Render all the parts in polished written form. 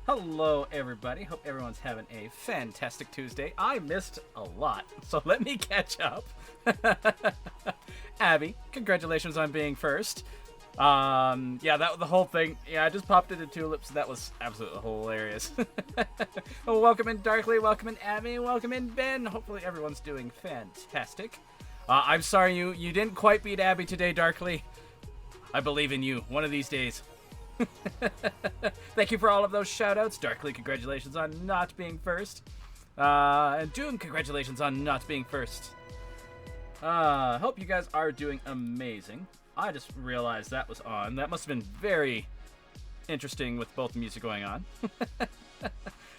Hello, everybody. Hope everyone's having a fantastic Tuesday. I missed a lot, so let me catch up. Abby, congratulations on being first. Yeah, that was the whole thing. Yeah, I just popped into tulips. That was absolutely hilarious. Well, welcome in, Darkly. Welcome in, Abby. Welcome in, Ben. Hopefully, everyone's doing fantastic. I'm sorry you didn't quite beat Abby today, Darkly. I believe in you. One of these days. Thank you for all of those shoutouts. Darkly, congratulations on not being first. And Doom, congratulations on not being first. Hope you guys are doing amazing. I just realized that was on. That must have been very interesting with both the music going on.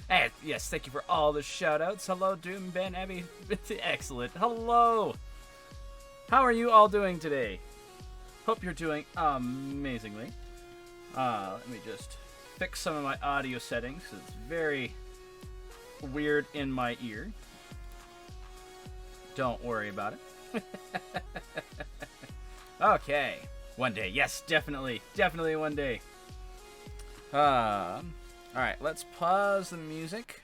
And yes, thank you for all the shoutouts. Hello, Doom, Ben, Abby. Excellent. Hello. How are you all doing today? Hope you're doing amazingly. Let me just fix some of my audio settings. It's very weird in my ear. Don't worry about it. Okay. One day. Yes, definitely. Definitely one day. Alright, let's pause the music.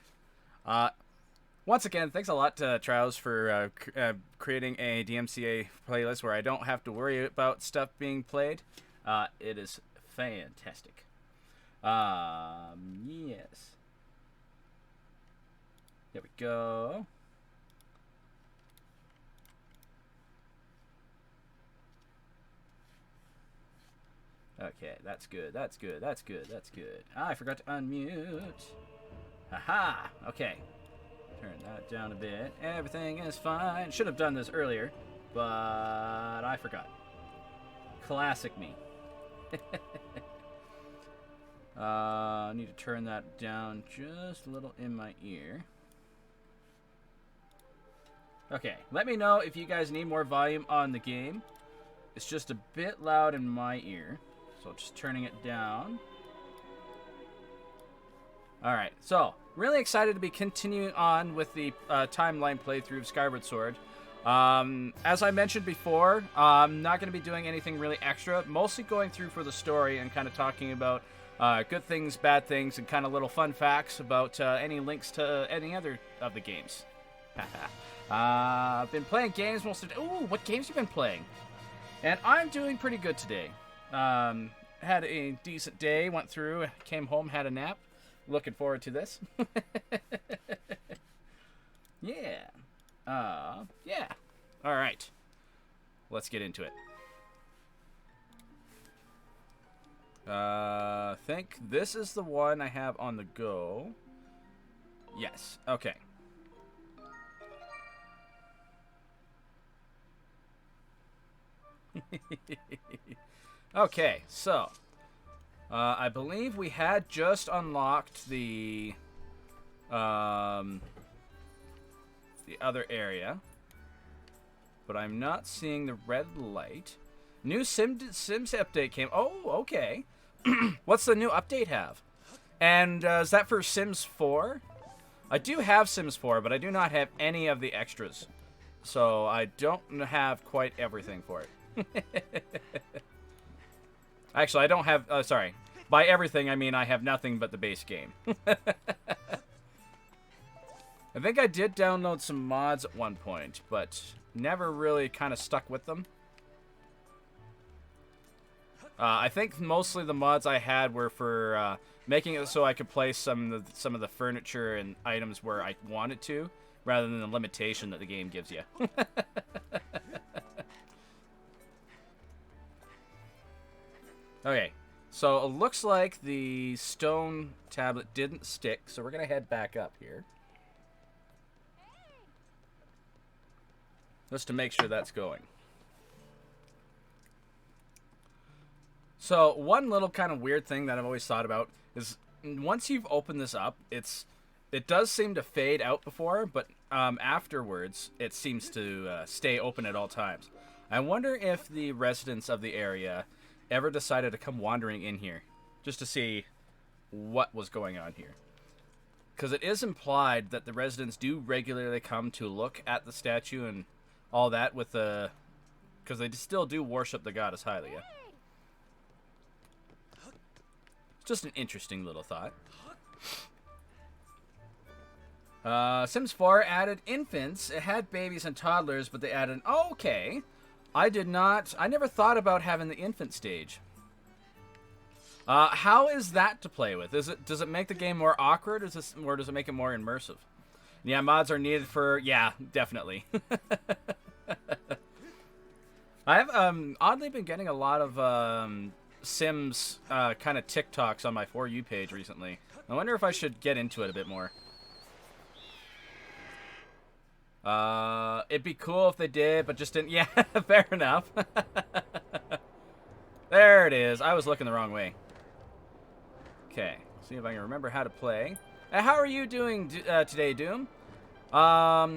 Once again, thanks a lot to Trials for creating a DMCA playlist where I don't have to worry about stuff being played. It is fantastic. Yes. There we go. Okay, that's good. That's good. That's good. That's good. I forgot to unmute. Haha. Okay. Turn that down a bit. Everything is fine. Should have done this earlier, but I forgot. Classic me. I need to turn that down just a little in my ear. Okay, let me know if you guys need more volume on the game. It's just a bit loud in my ear, so just turning it down. Alright, so really excited to be continuing on with the timeline playthrough of Skyward Sword. As I mentioned before, I'm not going to be doing anything really extra, mostly going through for the story and kind of talking about good things, bad things, and kind of little fun facts about any links to any other of the games. I've been playing games most of the day. Ooh, what games you been playing? And I'm doing pretty good today. Had a decent day, went through, came home, had a nap. Looking forward to this. Yeah. Yeah. All right. Let's get into it. I think this is the one I have on the go. Yes. Okay. Okay, so I believe we had just unlocked the other area, but I'm not seeing the red light. New Sims update came. Oh, okay. What's the new update have? And is that for Sims 4? I do have Sims 4, but I do not have any of the extras, so I don't have quite everything for it. Actually, I don't have... sorry. By everything, I mean I have nothing but the base game. I think I did download some mods at one point, but never really kind of stuck with them. I think mostly the mods I had were for making it so I could place some of the furniture and items where I wanted to, rather than the limitation that the game gives you. Okay, so it looks like the stone tablet didn't stick, so we're going to head back up here. Just to make sure that's going. So, one little kind of weird thing that I've always thought about is once you've opened this up, it does seem to fade out before, but afterwards, it seems to stay open at all times. I wonder if the residents of the area ever decided to come wandering in here just to see what was going on here. Because it is implied that the residents do regularly come to look at the statue and all that with the... because they still do worship the goddess Hylia. It's just an interesting little thought. Sims 4 added infants. It had babies and toddlers, but they added... Oh, okay. I never thought about having the infant stage. How is that to play with? Does it make the game more awkward, or does it make it more immersive? Yeah, mods are needed for... Yeah, definitely. I've oddly been getting a lot of Sims kind of TikToks on my For You page recently. I wonder if I should get into it a bit more. It'd be cool if they did, but just didn't. Yeah, fair enough. There it is. I was looking the wrong way. Okay, see if I can remember how to play. How are you doing today, Doom? Are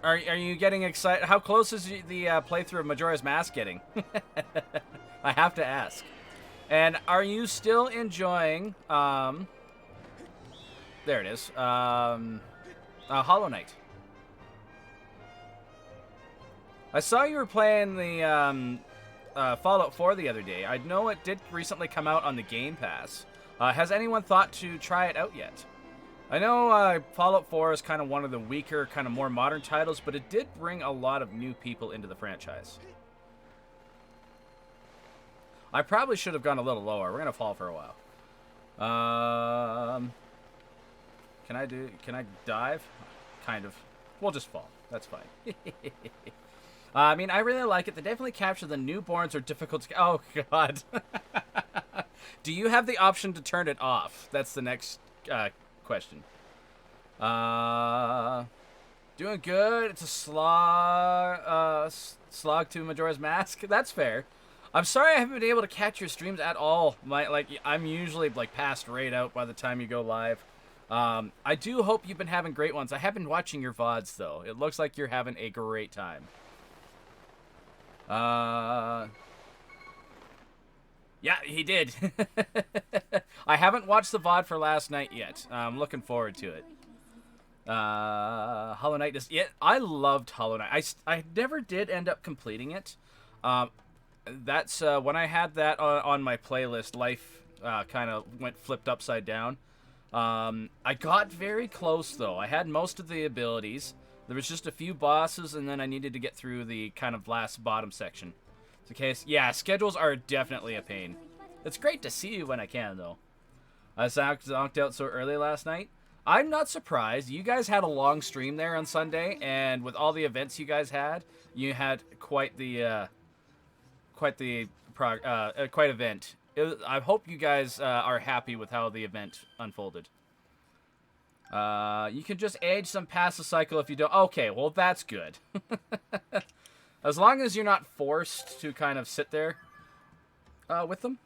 you getting excited? How close is the playthrough of Majora's Mask getting? I have to ask. And are you still enjoying? There it is. Hollow Knight. I saw you were playing the Fallout 4 the other day. I know it did recently come out on the Game Pass. Has anyone thought to try it out yet? I know Fallout 4 is kind of one of the weaker, kind of more modern titles, but it did bring a lot of new people into the franchise. I probably should have gone a little lower. We're going to fall for a while. Can I dive? Kind of. We'll just fall. That's fine. I mean, I really like it. They definitely capture the newborns are difficult to... Oh, God. Do you have the option to turn it off? That's the next question. Doing good. It's a slog to Majora's Mask. That's fair. I'm sorry I haven't been able to catch your streams at all. I'm usually past raid out by the time you go live. I do hope you've been having great ones. I have been watching your VODs though. It looks like you're having a great time. Yeah, he did. I haven't watched the VOD for last night yet. I'm looking forward to it. Hollow Knight is... Yeah, I loved Hollow Knight. I never did end up completing it. That's when I had that on my playlist, life kind of went flipped upside down. I got very close, though. I had most of the abilities. There was just a few bosses, and then I needed to get through the kind of last bottom section. It's a case... Yeah, schedules are definitely a pain. It's great to see you when I can, though. I zonked out so early last night. I'm not surprised. You guys had a long stream there on Sunday, and with all the events you guys had, you had quite event. I hope you guys are happy with how the event unfolded. You can just age some past the cycle if you don't... Okay, well, that's good. As long as you're not forced to kind of sit there with them.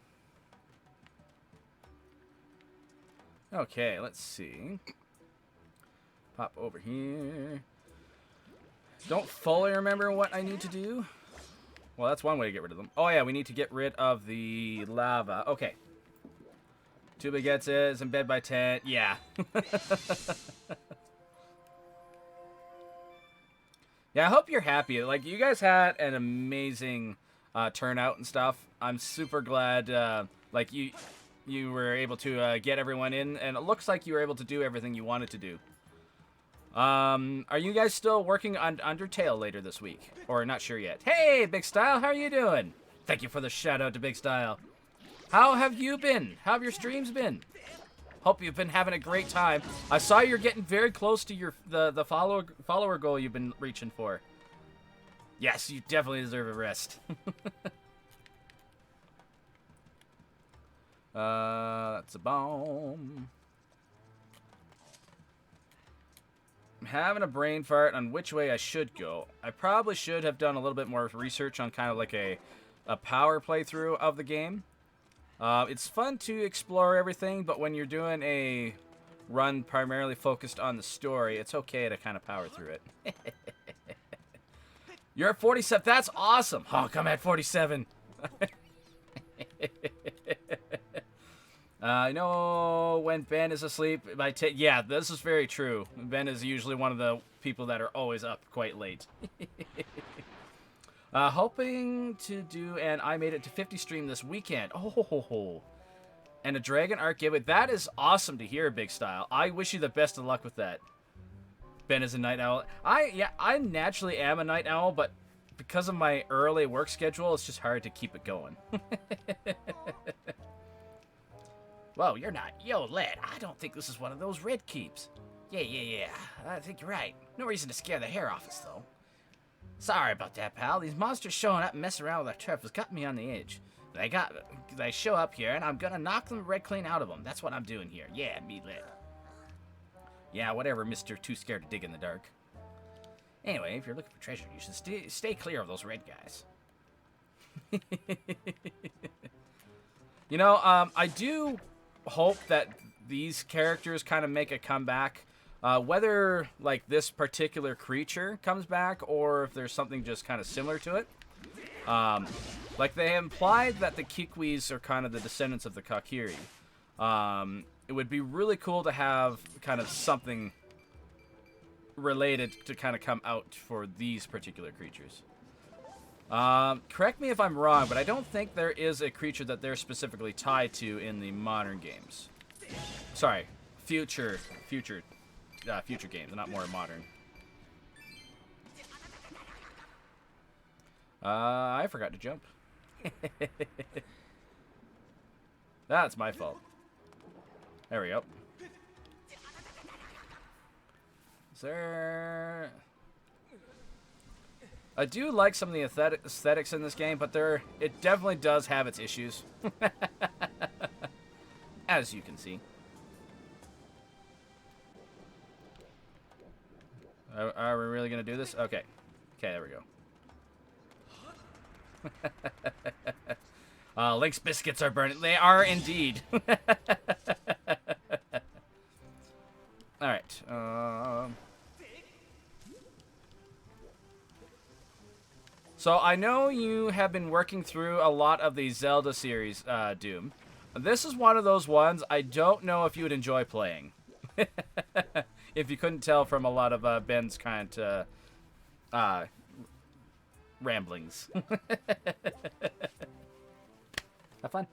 Okay, let's see. Pop over here. Don't fully remember what I need to do. Well, that's one way to get rid of them. Oh, yeah, we need to get rid of the lava. Okay. Two baguettes is in bed by 10. Yeah. Yeah, I hope you're happy. Like, you guys had an amazing turnout and stuff. I'm super glad, you were able to get everyone in, and it looks like you were able to do everything you wanted to do. Are you guys still working on Undertale later this week? Or not sure yet? Hey, Big Style, how are you doing? Thank you for the shout out to Big Style. How have you been? How have your streams been? Hope you've been having a great time. I saw you're getting very close to the follower goal you've been reaching for. Yes, you definitely deserve a rest. That's a bomb. I'm having a brain fart on which way I should go. I probably should have done a little bit more research on kind of like a power playthrough of the game. It's fun to explore everything, but when you're doing a run primarily focused on the story, it's okay to kind of power through it. You're at 47. That's awesome. Honk, I'm at 47. I know when Ben is asleep, yeah, this is very true. Ben is usually one of the people that are always up quite late. Hoping to do an I Made It to 50 stream this weekend. Oh, And a Dragon Art giveaway. That is awesome to hear, Big Style. I wish you the best of luck with that. Ben is a night owl. I naturally am a night owl, but because of my early work schedule, it's just hard to keep it going. Whoa, you're not. Yo, lad, I don't think this is one of those red keeps. Yeah. I think you're right. No reason to scare the hair off us, though. Sorry about that, pal. These monsters showing up and messing around with our turf has got me on the edge. They show up here, and I'm gonna knock them red clean out of them. That's what I'm doing here. Yeah, me lad. Yeah, whatever, Mr. Too Scared to Dig in the Dark. Anyway, if you're looking for treasure, you should stay clear of those red guys. You know, I do hope that these characters kind of make a comeback. Whether, like, this particular creature comes back or if there's something just kind of similar to it. Like, they implied that the Kikwis are kind of the descendants of the Kakiri. It would be really cool to have kind of something related to kind of come out for these particular creatures. Correct me if I'm wrong, but I don't think there is a creature that they're specifically tied to in the modern games. Sorry, future games, not more modern. I forgot to jump. That's my fault. There we go. Is there... I do like some of the aesthetics in this game, but it definitely does have its issues. As you can see. Are we really going to do this? Okay. Okay, there we go. Link's biscuits are burning. They are indeed. Alright. So I know you have been working through a lot of the Zelda series, Doom. This is one of those ones I don't know if you would enjoy playing. If you couldn't tell from a lot of Ben's kind of ramblings. Have fun.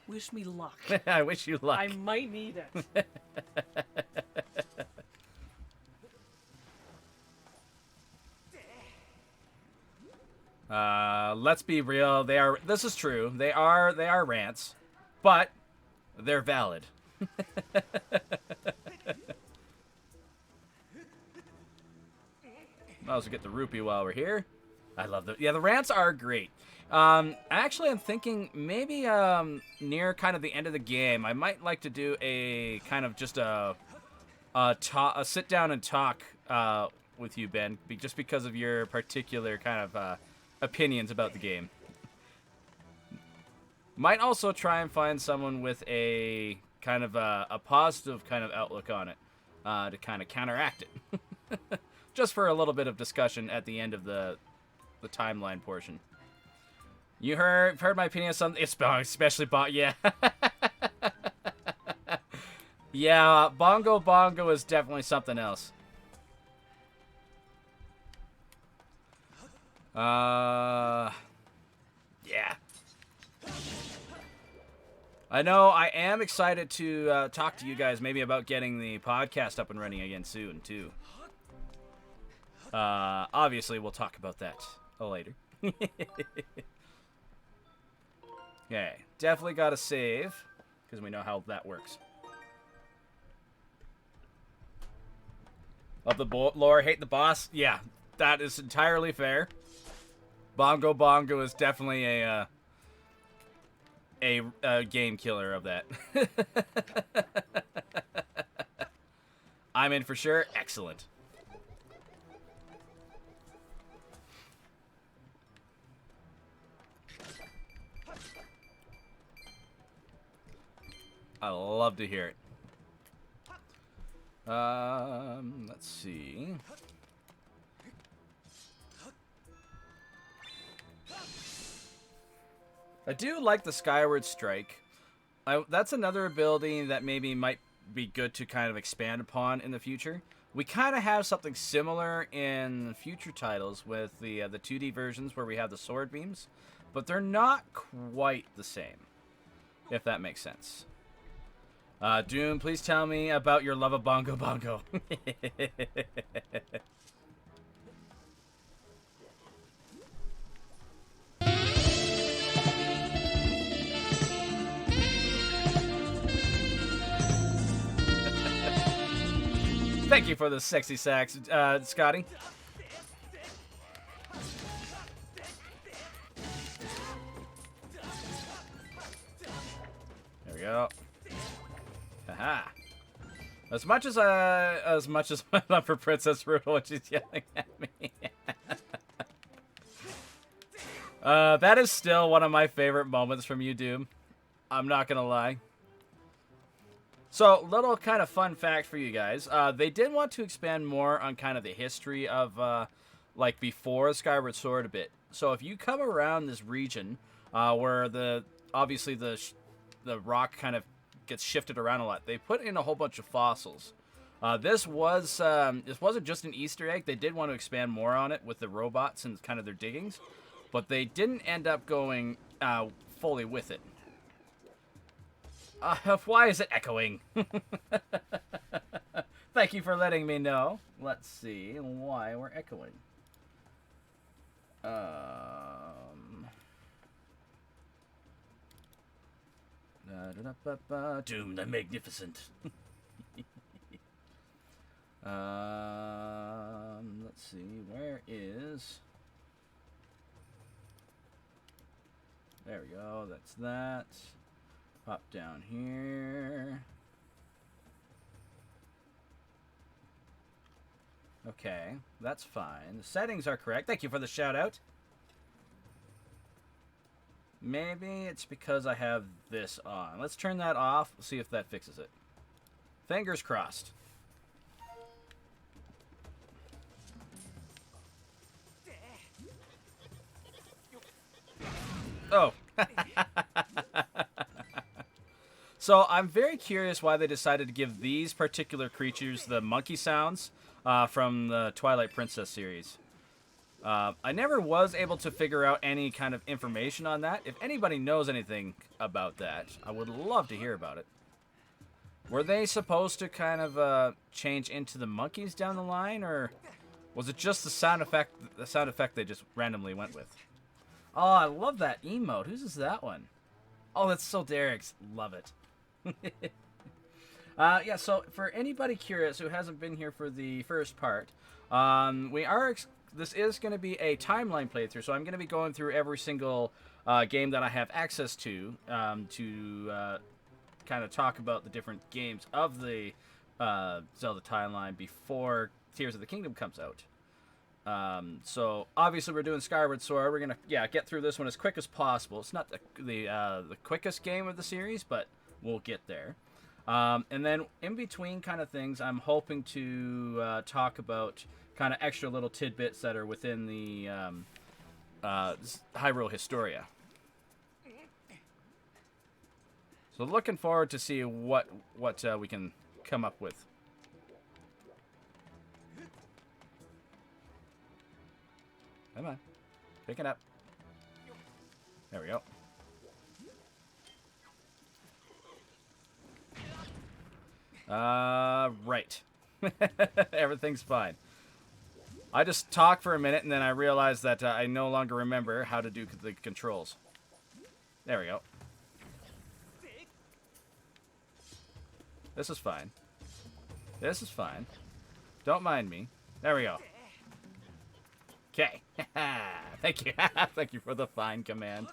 Wish me luck. I wish you luck. I might need it. Let's be real. This is true. They are rants, but they're valid. Might as well get the rupee while we're here. I love the rants are great. Actually, I'm thinking maybe near kind of the end of the game, I might like to do a kind of just a sit down and talk with you, Ben, just because of your particular kind of opinions about the game. Might also try and find someone with a kind of a positive kind of outlook on it to kind of counteract it. Just for a little bit of discussion at the end of the timeline portion. You heard my opinion on something, especially yeah. Yeah, Bongo is definitely something else. Yeah. I know I am excited to talk to you guys maybe about getting the podcast up and running again soon, too. Obviously, we'll talk about that later. Okay, definitely got to save, because we know how that works. Love the lore, hate the boss. Yeah, that is entirely fair. Bongo is definitely a game killer of that. I'm in for sure. Excellent. I love to hear it. Let's see. I do like the Skyward Strike. That's another ability that maybe might be good to kind of expand upon in the future. We kind of have something similar in future titles with the 2D versions where we have the sword beams, but they're not quite the same. if that makes sense. Doom, please tell me about your love of Bongo Bongo. Thank you for the sexy sax, Scotty. There we go. Haha. As much as my love for Princess Rudel when she's yelling at me. That is still one of my favorite moments from you, Doom. I'm not gonna lie. So, little kind of fun fact for you guys. They did want to expand more on kind of the history of, like, before Skyward Sword a bit. So, if you come around this region, where obviously the rock kind of gets shifted around a lot, they put in a whole bunch of fossils. This wasn't just an Easter egg. They did want to expand more on it with the robots and kind of their diggings, but they didn't end up going fully with it. Why is it echoing? Thank you for letting me know. Let's see why we're echoing. Doom the Magnificent. Let's see, where is... There we go, that's that. Pop down here. Okay, that's fine. The settings are correct. Thank you for the shout out. Maybe it's because I have this on. Let's turn that off. See if that fixes it. Fingers crossed. Oh. So I'm very curious why they decided to give these particular creatures the monkey sounds from the Twilight Princess series. I never was able to figure out any kind of information on that. If anybody knows anything about that, I would love to hear about it. Were they supposed to kind of change into the monkeys down the line, or was it just the sound effect they just randomly went with? Oh, I love that emote. Whose is that one? Oh, that's so Derek's. Love it. Yeah, so for anybody curious who hasn't been here for the first part, this is going to be a timeline playthrough, so I'm going to be going through every single game that I have access to kind of talk about the different games of the Zelda timeline before Tears of the Kingdom comes out. So obviously we're doing Skyward Sword. We're gonna get through this one as quick as possible. It's not the quickest game of the series, but we'll get there. And then in between kind of things, I'm hoping to talk about kind of extra little tidbits that are within the Hyrule Historia. So looking forward to see what we can come up with. Come on. Pick it up. There we go. Right. Everything's fine. I just talked for a minute, and then I realized that I no longer remember how to do the controls. There we go. This is fine. This is fine. Don't mind me. There we go. Okay. Thank you. Thank you for the fine command.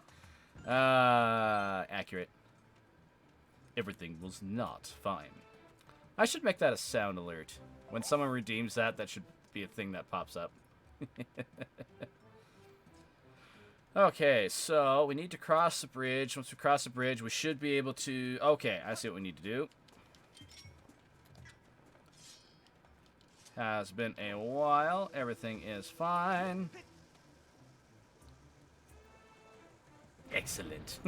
Accurate. Everything was not fine. I should make that a sound alert. When someone redeems that, that should be a thing that pops up. Okay, so we need to cross the bridge. Once we cross the bridge, we should be able to... Okay, I see what we need to do. Has been a while. Everything is fine. Excellent.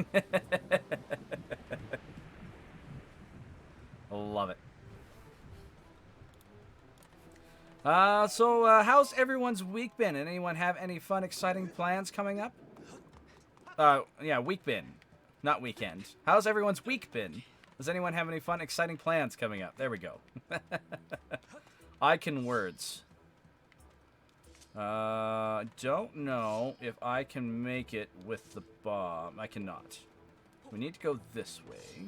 Love it. So how's everyone's week been? Anyone have any fun, exciting plans coming up? Yeah, week been. Not weekend. How's everyone's week been? Does anyone have any fun, exciting plans coming up? There we go. I can words. Don't know if I can make it with the bomb. I cannot. We need to go this way.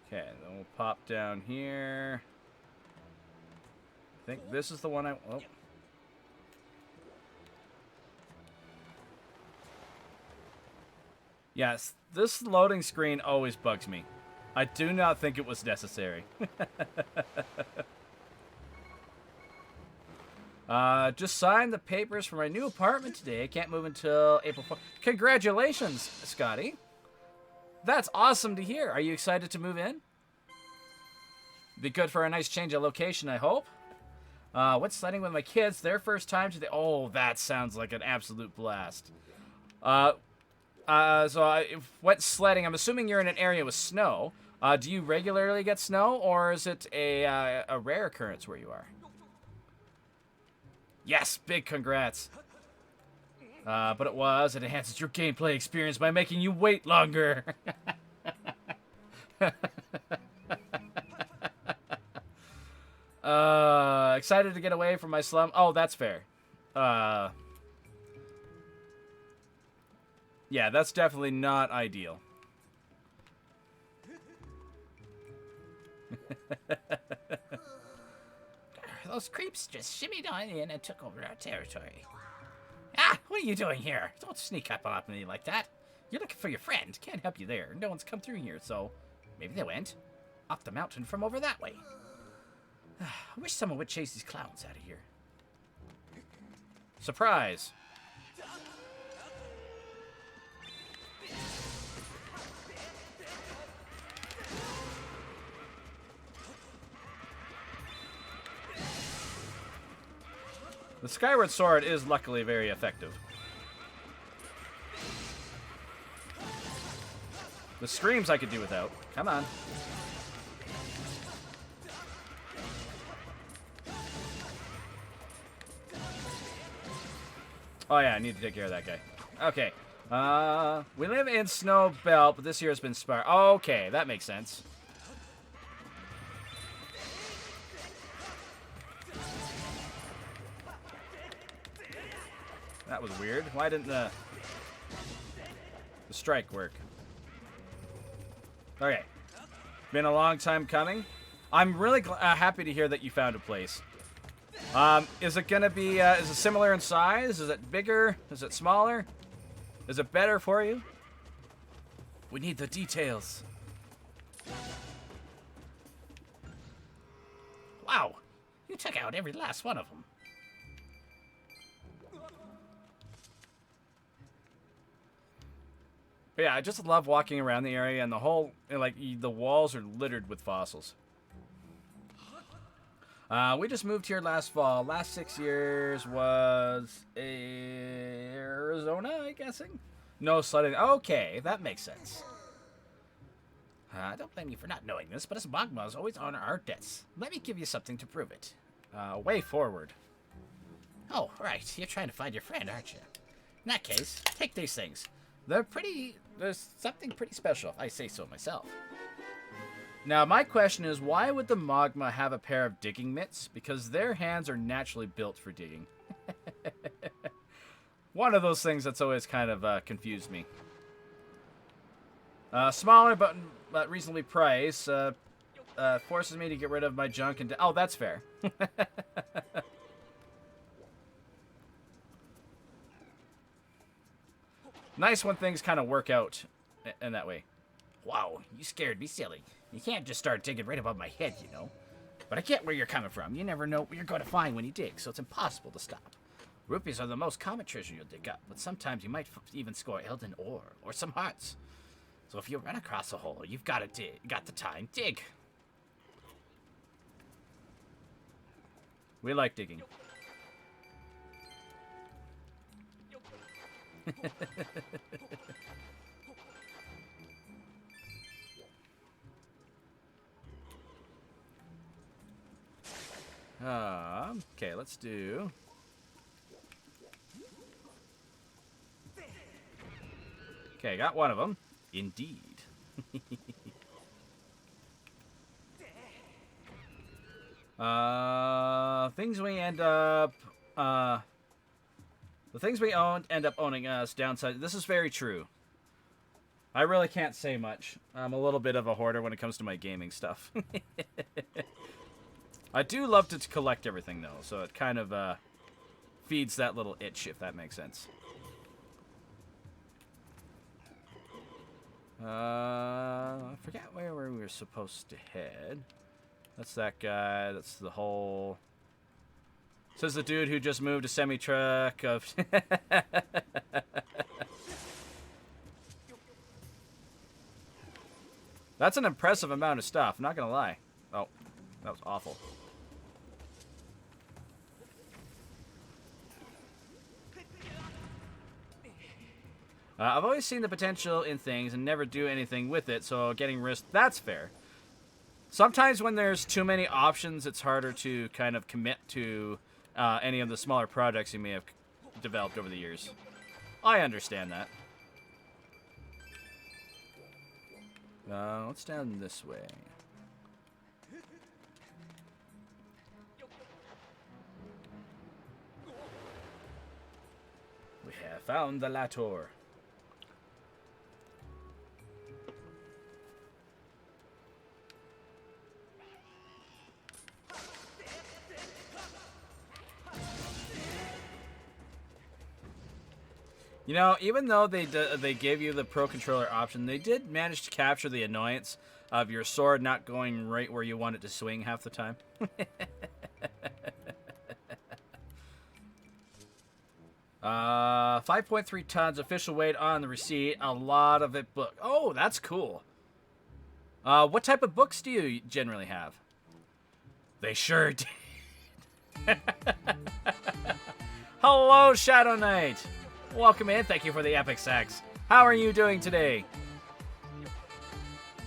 Okay, then we'll pop down here. I think this is the one I... Oh. Yes, this loading screen always bugs me. I do not think it was necessary. Just signed the papers for my new apartment today. I can't move until April 4th. Congratulations, Scotty. That's awesome to hear. Are you excited to move in? Be good for a nice change of location, I hope. Went sledding with my kids. Their first time today. Oh, that sounds like an absolute blast. So I went sledding. I'm assuming you're in an area with snow. Do you regularly get snow, or is it a rare occurrence where you are? Yes, big congrats. But it enhances your gameplay experience by making you wait longer. Excited to get away from my slum. Oh, that's fair. Yeah, that's definitely not ideal. Those creeps just shimmied on in and took over our territory. Ah, what are you doing here? Don't sneak up on me like that. You're looking for your friend. Can't help you there. No one's come through here, so maybe they went up the mountain from over that way. I wish someone would chase these clowns out of here. Surprise. The Skyward Sword is luckily very effective. The screams I could do without. Come on. Oh yeah, I need to take care of that guy. Okay. We live in Snow Belt, but this year has been sparse. Okay, that makes sense. That was weird. Why didn't the strike work? Okay. Been a long time coming. I'm really happy to hear that you found a place. Is it gonna be, is it similar in size? Is it bigger? Is it smaller? Is it better for you? We need the details. Wow, you took out every last one of them. But yeah, I just love walking around the area, and the whole, like, the walls are littered with fossils. We just moved here last fall. Last 6 years was Arizona, I'm guessing? No sledding. Okay, that makes sense. Don't blame me for not knowing this, but us Magmas always honor our debts. Let me give you something to prove it. Way forward. Oh, right. You're trying to find your friend, aren't you? In that case, take these things. There's something pretty special, if I say so myself. Now, my question is, why would the Magma have a pair of digging mitts? Because their hands are naturally built for digging. One of those things that's always kind of confused me. Smaller but reasonably priced. Forces me to get rid of my junk and... Oh, that's fair. Nice when things kind of work out in that way. Wow, you scared me silly. You can't just start digging right above my head, you know. But I get where you're coming from. You never know what you're going to find when you dig, so it's impossible to stop. Rupees are the most common treasure you'll dig up, but sometimes you might even score Elden ore or some hearts. So if you run across a hole, you've got to dig. Got the time, dig. We like digging. Okay, let's do... Okay, got one of them. Indeed. Things we end up... the things we own end up owning us. Downside. This is very true. I really can't say much. I'm a little bit of a hoarder when it comes to my gaming stuff. I do love to collect everything, though, so it kind of feeds that little itch, if that makes sense. I forget where we were supposed to head. That's that guy. That's the whole... Says the dude who just moved a semi-truck of... That's an impressive amount of stuff, not gonna lie. Oh, that was awful. I've always seen the potential in things and never do anything with it, so getting risk, that's fair. Sometimes when there's too many options, it's harder to kind of commit to any of the smaller projects you may have developed over the years. I understand that. What's down this way? We have found the Lator. You know, even though they gave you the Pro Controller option, they did manage to capture the annoyance of your sword not going right where you want it to swing half the time. 5.3 tons official weight on the receipt. A lot of it book. Oh, that's cool. What type of books do you generally have? They sure did. Hello, Shadow Knight. Welcome in. Thank you for the epic sex. How are you doing today?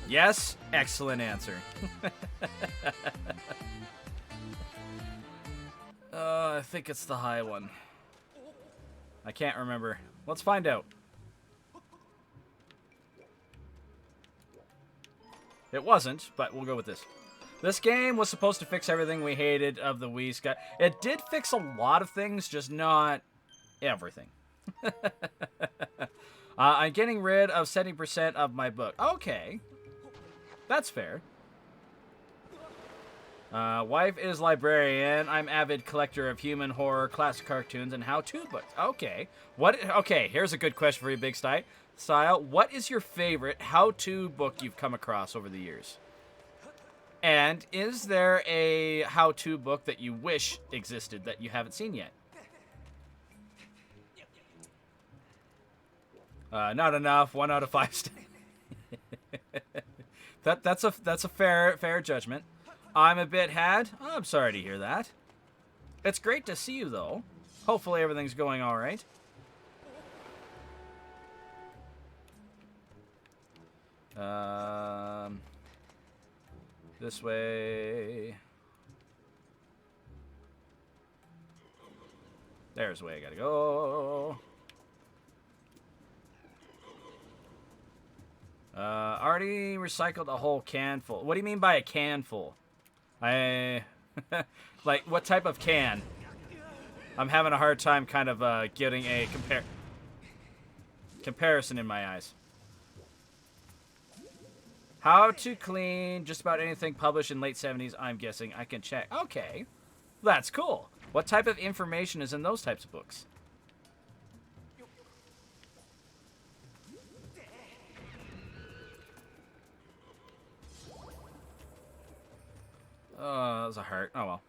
Yes? Excellent answer. I think it's the high one. I can't remember. Let's find out. It wasn't, but we'll go with this. This game was supposed to fix everything we hated of the Wii Sky. It did fix a lot of things, just not everything. I'm getting rid of 70% of my book. Okay. That's fair. Wife is librarian. I'm avid collector of human horror, classic cartoons, and how-to books. Okay. Okay, here's a good question for you, Big Style. What is your favorite how-to book you've come across over the years? And is there a how-to book that you wish existed that you haven't seen yet? Not enough. 1 out of 5. That's a fair judgment. I'm a bit had. I'm sorry to hear that. It's great to see you though. Hopefully everything's going all right. This way. There's the way I gotta go. Already recycled a whole can full. What do you mean by a can full? Like, what type of can? I'm having a hard time kind of getting a comparison in my eyes. How to clean just about anything published in late 70s, I'm guessing. I can check. Okay. That's cool. What type of information is in those types of books? Oh, that was a heart. Oh, well.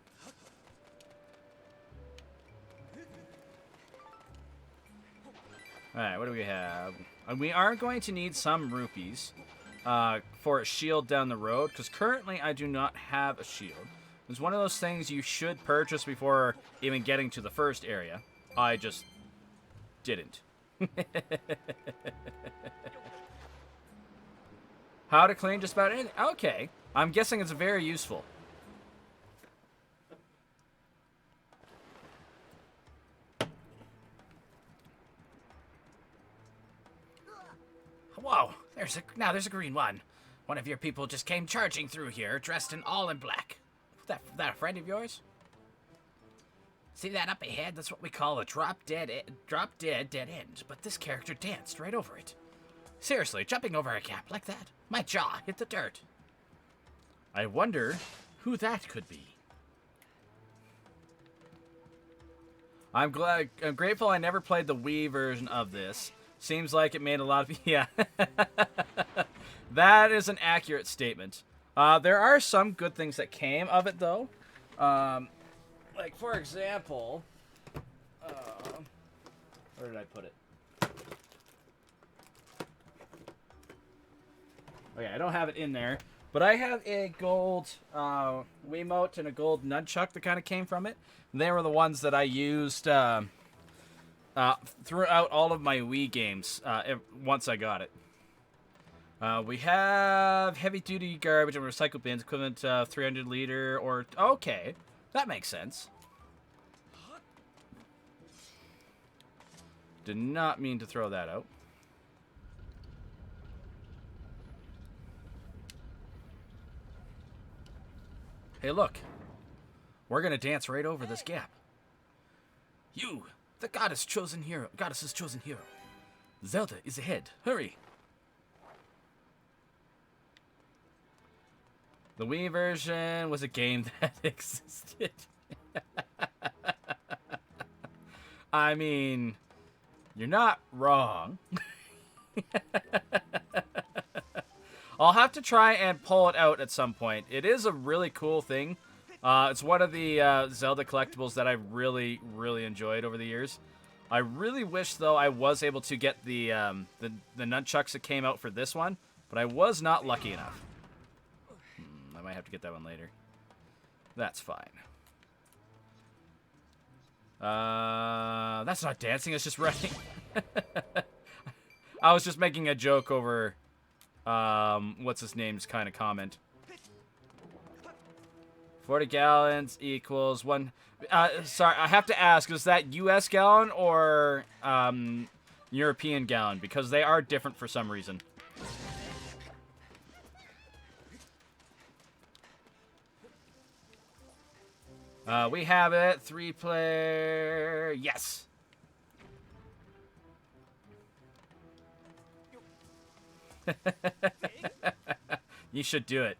Alright, what do we have? We are going to need some rupees for a shield down the road, because currently I do not have a shield. It's one of those things you should purchase before even getting to the first area. I just didn't. How to clean just about anything? Okay. I'm guessing it's very useful. Whoa, there's a green one. One of your people just came charging through here, dressed in all in black. That a friend of yours? See that up ahead? That's what we call a drop dead dead end. But this character danced right over it. Seriously, jumping over a gap like that. My jaw hit the dirt. I wonder who that could be. I'm grateful I never played the Wii version of this. Seems like it made a lot of... Yeah. That is an accurate statement. There are some good things that came of it, though. Like, for example... where did I put it? Okay, I don't have it in there. But I have a gold Wiimote and a gold nunchuck that kind of came from it. They were the ones that I used throughout all of my Wii games once I got it. We have heavy-duty garbage and recycle bins equivalent to 300 liter or... Okay, that makes sense. Did not mean to throw that out. Hey, look. We're gonna dance right over this gap. You, the goddess's chosen hero. Zelda is ahead. Hurry. The Wii version was a game that existed. I mean, you're not wrong. I'll have to try and pull it out at some point. It is a really cool thing. It's one of the Zelda collectibles that I really, really enjoyed over the years. I really wish, though, I was able to get the nunchucks that came out for this one, but I was not lucky enough. I might have to get that one later. That's fine. That's not dancing, it's just running. I was just making a joke over, what's his name's kind of comment. 40 gallons equals one. Sorry, I have to ask, is that US gallon or European gallon? Because they are different for some reason. We have it. 3-player. Yes. You should do it.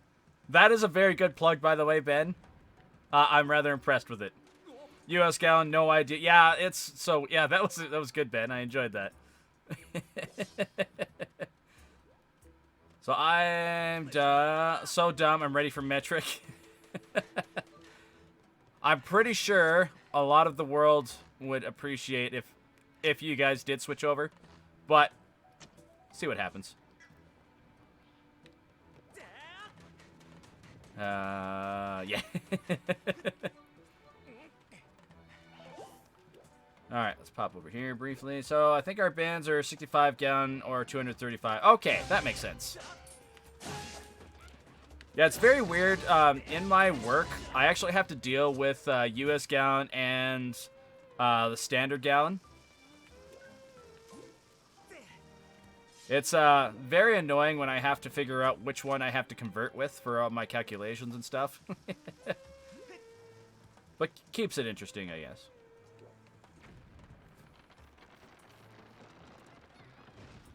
That is a very good plug, by the way, Ben. I'm rather impressed with it. US gallon, no idea. Yeah, it's so. Yeah, that was good, Ben. I enjoyed that. So I'm so dumb. I'm ready for metric. I'm pretty sure a lot of the world would appreciate if you guys did switch over, but see what happens. Yeah. Alright, let's pop over here briefly. So, I think our bands are 65 gallon or 235. Okay, that makes sense. Yeah, it's very weird. In my work, I actually have to deal with US gallon and the standard gallon. It's very annoying when I have to figure out which one I have to convert with for all my calculations and stuff. But keeps it interesting, I guess.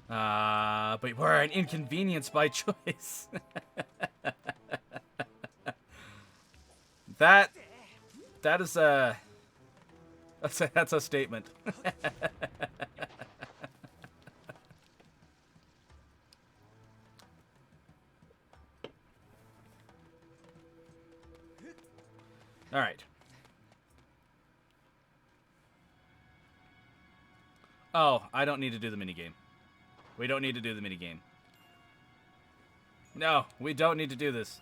But we're an inconvenience by choice. That is that's a statement. All right. Oh, I don't need to do the minigame. We don't need to do the minigame. No, we don't need to do this.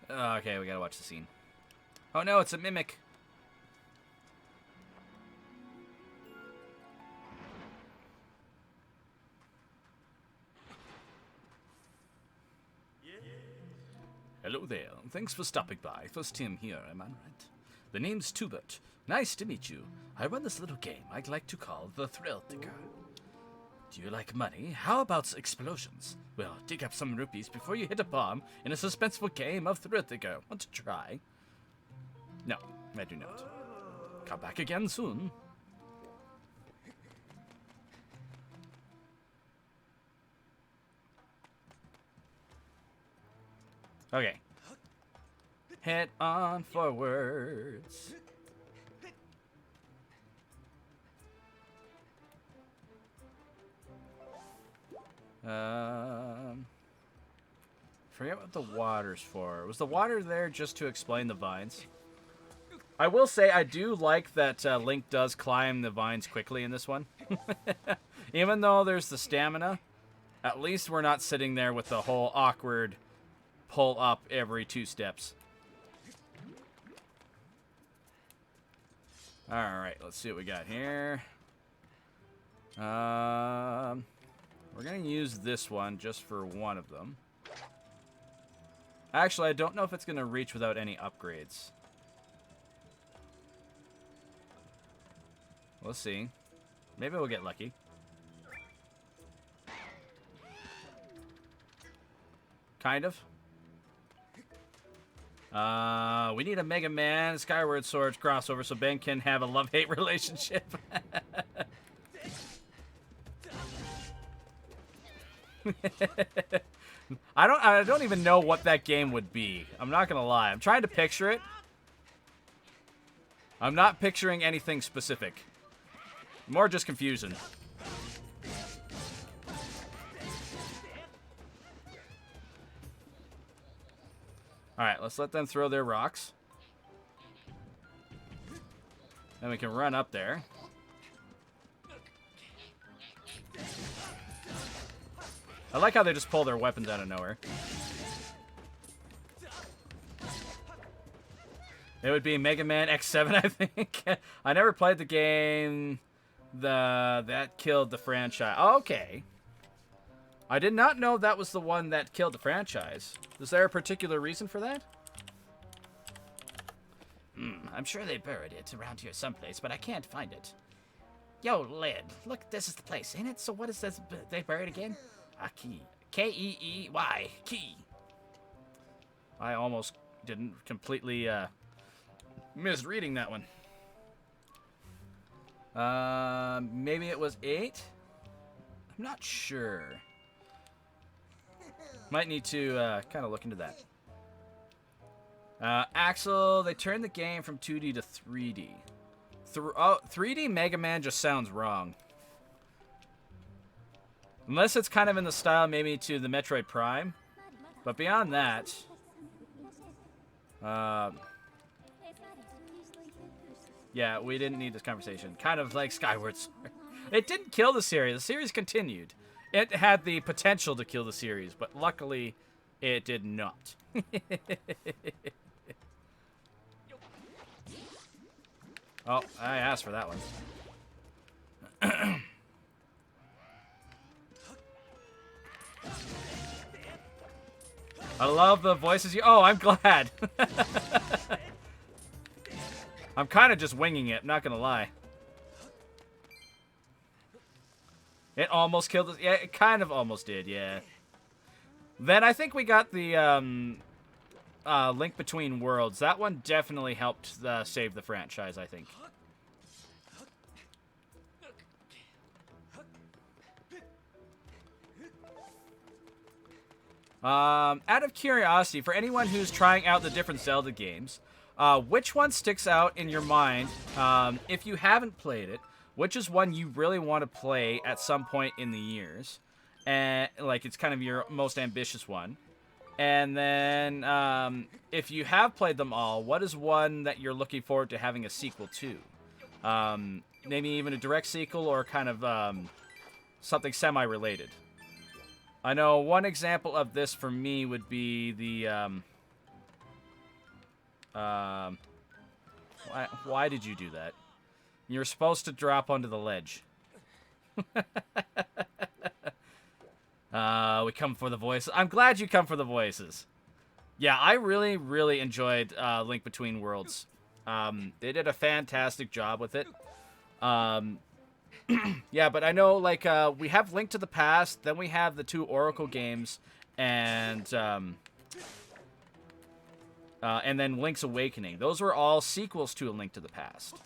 Okay, we gotta watch the scene. Oh no, it's a mimic. Hello there. Thanks for stopping by. First Tim here, am I right? The name's Tubert. Nice to meet you. I run this little game I'd like to call the Thrill Ticker. Do you like money? How about explosions? Well, dig up some rupees before you hit a bomb in a suspenseful game of Thrill Digger. Want to try? No, I do not. Come back again soon. Okay. Head on forwards. Forget what the water's for. Was the water there just to explain the vines? I will say I do like that Link does climb the vines quickly in this one. Even though there's the stamina, at least we're not sitting there with the whole awkward pull up every 2 steps. Alright, let's see what we got here. We're going to use this one just for one of them. Actually, I don't know if it's going to reach without any upgrades. We'll see. Maybe we'll get lucky. Kind of. We need a Mega Man Skyward Sword crossover so Ben can have a love-hate relationship. I don't even know what that game would be. I'm not gonna lie. I'm trying to picture it. I'm not picturing anything specific. More just confusion. Alright, let's let them throw their rocks. Then we can run up there. I like how they just pull their weapons out of nowhere. It would be Mega Man X7, I think. I never played the game that killed the franchise. Oh, okay. I did not know that was the one that killed the franchise. Is there a particular reason for that? I'm sure they buried it around here someplace, but I can't find it. Yo, Lid, look, this is the place, ain't it? So what is this they buried again? A key. K-E-E-Y. Key. I almost didn't completely misreading that one. Maybe it was 8? I'm not sure. Might need to kind of look into that. Axel, they turned the game from 2D to 3D. 3D Mega Man just sounds wrong. Unless it's kind of in the style maybe to the Metroid Prime. But beyond that... yeah, we didn't need this conversation. Kind of like Skyward Sword. It didn't kill the series. The series continued. It had the potential to kill the series, but luckily it did not. Oh, I asked for that one. I love the voices you... Oh, I'm glad. I'm kind of just winging it, not gonna lie. It almost killed us. Yeah, it kind of almost did, yeah. Then I think we got the Link Between Worlds. That one definitely helped save the franchise, I think. Out of curiosity, for anyone who's trying out the different Zelda games, which one sticks out in your mind, if you haven't played it, which is one you really want to play at some point in the years? And, like, it's kind of your most ambitious one. And then, if you have played them all, what is one that you're looking forward to having a sequel to? Maybe even a direct sequel or kind of something semi-related. I know one example of this for me would be the... why did you do that? You're supposed to drop onto the ledge. We come for the voices. I'm glad you come for the voices. Yeah, I really, really enjoyed Link Between Worlds. They did a fantastic job with it. Yeah, but I know, like, we have Link to the Past, then we have the 2 Oracle games, and then Link's Awakening. Those were all sequels to A Link to the Past.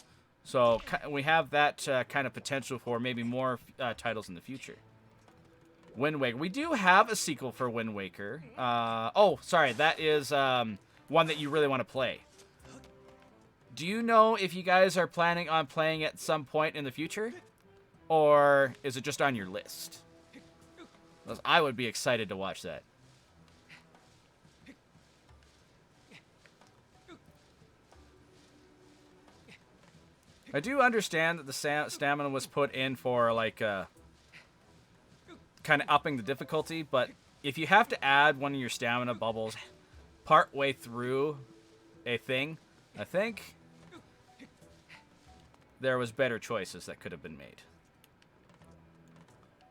So we have that kind of potential for maybe more titles in the future. Wind Waker. We do have a sequel for Wind Waker. Oh, sorry. That is one that you really want to play. Do you know if you guys are planning on playing at some point in the future? Or is it just on your list? I would be excited to watch that. I do understand that the stamina was put in for, like, kind of upping the difficulty, but if you have to add one of your stamina bubbles part way through a thing, I think there was better choices that could have been made.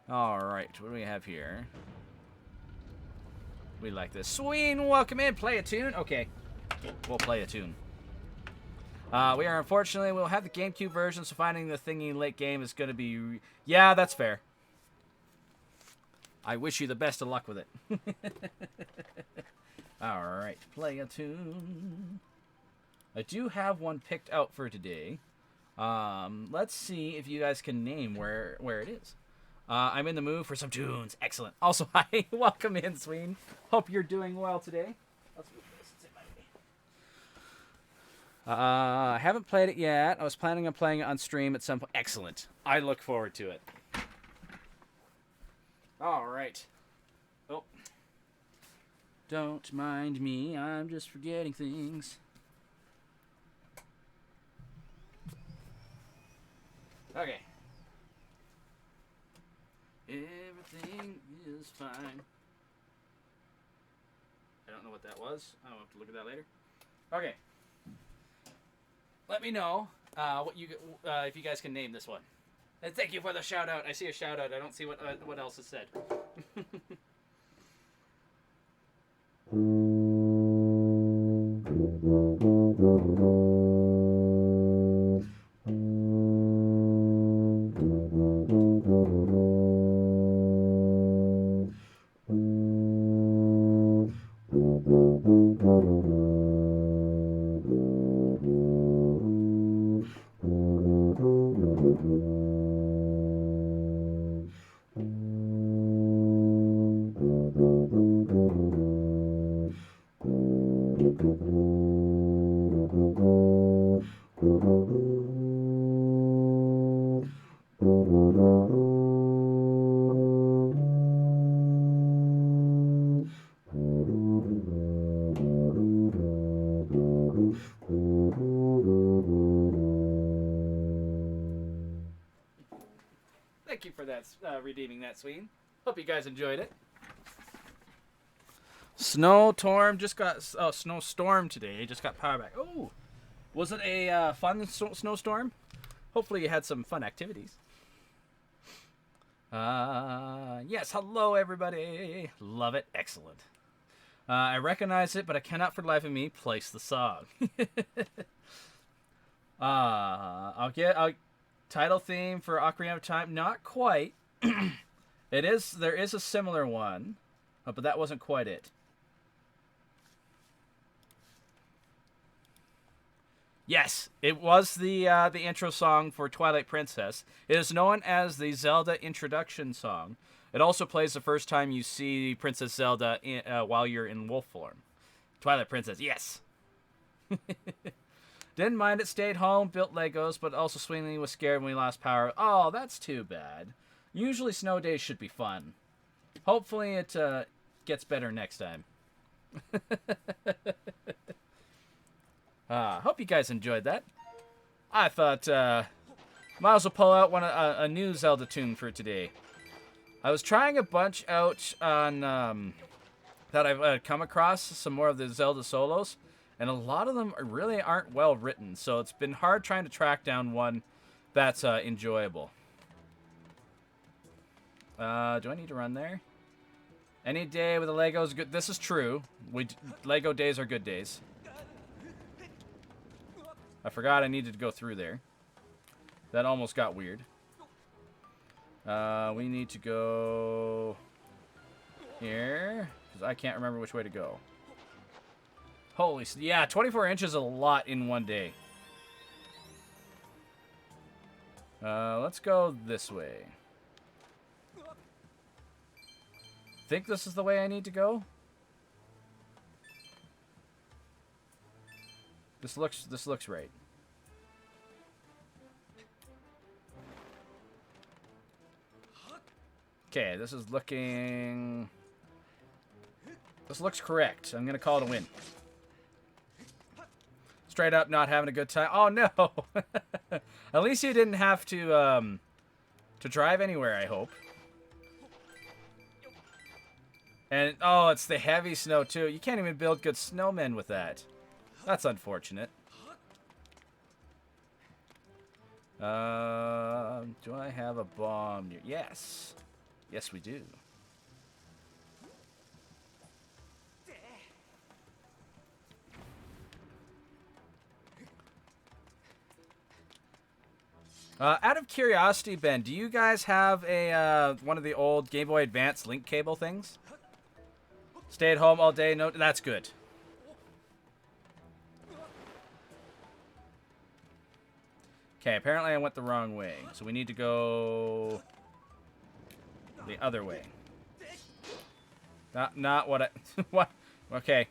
Alright, what do we have here? We like this. Sween, welcome in. Play a tune? Okay, we'll play a tune. We are, unfortunately, we'll have the GameCube version, so finding the thingy late game is going to be... Yeah, that's fair. I wish you the best of luck with it. Alright, play a tune. I do have one picked out for today. Let's see if you guys can name where it is. I'm in the mood for some tunes. Excellent. Also, hi. Welcome in, Sween. Hope you're doing well today. Let's move this. It's in my way. I haven't played it yet. I was planning on playing it on stream at some point. Excellent. I look forward to it. All right. Oh. Don't mind me. I'm just forgetting things. Okay. Everything is fine. I don't know what that was. I'll have to look at that later. Okay. Let me know what you if you guys can name this one. And thank you for the shout out. I see a shout out. I don't see what else is said. Thank you for that, redeeming that, Sween. Hope you guys enjoyed it. Snowstorm just got snowstorm today. Just got power back. Oh, was it a fun snowstorm? Hopefully you had some fun activities. Yes, hello everybody. Love it. Excellent. I recognize it, but I cannot for the life of me place the song. I'll get a title theme for Ocarina of Time. Not quite. There is a similar one, but that wasn't quite it. Yes, it was the intro song for Twilight Princess. It is known as the Zelda introduction song. It also plays the first time you see Princess Zelda while you're in wolf form. Twilight Princess, yes. Didn't mind it, stayed home, built Legos, but also Sweeney was scared when we lost power. Oh, that's too bad. Usually snow days should be fun. Hopefully it gets better next time. Hope you guys enjoyed that. I thought might as well pull out a new Zelda tune for today. I was trying a bunch out on that I've come across, some more of the Zelda solos, and a lot of them really aren't well written, so it's been hard trying to track down one that's enjoyable. Do I need to run there? Any day with a Lego is good. This is true. Lego days are good days. I forgot I needed to go through there. That almost got weird. We need to go here, because I can't remember which way to go. Holy, yeah, 24 inches is a lot in one day. Let's go this way. Think this is the way I need to go? This looks right. Okay, this looks correct. I'm gonna call it a win. Straight up not having a good time. Oh no! At least you didn't have to drive anywhere, I hope. And oh, it's the heavy snow too. You can't even build good snowmen with that. That's unfortunate. Do I have a bomb near? Yes. Yes, we do. Out of curiosity, Ben, do you guys have a one of the old Game Boy Advance link cable things? Stay at home all day. No, that's good. Okay, apparently I went the wrong way, so we need to go the other way. Not what I... What? Okay.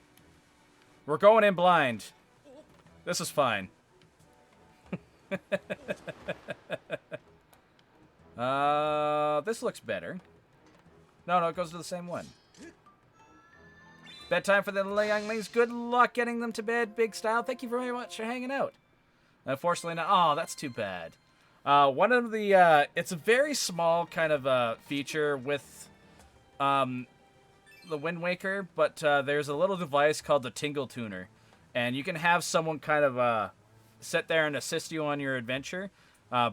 We're going in blind. This is fine. This looks better. No, it goes to the same one. Bedtime for the younglings. Good luck getting them to bed, Big Style. Thank you very much for hanging out. Unfortunately not. Oh, that's too bad. One of the, it's a very small kind of feature with the Wind Waker, but there's a little device called the Tingle Tuner, and you can have someone kind of sit there and assist you on your adventure,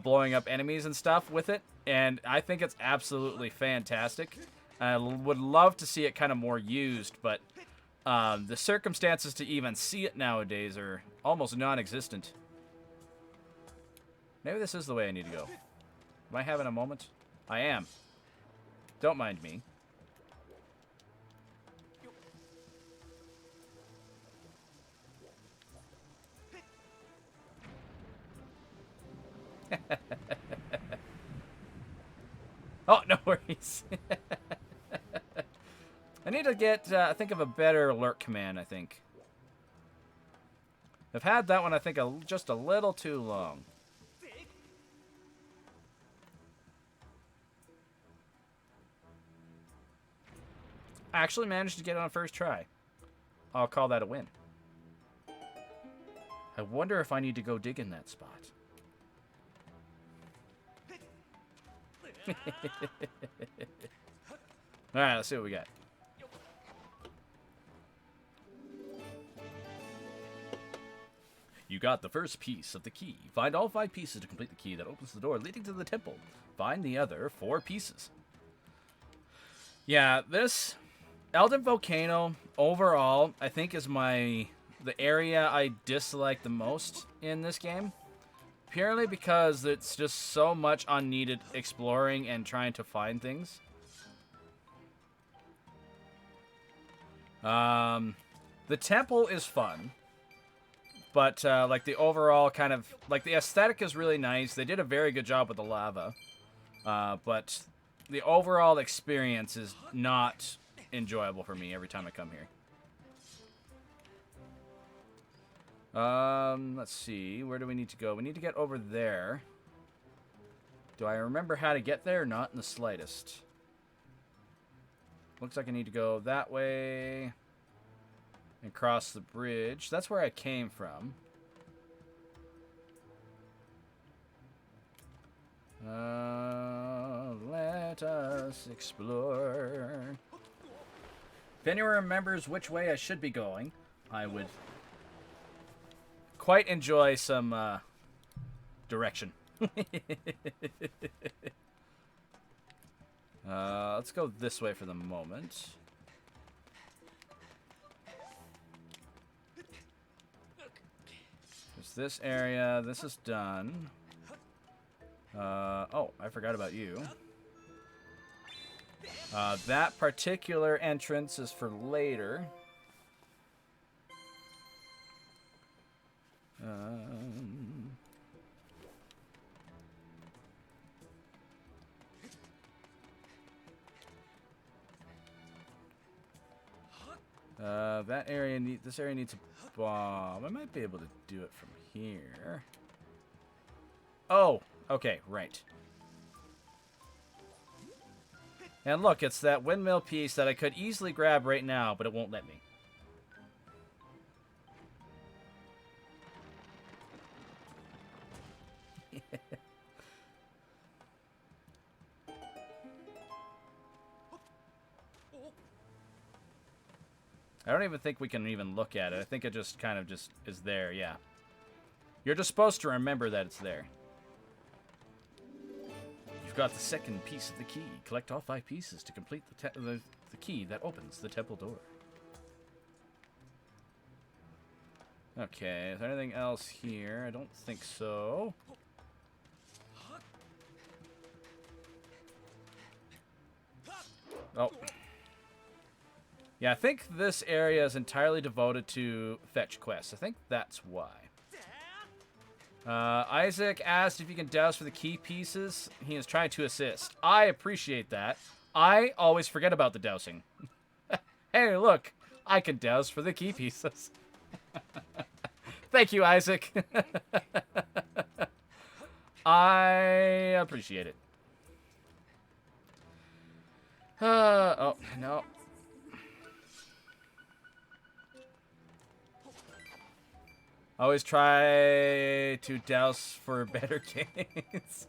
blowing up enemies and stuff with it, and I think it's absolutely fantastic. I would love to see it kind of more used, but the circumstances to even see it nowadays are almost non-existent. Maybe this is the way I need to go. Am I having a moment? I am. Don't mind me. Oh, no worries. I need to get, think of a better alert command, I think. I've had that one, I think, just a little too long. I actually managed to get it on first try. I'll call that a win. I wonder if I need to go dig in that spot. Alright, let's see what we got. You got the first piece of the key. Find all 5 pieces to complete the key that opens the door leading to the temple. Find the other 4 pieces. Yeah, this Elden Volcano overall, I think, is the area I dislike the most in this game. Purely because it's just so much unneeded exploring and trying to find things. The temple is fun. But, like, the overall kind of... Like, the aesthetic is really nice. They did a very good job with the lava. But the overall experience is not enjoyable for me every time I come here. Let's see. Where do we need to go? We need to get over there. Do I remember how to get there? Not in the slightest. Looks like I need to go that way and cross the bridge. That's where I came from. Let us explore. If anyone remembers which way I should be going, I would quite enjoy some direction. Let's go this way for the moment. There's this area. This is done. Oh, I forgot about you. That particular entrance is for later. That area this area needs a bomb. I might be able to do it from here. Oh, okay, right. And look, it's that windmill piece that I could easily grab right now, but it won't let me. I don't even think we can even look at it. I think it just kind of just is there, yeah. You're just supposed to remember that it's there. You've got the second piece of the key. Collect all 5 pieces to complete the key that opens the temple door. Okay, is there anything else here? I don't think so. Oh. Yeah, I think this area is entirely devoted to fetch quests. I think that's why. Isaac asked if you can douse for the key pieces. He is trying to assist. I appreciate that. I always forget about the dousing. Hey, look. I can douse for the key pieces. Thank you, Isaac. I appreciate it. Oh, no. Always try to douse for better games.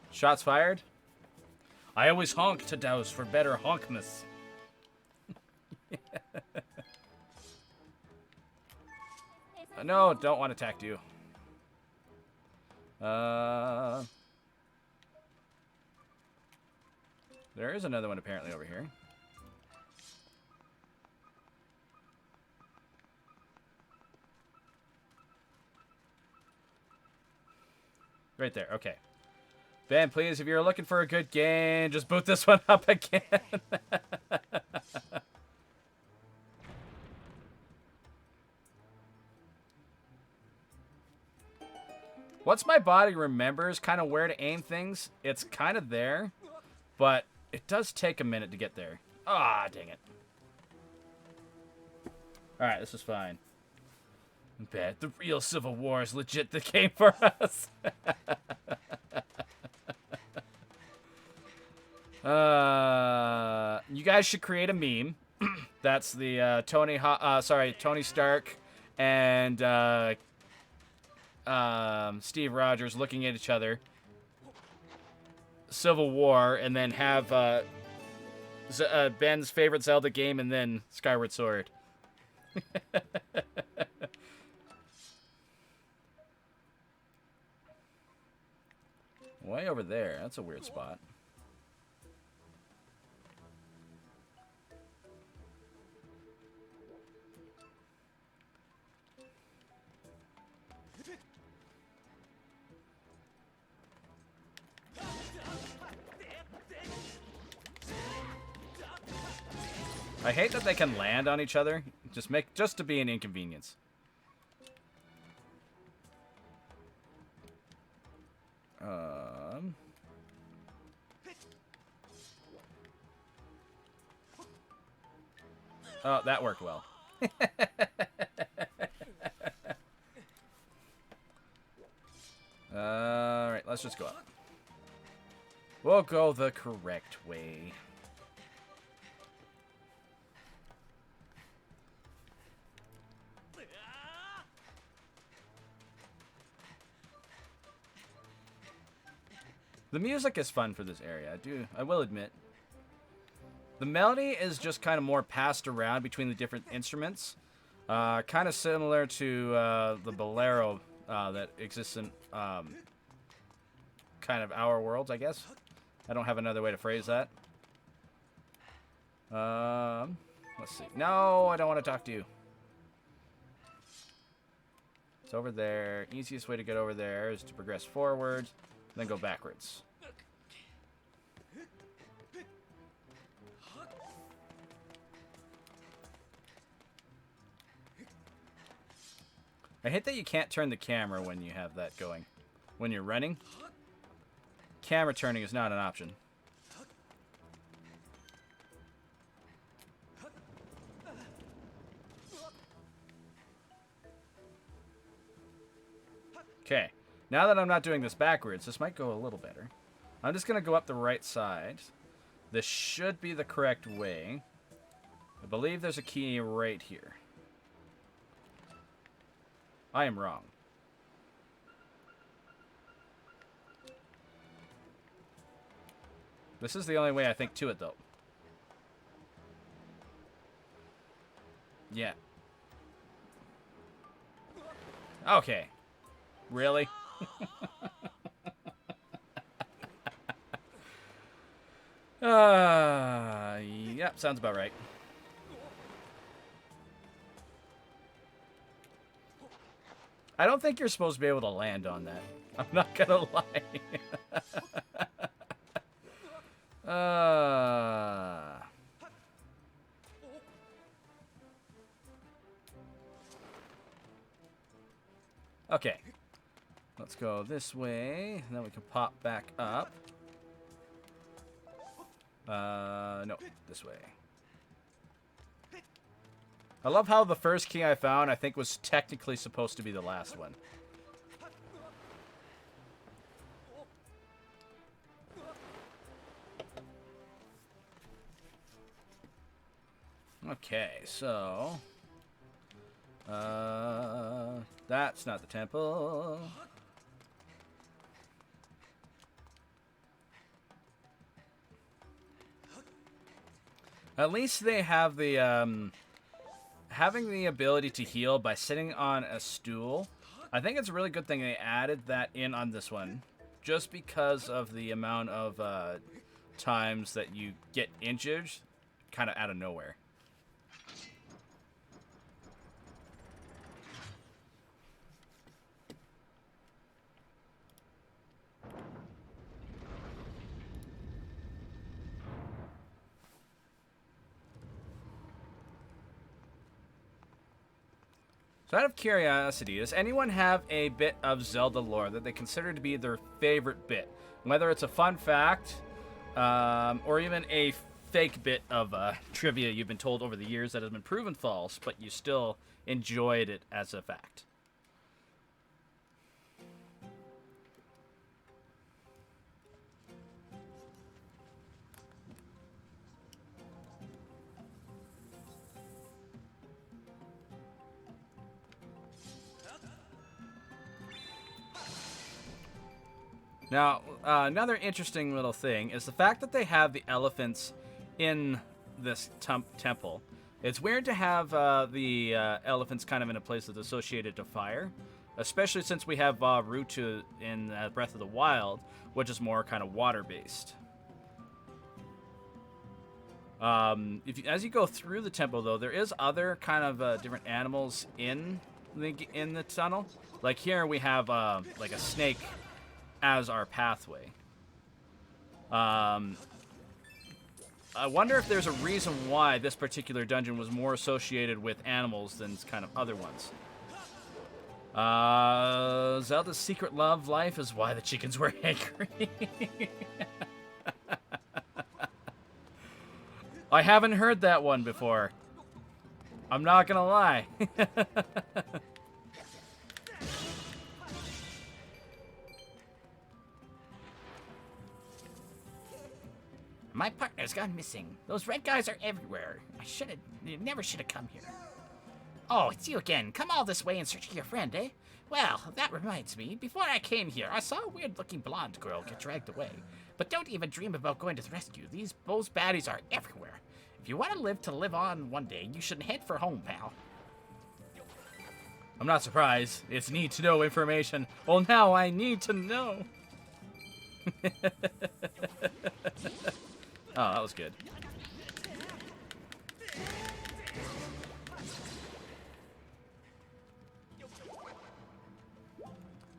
Shots fired. I always honk to douse for better honkness. No, don't want to attack you. There is another one apparently over here. Right there, okay. Ben, please, if you're looking for a good game, just boot this one up again. Once my body remembers kind of where to aim things, it's kind of there, but it does take a minute to get there. Ah, dang it. Alright, this is fine. Bet the real Civil War is legit the game for us. You guys should create a meme. That's the Tony Stark and Steve Rogers looking at each other. Civil War, and then have Ben's favorite Zelda game, and then Skyward Sword. Way over there. That's a weird spot. I hate that they can land on each other. Just to be an inconvenience. Oh, that worked well. Alright, let's just go up. We'll go the correct way. The music is fun for this area, I will admit. The melody is just kind of more passed around between the different instruments. Kind of similar to the bolero that exists in kind of our worlds, I guess. I don't have another way to phrase that. Let's see. No, I don't want to talk to you. It's over there. Easiest way to get over there is to progress forward, then go backwards. I hate that you can't turn the camera when you have that going. When you're running, camera turning is not an option. Okay, now that I'm not doing this backwards, this might go a little better. I'm just going to go up the right side. This should be the correct way. I believe there's a key right here. I am wrong. This is the only way I think to it, though. Yeah. Okay. Really? Yep, sounds about right. I don't think you're supposed to be able to land on that. I'm not gonna lie. Okay. Let's go this way, and then we can pop back up. No, this way. I love how the first key I found, I think, was technically supposed to be the last one. Okay, so... that's not the temple. At least they have the, having the ability to heal by sitting on a stool. I think it's a really good thing they added that in on this one. Just because of the amount of, times that you get injured kind of out of nowhere. So out of curiosity, does anyone have a bit of Zelda lore that they consider to be their favorite bit? Whether it's a fun fact, or even a fake bit of trivia you've been told over the years that has been proven false, but you still enjoyed it as a fact. Now, another interesting little thing is the fact that they have the elephants in this temple. It's weird to have the elephants kind of in a place that's associated to fire, especially since we have Rutu in Breath of the Wild, which is more kind of water-based. As you go through the temple, though, there is other kind of different animals in the tunnel. Like here we have like a snake as our pathway. I wonder if there's a reason why this particular dungeon was more associated with animals than kind of other ones. Zelda's secret love life is why the chickens were angry. I haven't heard that one before. I'm not gonna lie. My partner's gone missing. Those red guys are everywhere. You never should have come here. Oh, it's you again. Come all this way in search of your friend, eh? Well, that reminds me. Before I came here, I saw a weird-looking blonde girl get dragged away. But don't even dream about going to the rescue. Those baddies are everywhere. If you want to live on one day, you should head for home, pal. I'm not surprised. It's need-to-know information. Well, now I need to know. Oh, that was good.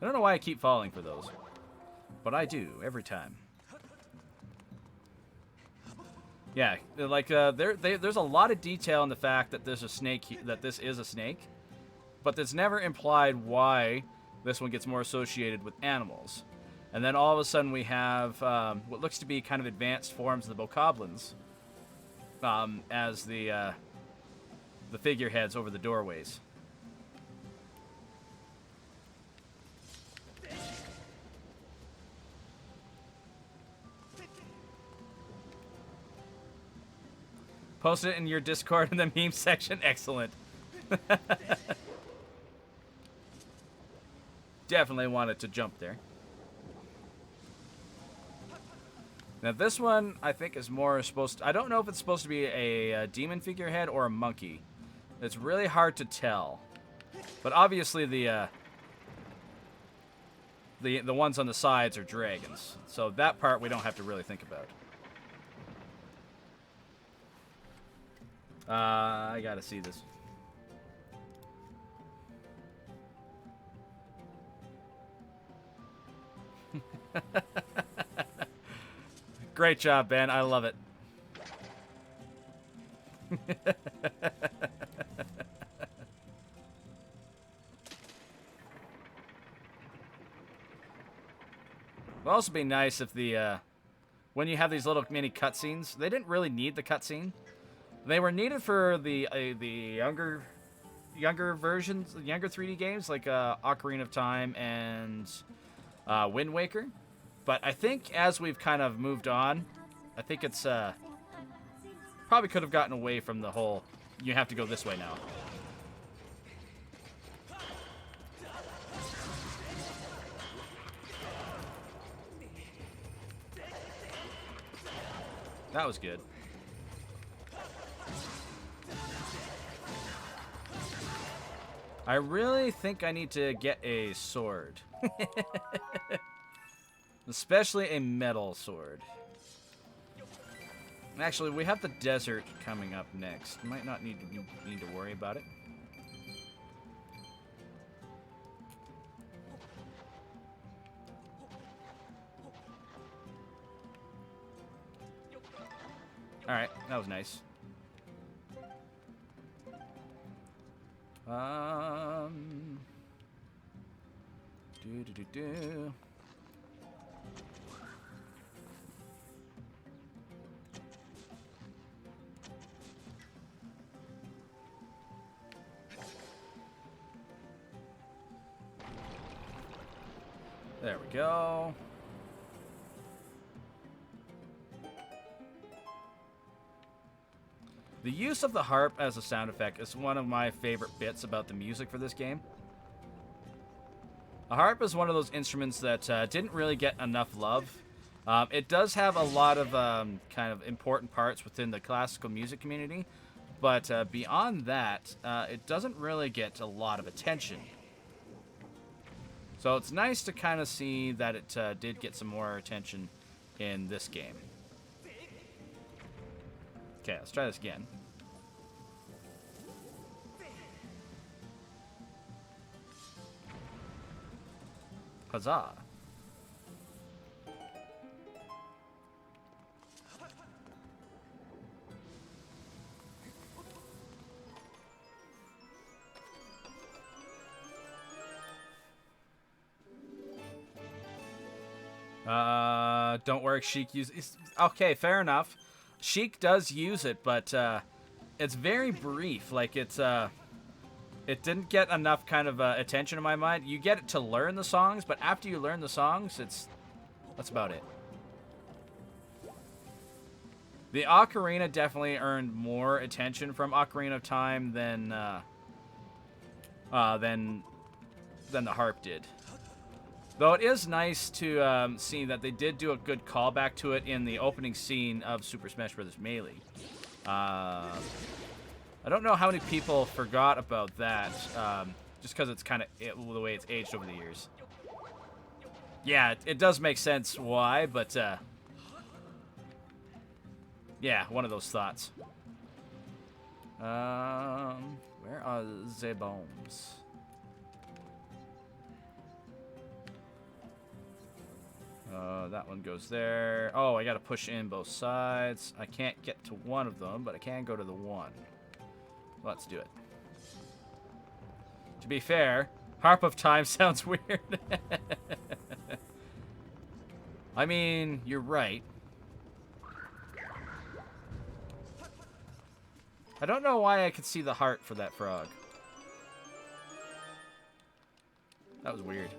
I don't know why I keep falling for those, but I do every time. Yeah, like there's a lot of detail in the fact that there's a snake. That this is a snake. but it's never implied why this one gets more associated with animals. And then all of a sudden we have what looks to be kind of advanced forms of the bokoblins as the figureheads over the doorways. Post it in your Discord in the meme section. Excellent. Definitely wanted to jump there. Now this one, I think, is more supposed to... I don't know if it's supposed to be a demon figurehead or a monkey. It's really hard to tell. But obviously the ones on the sides are dragons. So that part we don't have to really think about. I gotta see this. Great job, Ben. I love it. It'd also be nice if the when you have these little mini cutscenes, they didn't really need the cutscene. They were needed for the younger versions, the younger 3D games like Ocarina of Time and Wind Waker. But I think as we've kind of moved on, I think it's probably could have gotten away from the whole you have to go this way now. That was good. I really think I need to get a sword. Especially a metal sword. Actually, we have the desert coming up next. Might not need to worry about it. Alright, that was nice. Do. There we go. The use of the harp as a sound effect is one of my favorite bits about the music for this game. A harp is one of those instruments that didn't really get enough love. It does have a lot of kind of important parts within the classical music community, but beyond that, it doesn't really get a lot of attention. So it's nice to kind of see that it did get some more attention in this game. Okay, let's try this again. Huzzah. Don't worry, Sheik uses... Okay, fair enough. Sheik does use it, but it's very brief. Like, it didn't get enough kind of attention in my mind. You get it to learn the songs, but after you learn the songs, that's about it. The Ocarina definitely earned more attention from Ocarina of Time than the harp did. Though it is nice to see that they did do a good callback to it in the opening scene of Super Smash Bros. Melee. I don't know how many people forgot about that, just because it's kind of the way it's aged over the years. Yeah, it does make sense why, but yeah, one of those thoughts. Where are the bombs? That one goes there. Oh, I gotta push in both sides. I can't get to one of them, but I can go to the one. Let's do it. To be fair, Harp of Time sounds weird. I mean, you're right. I don't know why I could see the heart for that frog. That was weird.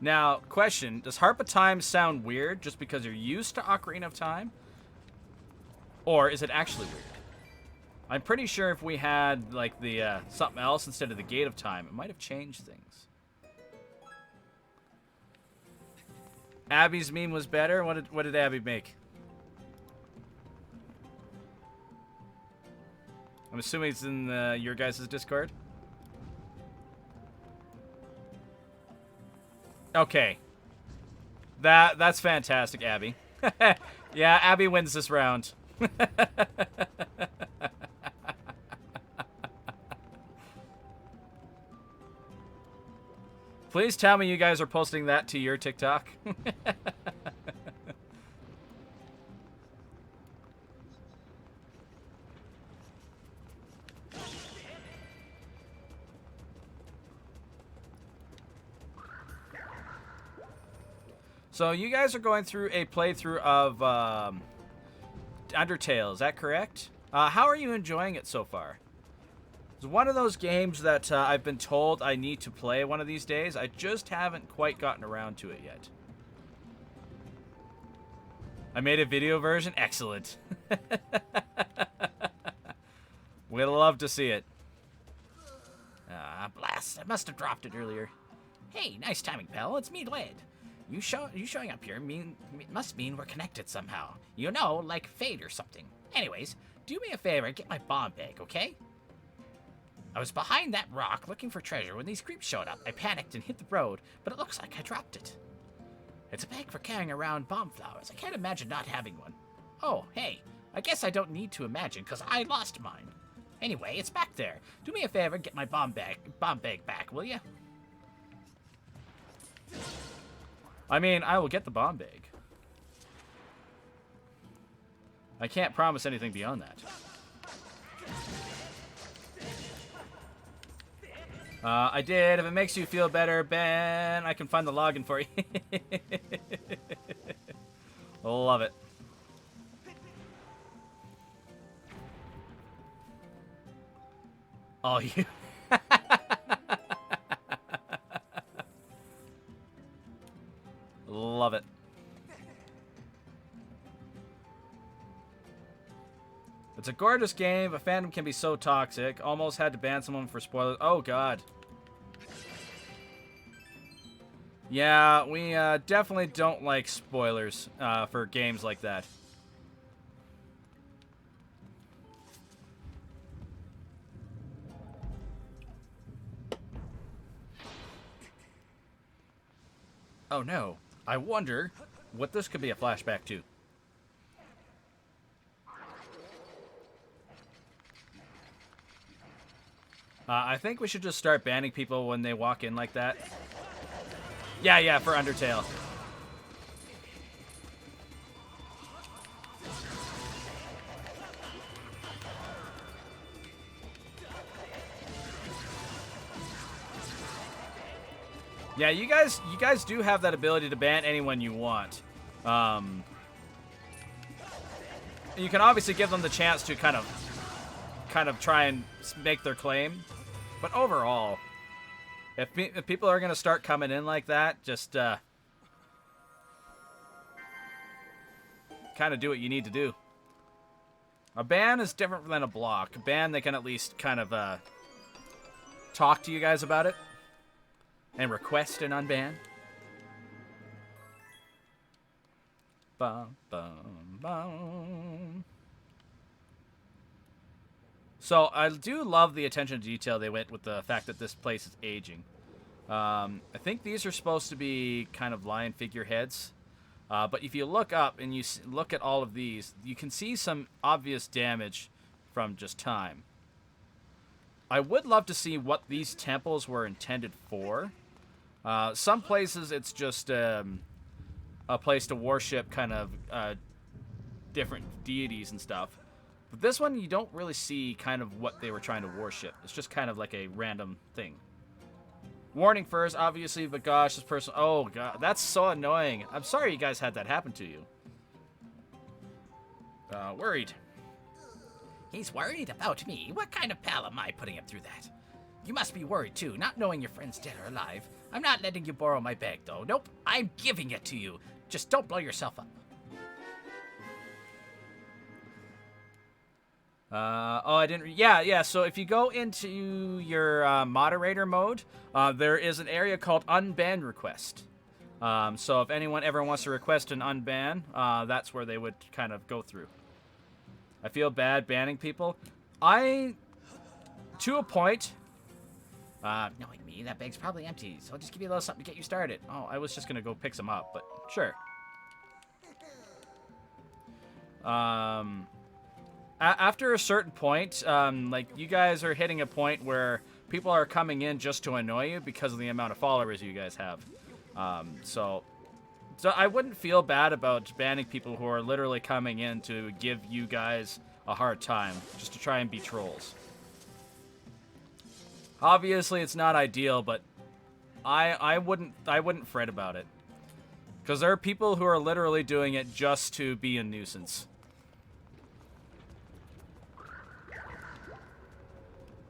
Now, question, does Harp of Time sound weird just because you're used to Ocarina of Time? Or is it actually weird? I'm pretty sure if we had, like, the, something else instead of the Gate of Time, it might have changed things. Abby's meme was better? What did Abby make? I'm assuming it's in your guys' Discord? Okay. That's fantastic, Abby. Yeah, Abby wins this round. Please tell me you guys are posting that to your TikTok. So you guys are going through a playthrough of Undertale, is that correct? How are you enjoying it so far? It's one of those games that I've been told I need to play one of these days. I just haven't quite gotten around to it yet. I made a video version? Excellent. We'd love to see it. Blast. I must have dropped it earlier. Hey, nice timing, pal. It's me, Led. You showing up here must mean we're connected somehow. You know, like fate or something. Anyways, do me a favor and get my bomb bag, okay? I was behind that rock looking for treasure when these creeps showed up. I panicked and hit the road, but it looks like I dropped it. It's a bag for carrying around bomb flowers. I can't imagine not having one. Oh, hey, I guess I don't need to imagine because I lost mine. Anyway, it's back there. Do me a favor and get my bomb bag back, will you? I mean, I will get the bomb bag. I can't promise anything beyond that. I did. If it makes you feel better, Ben, I can find the login for you. Love it. Oh, you... Love it. It's a gorgeous game, but fandom can be so toxic. Almost had to ban someone for spoilers. Oh, God. Yeah, we definitely don't like spoilers for games like that. Oh, no. I wonder what this could be a flashback to. I think we should just start banning people when they walk in like that. Yeah, for Undertale. Yeah, you guys do have that ability to ban anyone you want. You can obviously give them the chance to kind of try and make their claim. But overall, if people are going to start coming in like that, just kind of do what you need to do. A ban is different than a block. A ban, they can at least kind of talk to you guys about it and request an unban. Bum, bum, bum. So I do love the attention to detail they went with the fact that this place is aging. I think these are supposed to be kind of lion figureheads. But if you look up and you look at all of these, you can see some obvious damage from just time. I would love to see what these temples were intended for. Some places it's just a place to worship kind of different deities and stuff. But this one, you don't really see kind of what they were trying to worship. It's just kind of like a random thing. Warning first, obviously, but gosh, this person... Oh, God, that's so annoying. I'm sorry you guys had that happen to you. Worried. He's worried about me? What kind of pal am I putting him through that? You must be worried, too, not knowing your friend's dead or alive. I'm not letting you borrow my bag, though. Nope, I'm giving it to you. Just don't blow yourself up. I didn't... Yeah, so if you go into your moderator mode, there is an area called Unban Request. So if anyone ever wants to request an unban, that's where they would kind of go through. I feel bad banning people. To a point... Knowing me, that bag's probably empty, so I'll just give you a little something to get you started. Oh, I was just gonna go pick some up, but sure. After a certain point, like, you guys are hitting a point where people are coming in just to annoy you because of the amount of followers you guys have. So I wouldn't feel bad about banning people who are literally coming in to give you guys a hard time, just to try and be trolls. Obviously, it's not ideal, but I wouldn't fret about it. Because there are people who are literally doing it just to be a nuisance.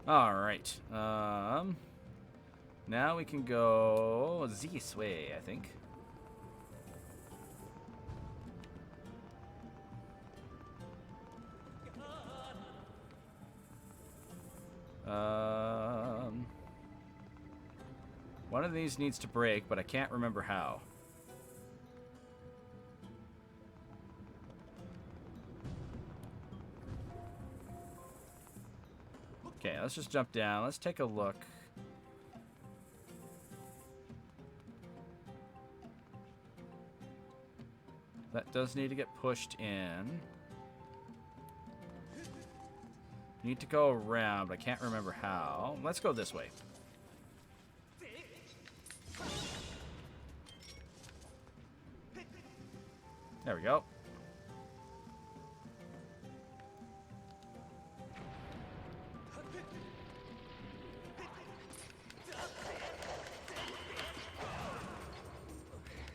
Alright. Now we can go this way, I think. One of these needs to break, but I can't remember how. Okay, let's just jump down. Let's take a look. That does need to get pushed in. Need to go around, but I can't remember how. Let's go this way. There we go.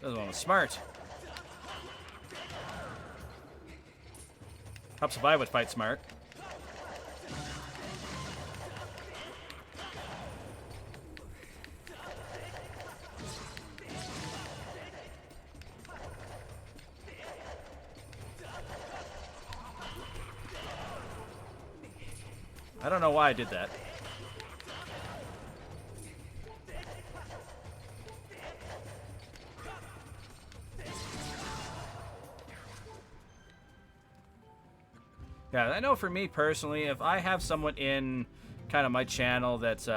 This one was smart. Helps if I would fight smart. I don't know why I did that. Yeah, I know for me personally, if I have someone in kind of my channel that's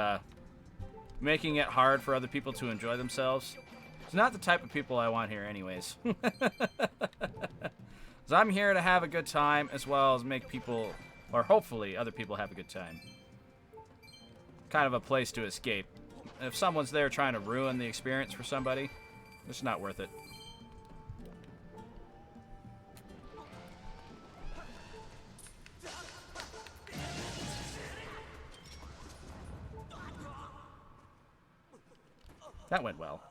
making it hard for other people to enjoy themselves, it's not the type of people I want here anyways. So I'm here to have a good time as well as make people, or hopefully other people have a good time. Kind of a place to escape. If someone's there trying to ruin the experience for somebody, it's not worth it. That went well.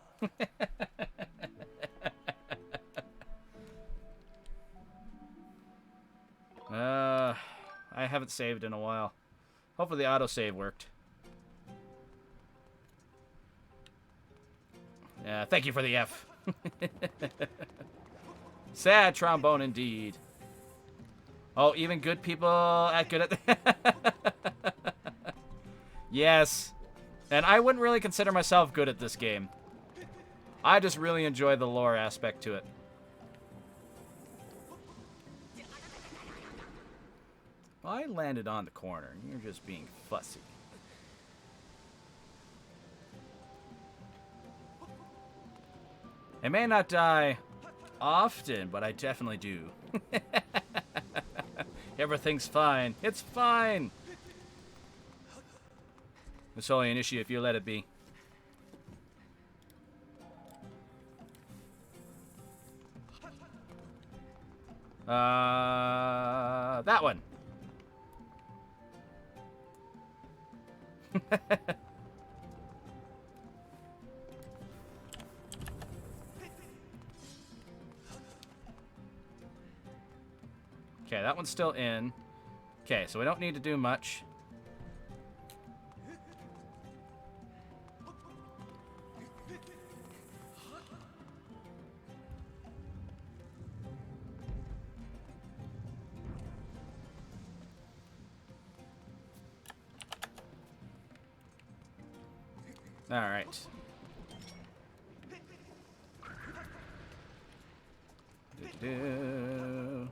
I haven't saved in a while. Hopefully the autosave worked. Yeah, thank you for the F. Sad trombone indeed. Oh, even good people act good at... Yes. And I wouldn't really consider myself good at this game. I just really enjoy the lore aspect to it. I landed on the corner. You're just being fussy. I may not die often, but I definitely do. Everything's fine. It's fine. It's only an issue if you let it be. That one. Okay, that one's still in. Okay, so we don't need to do much. All right. Do-do-do.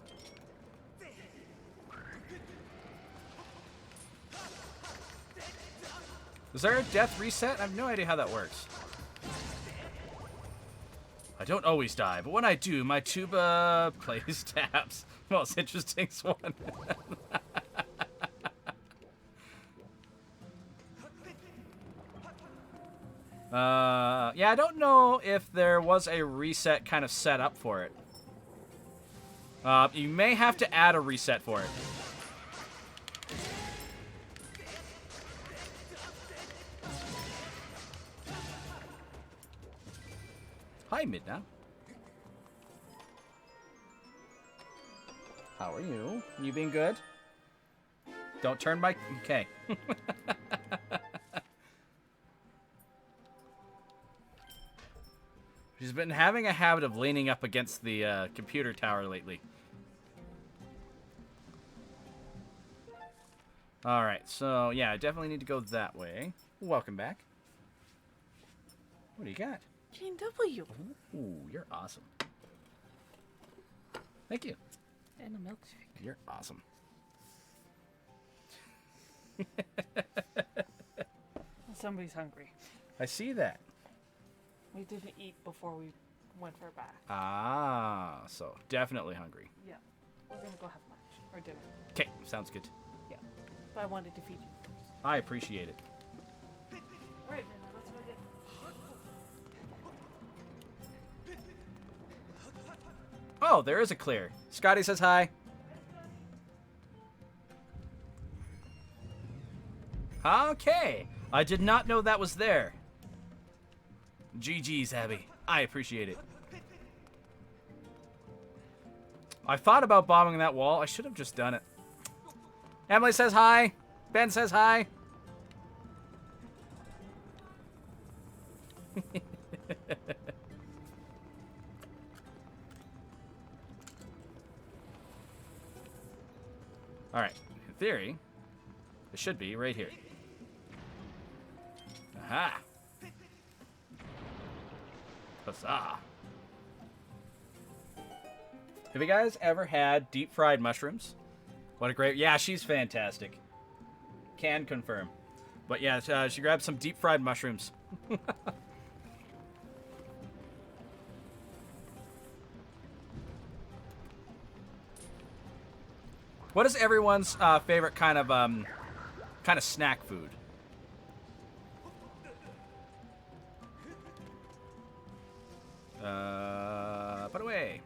Is there a death reset? I have no idea how that works. I don't always die, but when I do, my tuba plays taps. Most interesting one. Yeah, I don't know if there was a reset kind of set up for it. You may have to add a reset for it. Hi, Midna. How are you? You being good? Don't turn my... Okay. She's been having a habit of leaning up against the computer tower lately. Alright, so yeah, I definitely need to go that way. Welcome back. What do you got? J&W. Ooh, you're awesome. Thank you. And a milkshake. You're awesome. Somebody's hungry. I see that. We didn't eat before we went for a bath. Ah, so definitely hungry. Yeah. We're gonna go have lunch or dinner. Okay, sounds good. Yeah. But I wanted to feed you first. I appreciate it. Alright, then let's go get. Oh, there is a clear. Scotty says hi. Okay. I did not know that was there. GG's, Abby. I appreciate it. I thought about bombing that wall. I should have just done it. Emily says hi. Ben says hi. Alright. In theory, it should be right here. Aha! Huzzah! Have you guys ever had deep fried mushrooms? What a great... Yeah, she's fantastic. Can confirm. But yeah, she grabbed some deep fried mushrooms. What is everyone's favorite kind of snack food? Put away.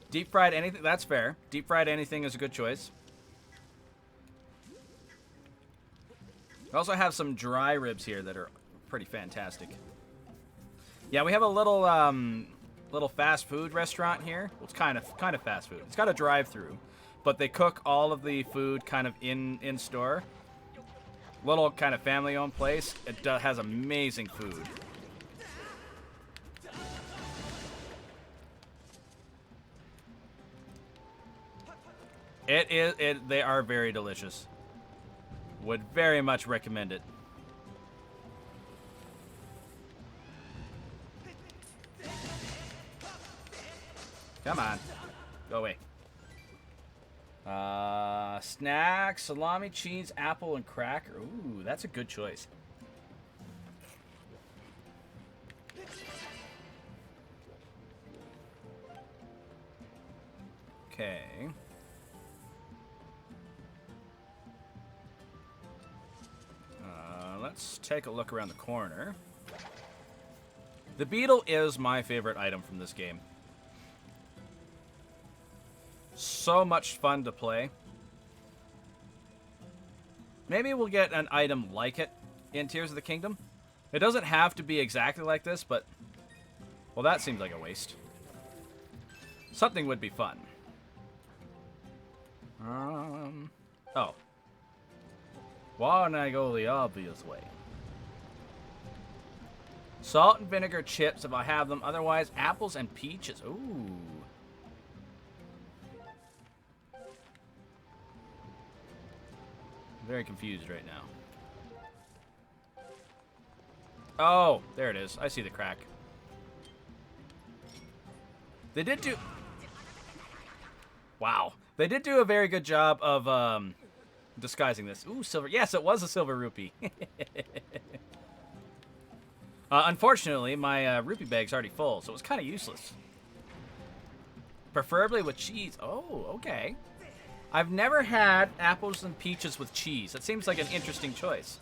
Deep fried anything, that's fair. Deep fried anything is a good choice. We also have some dry ribs here that are pretty fantastic. Yeah, we have a little little fast food restaurant here. Well, it's kind of fast food. It's got a drive-through, but they cook all of the food kind of in store. Little kind of family-owned place. It has amazing food. They are very delicious. Would very much recommend it. Come on. Go away. Snack, salami, cheese, apple, and cracker. Ooh, that's a good choice. Okay. Let's take a look around the corner. The beetle is my favorite item from this game. So much fun to play. Maybe we'll get an item like it in Tears of the Kingdom. It doesn't have to be exactly like this, but... Well, that seems like a waste. Something would be fun. Oh. Why don't I go the obvious way? Salt and vinegar chips if I have them. Otherwise, apples and peaches. Ooh. Very confused right now. Oh, there it is. I see the crack. They did do... Wow. They did do a very good job of disguising this. Ooh, silver. Yes, it was a silver rupee. Unfortunately, my rupee bag's already full, so it was kind of useless. Preferably with cheese. Oh, okay. I've never had apples and peaches with cheese. That seems like an interesting choice.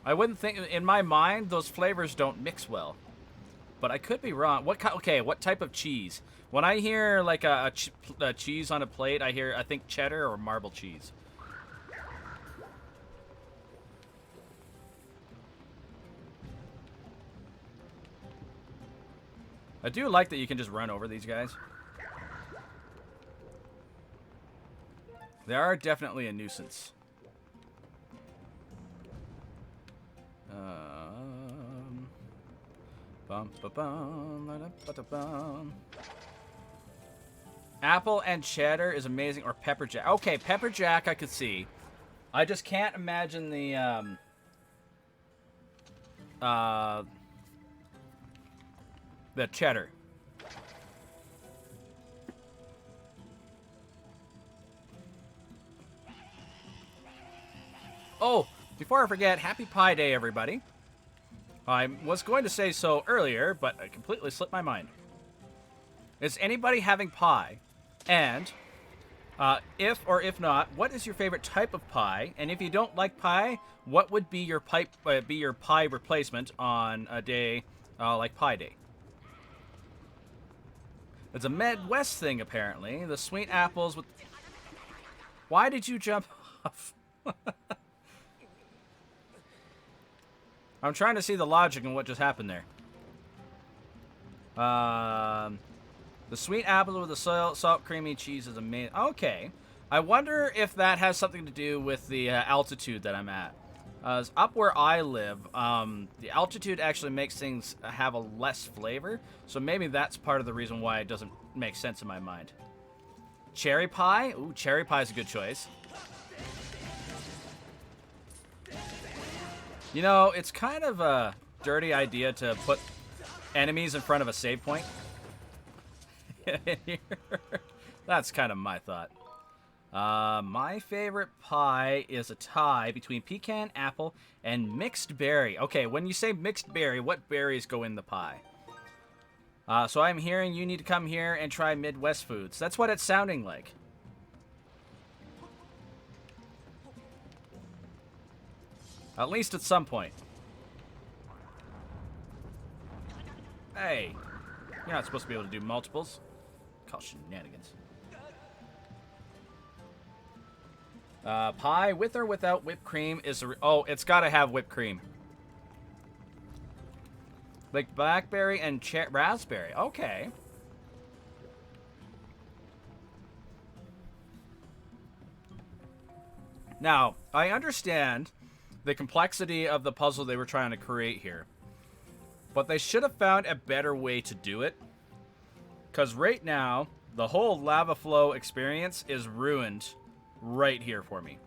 I wouldn't think... In my mind, those flavors don't mix well. But I could be wrong. Okay, what type of cheese? When I hear like a cheese on a plate, I think cheddar or marble cheese. I do like that you can just run over these guys. They are definitely a nuisance. Apple and cheddar is amazing, or pepper jack. Okay, pepper jack I could see. I just can't imagine the cheddar. Oh, before I forget, happy Pie Day, everybody. I was going to say so earlier, but I completely slipped my mind. Is anybody having pie? And, if or if not, what is your favorite type of pie? And if you don't like pie, what would be your pie replacement on a day like Pie Day? It's a Midwest thing, apparently. The sweet apples with... Why did you jump off? I'm trying to see the logic in what just happened there. The sweet apples with the salt creamy cheese is amazing. Okay. I wonder if that has something to do with the altitude that I'm at. Up where I live, the altitude actually makes things have a less flavor. So maybe that's part of the reason why it doesn't make sense in my mind. Cherry pie? Ooh, cherry pie is a good choice. You know, it's kind of a dirty idea to put enemies in front of a save point. That's kind of my thought. My favorite pie is a tie between pecan, apple, and mixed berry. Okay, when you say mixed berry, what berries go in the pie? So I'm hearing you need to come here and try Midwest foods. That's what it's sounding like. At least at some point. Hey, you're not supposed to be able to do multiples. Call shenanigans. Pie with or without whipped cream is oh, it's gotta have whipped cream. Like blackberry and raspberry. Okay. Now, I understand the complexity of the puzzle they were trying to create here. But they should have found a better way to do it. Because right now, the whole lava flow experience is ruined right here for me.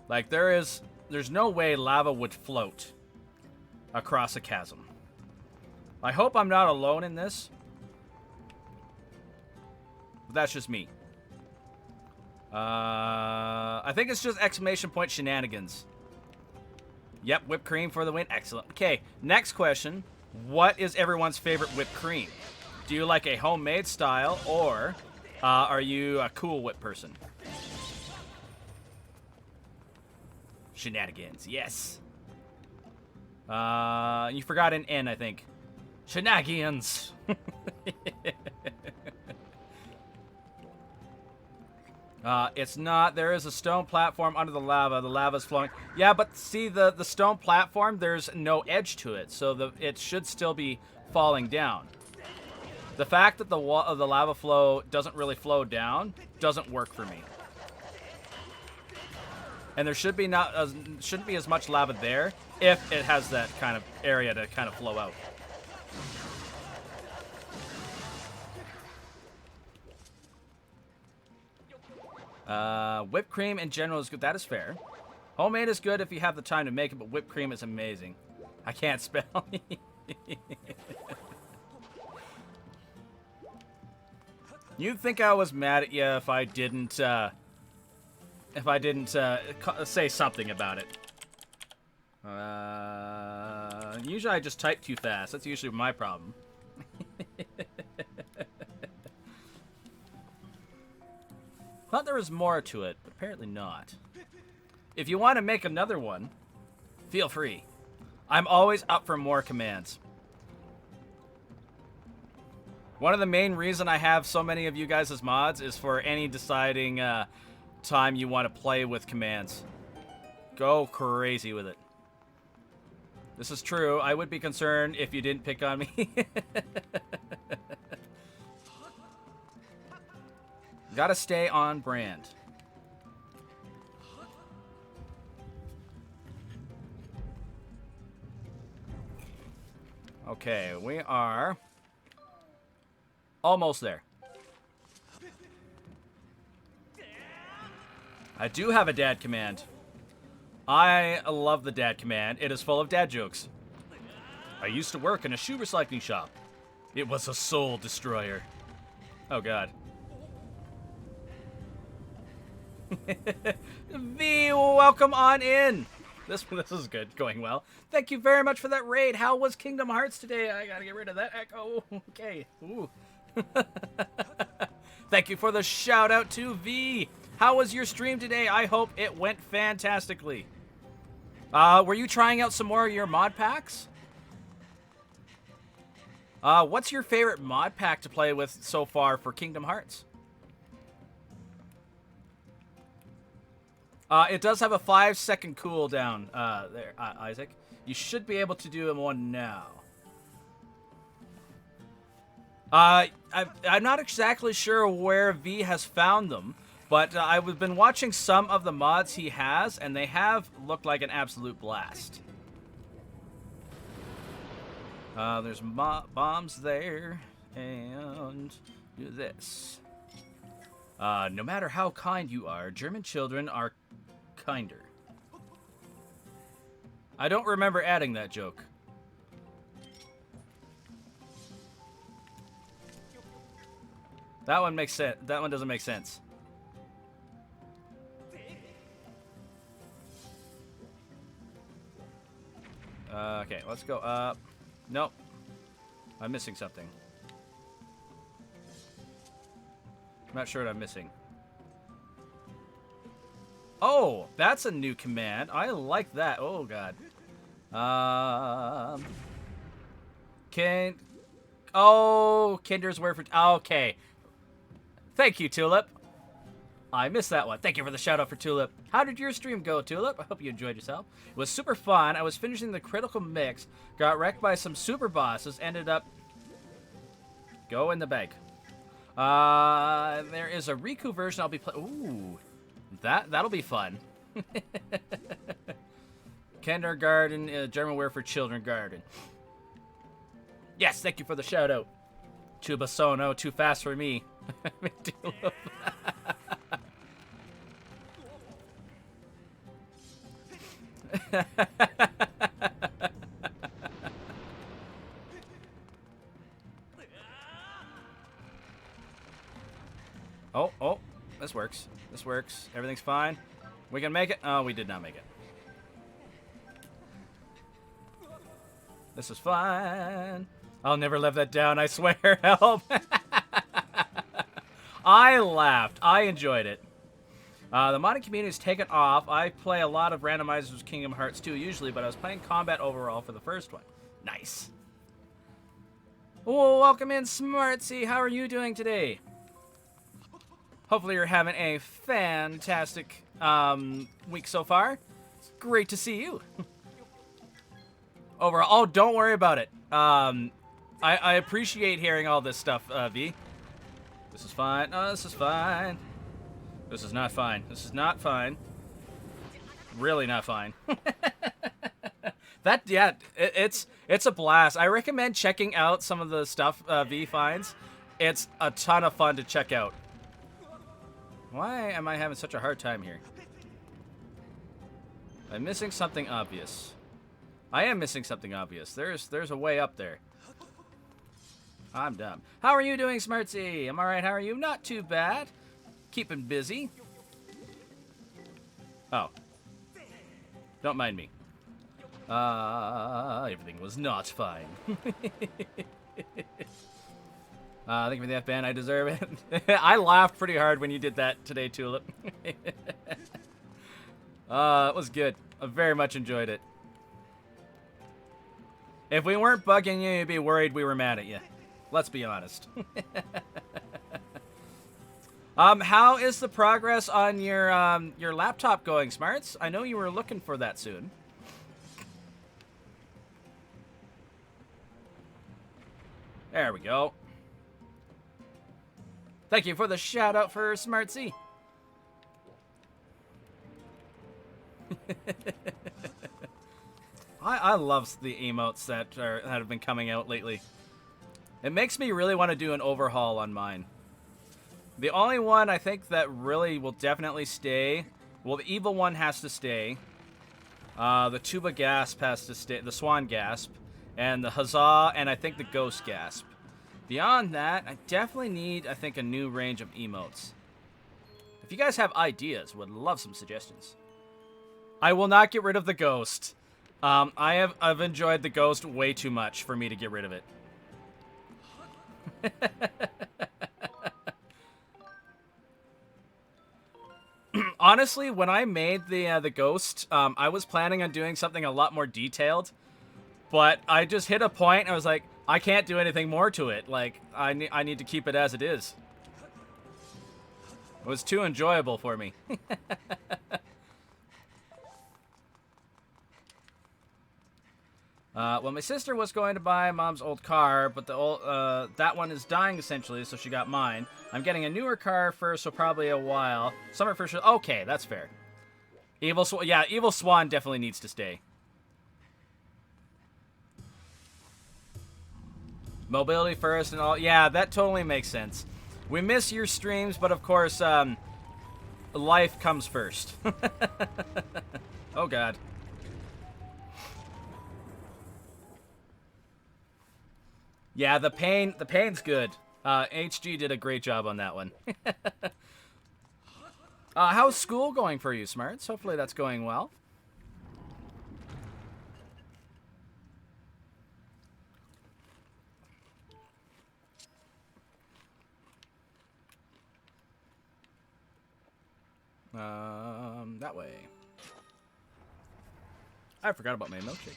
Like, there's no way lava would float across a chasm. I hope I'm not alone in this. But that's just me. I think it's just exclamation point shenanigans. Yep, whipped cream for the win. Excellent. Okay, next question. What is everyone's favorite whipped cream? Do you like a homemade style, or are you a Cool Whip person? Shenanigans, yes. You forgot an N, I think. Shenanigans. It's not. There is a stone platform under the lava. The lava's flowing. Yeah, but see, the stone platform, there's no edge to it, so it should still be falling down. The fact that the lava flow doesn't really flow down doesn't work for me. And there should be shouldn't be as much lava there if it has that kind of area to kind of flow out. Whipped cream in general is good. That is fair. Homemade is good if you have the time to make it, but whipped cream is amazing. I can't spell. You'd think I was mad at you if I didn't say something about it. Usually I just type too fast. That's usually my problem. Thought there was more to it, but apparently not. If you want to make another one, feel free. I'm always up for more commands. One of the main reasons I have so many of you guys as mods is for any deciding time you want to play with commands. Go crazy with it. This is true. I would be concerned if you didn't pick on me. Gotta stay on brand. Okay, we are almost there. I do have a dad command. I love the dad command. It is full of dad jokes. I used to work in a shoe recycling shop. It was a soul destroyer. Oh, God. V, welcome on in. This is good, going well. Thank you very much for that raid. How was Kingdom Hearts today? I gotta get rid of that echo. Okay. Ooh. Thank you for the shout out to V. How was your stream today? I hope it went fantastically. Were you trying out some more of your mod packs? What's your favorite mod pack to play with so far for Kingdom Hearts? It does have a 5-second cooldown there, Isaac. You should be able to do one now. I'm not exactly sure where V has found them, but I've been watching some of the mods he has, and they have looked like an absolute blast. There's bombs there, and do this. No matter how kind you are, German children are kinder. I don't remember adding that joke. That one makes sense. That one doesn't make sense. Okay, let's go up. Nope. I'm missing something. I'm not sure what I'm missing. Oh, that's a new command. I like that. Oh, God. Kinder's word for... Okay. Thank you, Tulip. I missed that one. Thank you for the shout out for Tulip. How did your stream go, Tulip? I hope you enjoyed yourself. It was super fun. I was finishing the critical mix, got wrecked by some super bosses, ended up... Go in the bag. There is a Riku version I'll be playing. Ooh. That'll be fun. Kindergarten, German word for children garden. Yes, thank you for the shout out. Chubasono, too fast for me. Oh, this works. This works. Everything's fine. We can make it. Oh, we did not make it. This is fine. I'll never live that down, I swear. Help. I laughed. I enjoyed it. The modding community has taken off. I play a lot of randomizers with Kingdom Hearts 2 usually, but I was playing combat overall for the first one. Nice. Oh, welcome in, Smartsy. How are you doing today? Hopefully you're having a fantastic week so far. It's great to see you. Overall, oh, don't worry about it. I appreciate hearing all this stuff, V. This is fine. No, this is fine. This is not fine. This is not fine. Really not fine. It's a blast. I recommend checking out some of the stuff V finds. It's a ton of fun to check out. Why am I having such a hard time here? I'm missing something obvious. I am missing something obvious. There's a way up there. I'm dumb. How are you doing, Smartsy? I'm alright. How are you? Not too bad. Keeping busy. Oh. Don't mind me. Everything was not fine. Thank you for the F-band. I deserve it. I laughed pretty hard when you did that today, Tulip. It was good. I very much enjoyed it. If we weren't bugging you, you'd be worried we were mad at you. Let's be honest. How is the progress on your laptop going, Smarts? I know you were looking for that soon. There we go. Thank you for the shout out for Smartsy. I love the emotes that have been coming out lately. It makes me really want to do an overhaul on mine. The only one I think that really will definitely stay, well, the evil one has to stay. The tuba gasp has to stay, the swan gasp, and the huzzah, and I think the ghost gasp. Beyond that, I definitely need, I think, a new range of emotes. If you guys have ideas, would love some suggestions. I will not get rid of the ghost. I've enjoyed the ghost way too much for me to get rid of it. Honestly, when I made the ghost, I was planning on doing something a lot more detailed, but I just hit a point and I was like, I can't do anything more to it. Like, I need to keep it as it is. It was too enjoyable for me. Well, my sister was going to buy Mom's old car, but that one is dying essentially, so she got mine. I'm getting a newer car first, so probably a while. Summer for sure. Okay, that's fair. Evil Swan definitely needs to stay. Mobility first and all. Yeah, that totally makes sense. We miss your streams, but of course, life comes first. Oh, God. Yeah, the pain's good. HG did a great job on that one. How's school going for you, Smarts? Hopefully that's going well. That way. I forgot about my milkshake.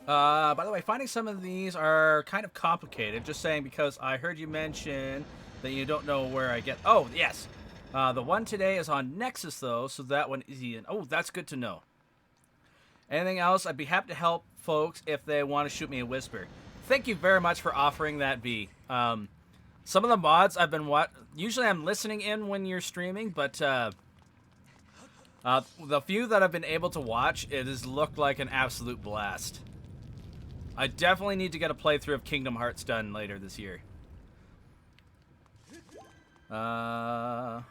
By the way, finding some of these are kind of complicated. Just saying, because I heard you mention that you don't know where I get... Oh, yes. The one today is on Nexus, though, so that one is easy. Oh, that's good to know. Anything else? I'd be happy to help folks if they want to shoot me a whisper. Thank you very much for offering that, V. Some of the mods I've been... Usually I'm listening in when you're streaming, but... the few that I've been able to watch, it has looked like an absolute blast. I definitely need to get a playthrough of Kingdom Hearts done later this year. Yeah,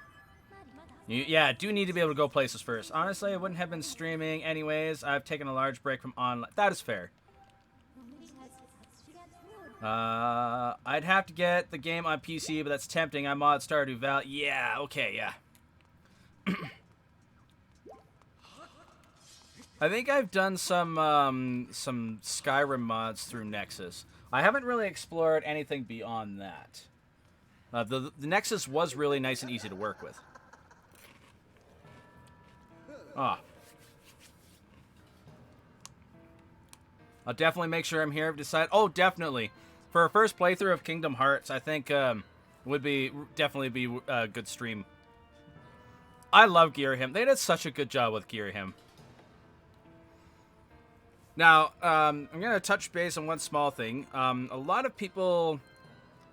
I do need to be able to go places first. Honestly, I wouldn't have been streaming anyways. I've taken a large break from online. That is fair. I'd have to get the game on PC, but that's tempting. I mod Stardew Valley. Yeah, okay, yeah. I think I've done some Skyrim mods through Nexus. I haven't really explored anything beyond that. The Nexus was really nice and easy to work with. Ah. I'll definitely make sure I'm here to decide. Oh, definitely. For a first playthrough of Kingdom Hearts, I think would be definitely be a good stream. I love Girahim. They did such a good job with Girahim. Now, I'm going to touch base on one small thing. A lot of people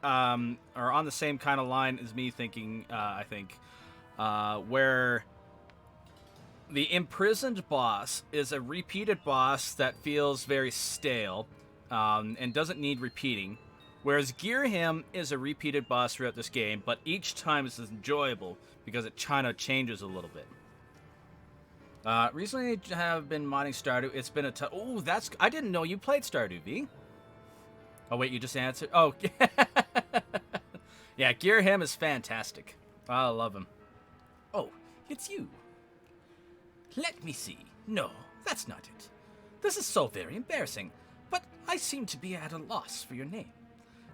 are on the same kind of line as me thinking, I think, where the imprisoned boss is a repeated boss that feels very stale and doesn't need repeating, whereas Girahim is a repeated boss throughout this game, but each time is enjoyable because it kind of changes a little bit. Recently I have been modding Stardew. It's been a oh, that's... I didn't know you played Stardew, V. Oh, wait, you just answered? Oh, yeah, Girahim is fantastic. I love him. Oh, it's you. Let me see. No, that's not it. This is so very embarrassing, but I seem to be at a loss for your name.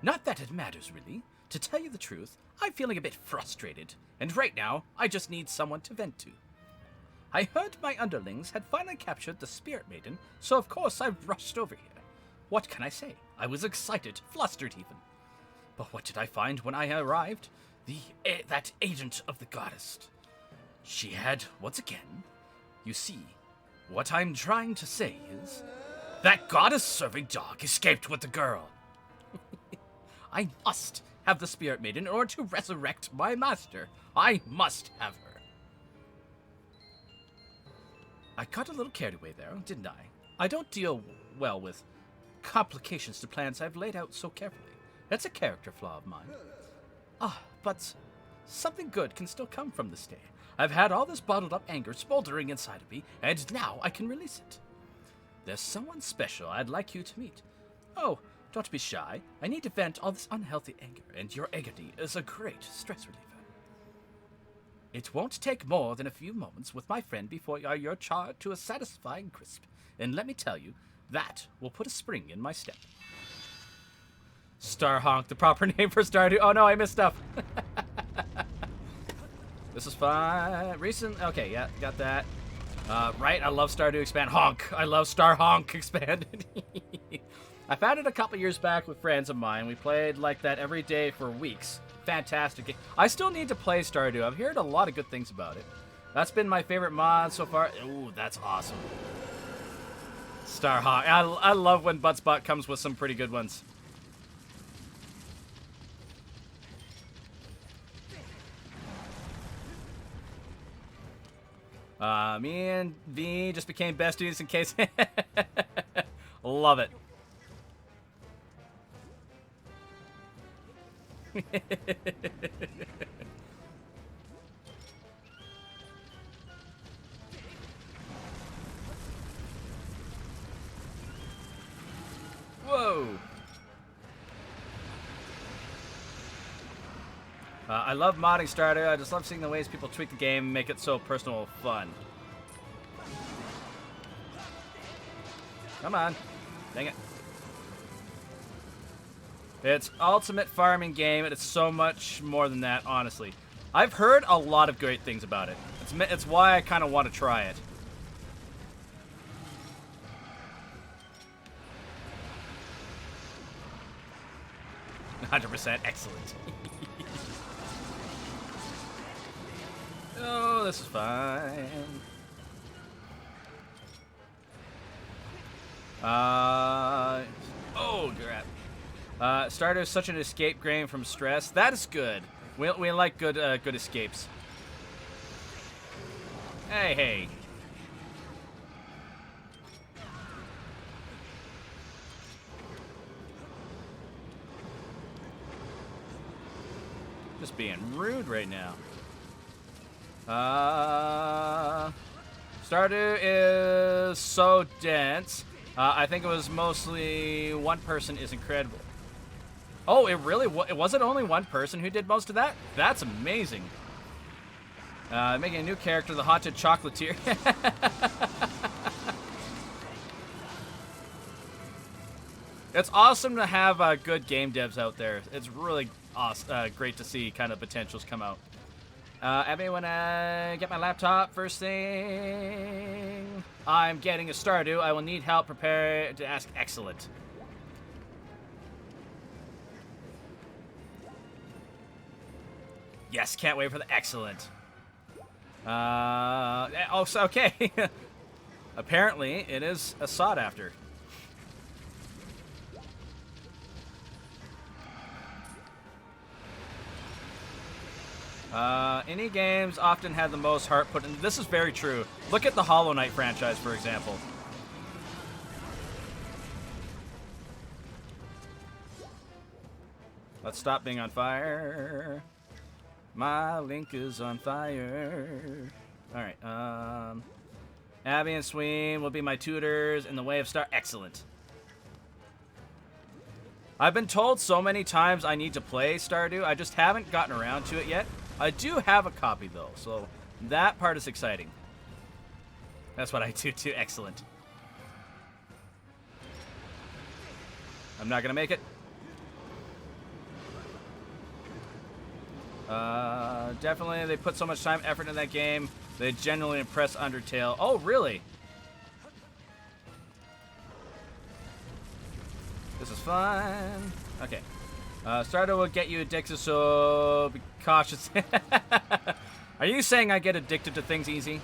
Not that it matters, really. To tell you the truth, I'm feeling a bit frustrated, and right now, I just need someone to vent to. I heard my underlings had finally captured the Spirit Maiden, so of course I rushed over here. What can I say? I was excited, flustered even. But what did I find when I arrived? That agent of the goddess. She had, once again... You see, what I'm trying to say is... That goddess-serving dog escaped with the girl. I must have the Spirit Maiden in order to resurrect my master. I must have her. I got a little carried away there, didn't I? I don't deal well with complications to plans I've laid out so carefully. That's a character flaw of mine. But something good can still come from this day. I've had all this bottled up anger smoldering inside of me, and now I can release it. There's someone special I'd like you to meet. Oh, don't be shy. I need to vent all this unhealthy anger, and your agony is a great stress reliever. It won't take more than a few moments with my friend before you're charred to a satisfying crisp. And let me tell you, that will put a spring in my step. Starhonk, the proper name for Stardew. Oh no, I missed stuff. This is fine. Okay, yeah, got that. Right, I love Stardew Expand. Honk! I love Starhonk Expanded. I found it a couple years back with friends of mine. We played like that every day for weeks. Fantastic game. I still need to play Stardew. I've heard a lot of good things about it. That's been my favorite mod so far. Ooh, that's awesome. Starhawk. I love when Buttspot comes with some pretty good ones. Me and V just became besties in case. Love it. Whoa! I love modding Stardew. I just love seeing the ways people tweak the game and make it so personal and fun. Come on. Dang it. It's ultimate farming game, and it's so much more than that, honestly. I've heard a lot of great things about it. It's why I kind of want to try it. %, excellent. Oh, this is fine. Oh, crap. Stardew is such an escape game from stress. That is good. We like good escapes. Hey. Just being rude right now. Stardew is so dense. I think it was mostly one person is incredible. Oh, it really was it only one person who did most of that? That's amazing. Making a new character, the Haunted Chocolatier. It's awesome to have good game devs out there. It's really awesome, great to see kind of potentials come out. Abby, when I get my laptop, first thing I'm getting a Stardew. I will need help prepare to ask. Excellent. Yes, can't wait for the excellent. Oh, so, okay. Apparently, it is a sought after. Indie games often have the most heart put in. This is very true. Look at the Hollow Knight franchise, for example. Let's stop being on fire. My link is on fire. Alright, Abby and Sween will be my tutors in the way of Star. Excellent. I've been told so many times I need to play Stardew. I just haven't gotten around to it yet. I do have a copy, though, so that part is exciting. That's what I do, too. Excellent. I'm not going to make it. Definitely, they put so much time, effort in that game. They genuinely impress Undertale. Oh, really? This is fun. Okay. Stardew will get you addicted, so be cautious. Are you saying I get addicted to things easy?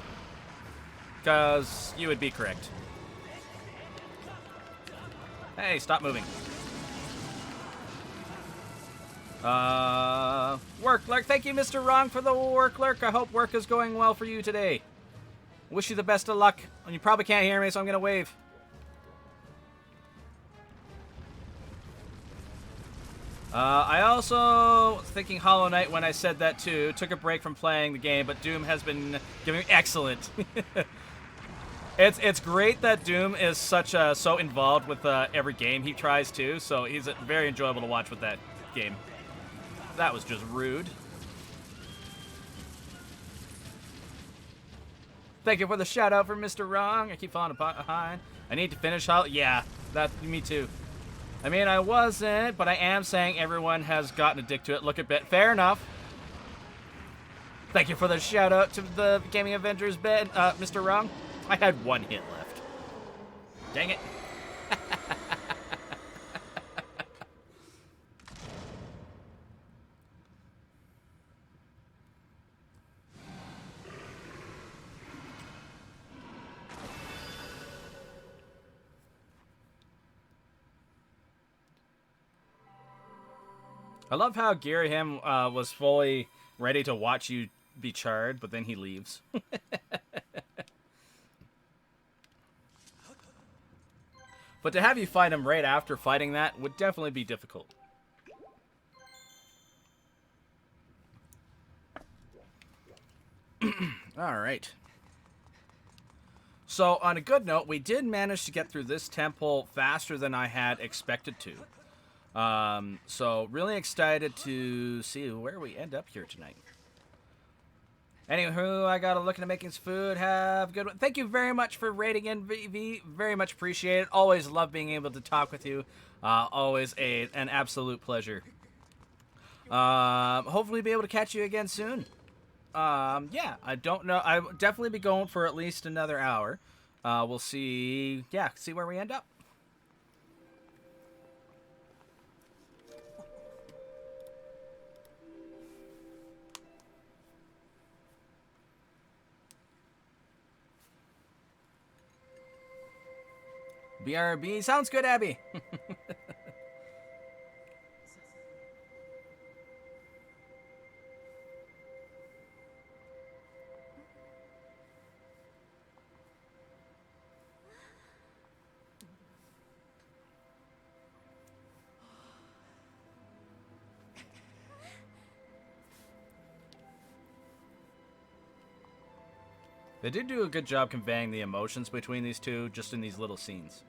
Because you would be correct. Hey, stop moving. Work lurk. Thank you, Mr. Wrong, for the work lurk. I hope work is going well for you today. Wish you the best of luck. And you probably can't hear me, so I'm gonna wave. I also was thinking Hollow Knight when I said that too. Took a break from playing the game, but Doom has been giving me excellent. It's great that Doom is so involved with every game he tries to. So he's very enjoyable to watch with that game. That was just rude. Thank you for the shout out for Mr. Wrong. I keep falling behind. I need to finish Hollow. Yeah, me too. I mean, I wasn't, but I am saying everyone has gotten addicted to it. Look at it. Fair enough. Thank you for the shout out to the Gaming Avengers bed, Mr. Wrong. I had one hit left. Dang it. I love how Girahim was fully ready to watch you be charred, but then he leaves. But to have you fight him right after fighting that would definitely be difficult. Alright. So, on a good note, we did manage to get through this temple faster than I had expected to. So really excited to see where we end up here tonight. Anywho, I gotta look into making some food. Have a good one. Thank you very much for rating in, VV. Very much appreciate it. Always love being able to talk with you. Always an absolute pleasure. Hopefully be able to catch you again soon. Yeah, I don't know. I'll definitely be going for at least another hour. We'll see. Yeah, see where we end up. BRB. Sounds good, Abby. They did do a good job conveying the emotions between these two just in these little scenes.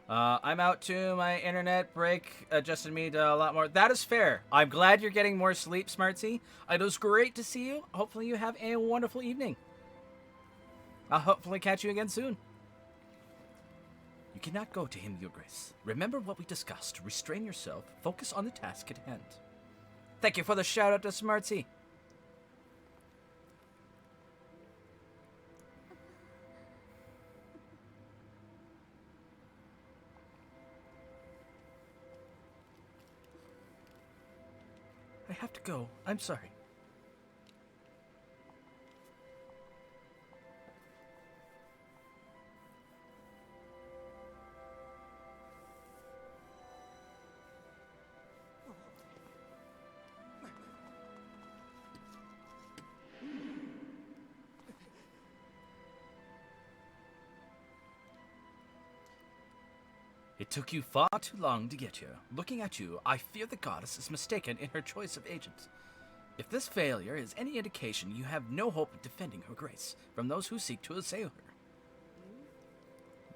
I'm out too. My internet break adjusted me to a lot more. That is fair. I'm glad you're getting more sleep, Smartsy. It was great to see you. Hopefully you have a wonderful evening. I'll hopefully catch you again soon. You cannot go to him, Your Grace. Remember what we discussed. Restrain yourself. Focus on the task at hand. Thank you for the shout out to Smartsy. I have to go. I'm sorry. It took you far too long to get here. Looking at you, I fear the goddess is mistaken in her choice of agent. If this failure is any indication, you have no hope of defending her grace from those who seek to assail her.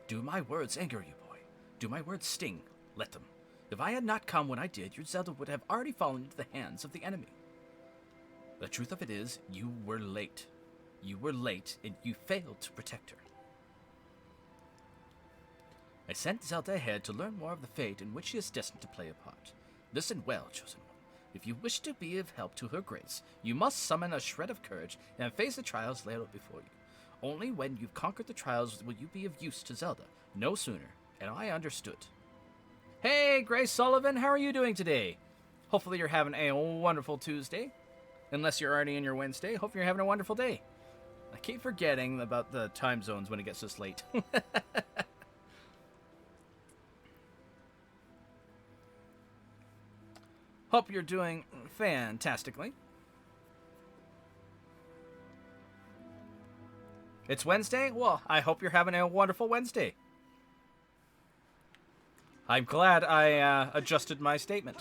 Do my words anger you, boy? Do my words sting? Let them. If I had not come when I did, your Zelda would have already fallen into the hands of the enemy. The truth of it is, you were late. You were late, and you failed to protect her. I sent Zelda ahead to learn more of the fate in which she is destined to play a part. Listen well, Chosen One. If you wish to be of help to her grace, you must summon a shred of courage and face the trials laid out before you. Only when you've conquered the trials will you be of use to Zelda. No sooner, and I understood. Hey, Grace Sullivan, how are you doing today? Hopefully you're having a wonderful Tuesday. Unless you're already in your Wednesday, hope you're having a wonderful day. I keep forgetting about the time zones when it gets this late. Hope you're doing fantastically. It's Wednesday? Well, I hope you're having a wonderful Wednesday. I'm glad I adjusted my statement.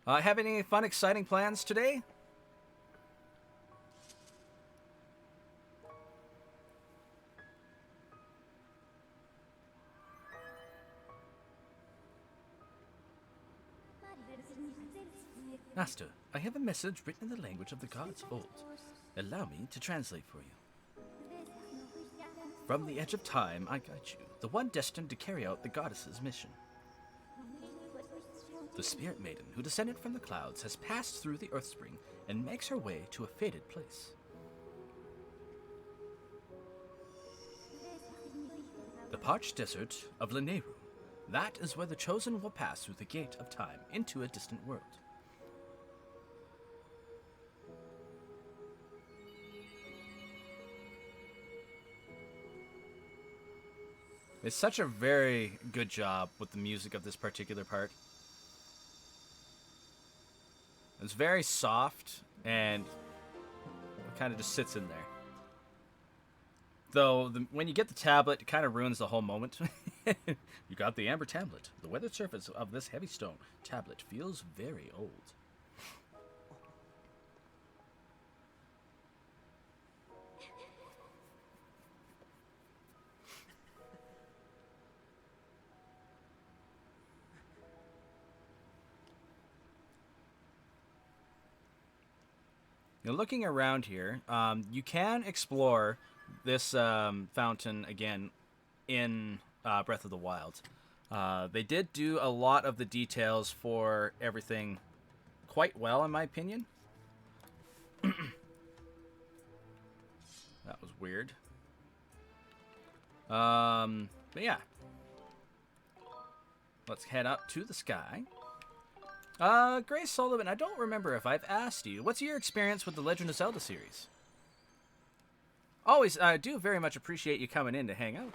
Have any fun, exciting plans today? Master, I have a message written in the language of the gods old. Allow me to translate for you. From the edge of time, I guide you, the one destined to carry out the goddess's mission. The spirit maiden who descended from the clouds has passed through the earth spring and makes her way to a fated place. The parched desert of Lanayru. That is where the chosen will pass through the gate of time into a distant world. It's such a very good job with the music of this particular part. It's very soft and it kind of just sits in there. Though, when you get the tablet, it kind of ruins the whole moment. You got the amber tablet. The weathered surface of this heavy stone tablet feels very old. Now, looking around here, you can explore this fountain again in Breath of the Wild. They did do a lot of the details for everything quite well, in my opinion. That was weird. But yeah. Let's head up to the sky. Grace Sullivan, I don't remember if I've asked you, what's your experience with the Legend of Zelda series? Always, I do very much appreciate you coming in to hang out.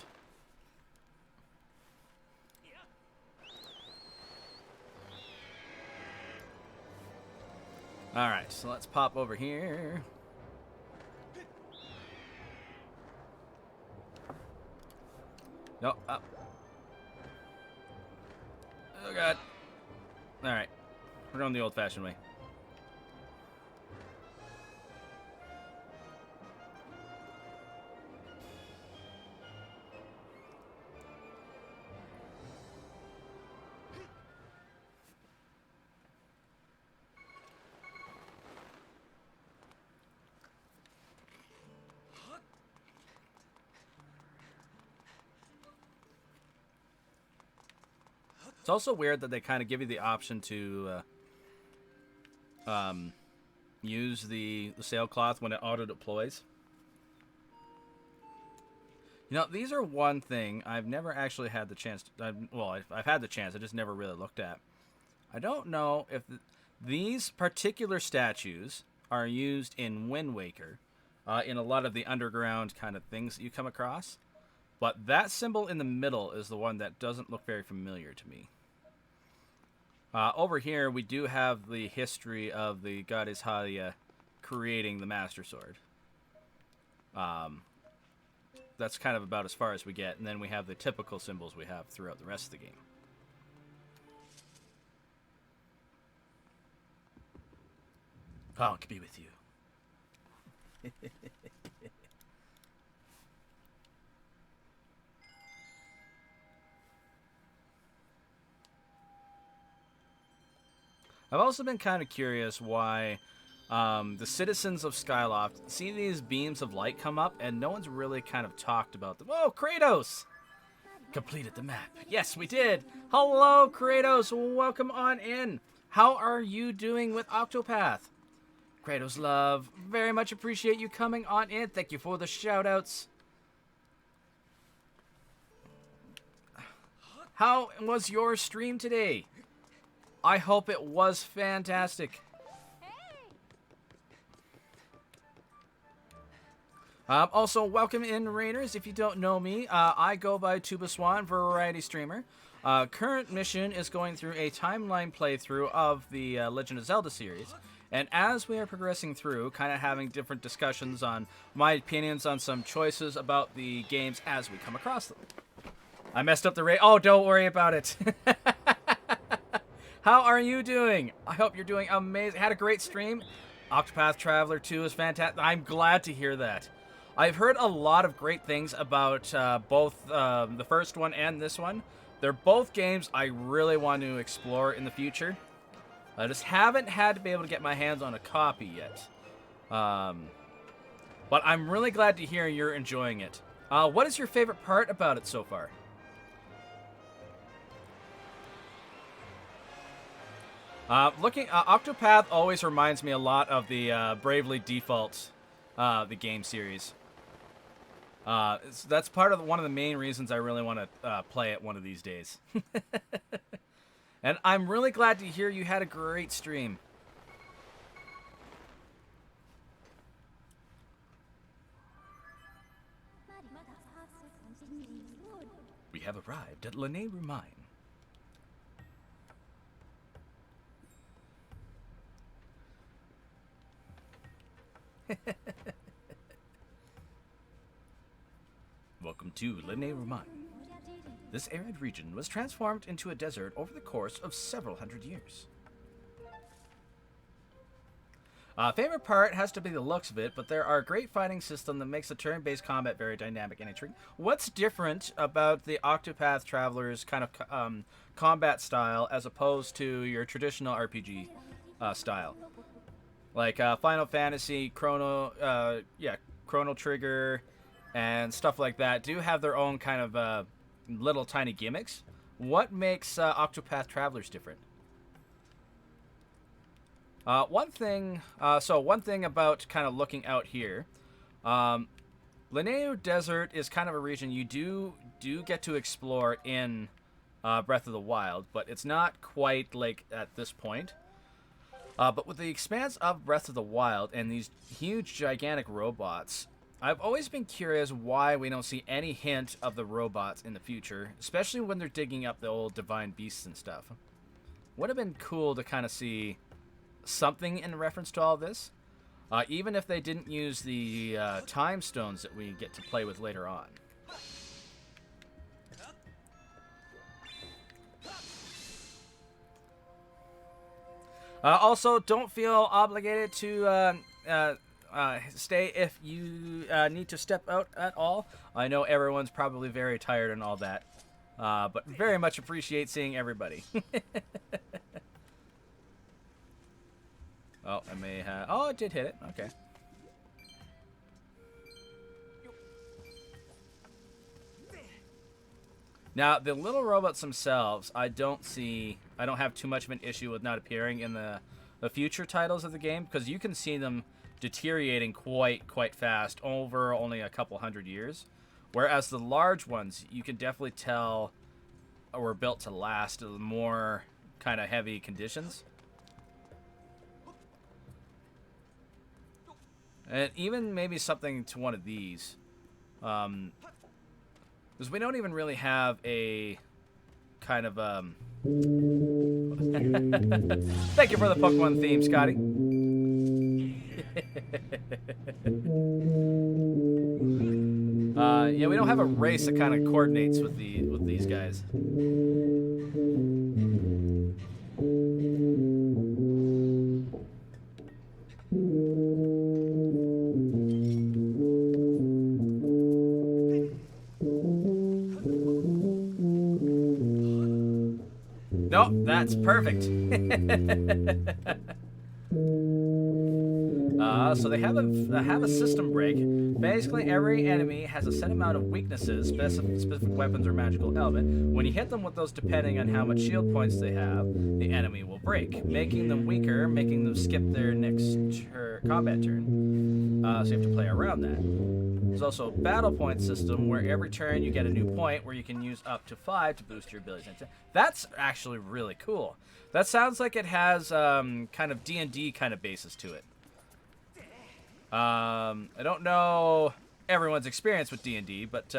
Alright, so let's pop over here. No, up. Oh god. Alright. We're going the old-fashioned way. It's also weird that they kind of give you the option to use the sailcloth when it auto deploys. You know, these are one thing I've never actually had the chance to, well, I've had the chance, I just never really looked at. I don't know if these particular statues are used in Wind Waker, in a lot of the underground kind of things that you come across. But that symbol in the middle is the one that doesn't look very familiar to me. Over here, we do have the history of the goddess Halia creating the Master Sword. That's kind of about as far as we get. And then we have the typical symbols we have throughout the rest of the game. God can be with you. I've also been kind of curious why the citizens of Skyloft see these beams of light come up, and no one's really kind of talked about them. Oh, Kratos! Completed the map. Yes, we did. Hello, Kratos. Welcome on in. How are you doing with Octopath? Kratos love, very much appreciate you coming on in. Thank you for the shout-outs. How was your stream today? I hope it was fantastic. Also, welcome in, Raiders. If you don't know me, I go by Tuba Swan, variety streamer. Current mission is going through a timeline playthrough of the Legend of Zelda series. And as we are progressing through, kind of having different discussions on my opinions on some choices about the games as we come across them. I messed up the rate. Oh, don't worry about it. How are you doing? I hope you're doing amazing. Had a great stream. Octopath Traveler 2 is fantastic. I'm glad to hear that. I've heard a lot of great things about both the first one and this one. They're both games I really want to explore in the future. I just haven't had to be able to get my hands on a copy yet. But I'm really glad to hear you're enjoying it. What is your favorite part about it so far? Octopath always reminds me a lot of the Bravely Default, the game series. That's part of one of the main reasons I really want to play it one of these days. And I'm really glad to hear you had a great stream. We have arrived at Lene Rumine. Welcome to Lene Rumine. This arid region was transformed into a desert over the course of several hundred years. Favorite part has to be the looks of it, but there are a great fighting system that makes the turn-based combat very dynamic and intriguing. What's different about the Octopath Traveler's kind of combat style as opposed to your traditional RPG style? Like Final Fantasy, Chrono Trigger, and stuff like that do have their own kind of little tiny gimmicks. What makes Octopath Travelers different? One thing about kind of looking out here, Lanayru Desert is kind of a region you do get to explore in Breath of the Wild, but it's not quite like at this point. But with the expanse of Breath of the Wild and these huge, gigantic robots, I've always been curious why we don't see any hint of the robots in the future, especially when they're digging up the old divine beasts and stuff. Would have been cool to kind of see something in reference to all this, even if they didn't use the time stones that we get to play with later on. Also, don't feel obligated to stay if you need to step out at all. I know everyone's probably very tired and all that, but very much appreciate seeing everybody. Oh, I may have... Oh, it did hit it. Okay. Now, the little robots themselves, I don't have too much of an issue with not appearing in the future titles of the game, because you can see them deteriorating quite fast over only a couple hundred years. Whereas the large ones, you can definitely tell were built to last the more kind of heavy conditions. And even maybe something to one of these. Because we don't even really have a kind of... Thank you for the Pokemon theme, Scotty. Yeah, we don't have a race that kind of coordinates with these guys. Nope, that's perfect. So they have a system break. Basically, every enemy has a set amount of weaknesses, specific weapons or magical element. When you hit them with those, depending on how much shield points they have, the enemy will break, making them weaker, making them skip their next combat turn. So you have to play around that. There's also a battle point system where every turn you get a new point where you can use up to 5 to boost your abilities. That's actually really cool. That sounds like it has kind of D&D kind of basis to it. I don't know everyone's experience with D&D, but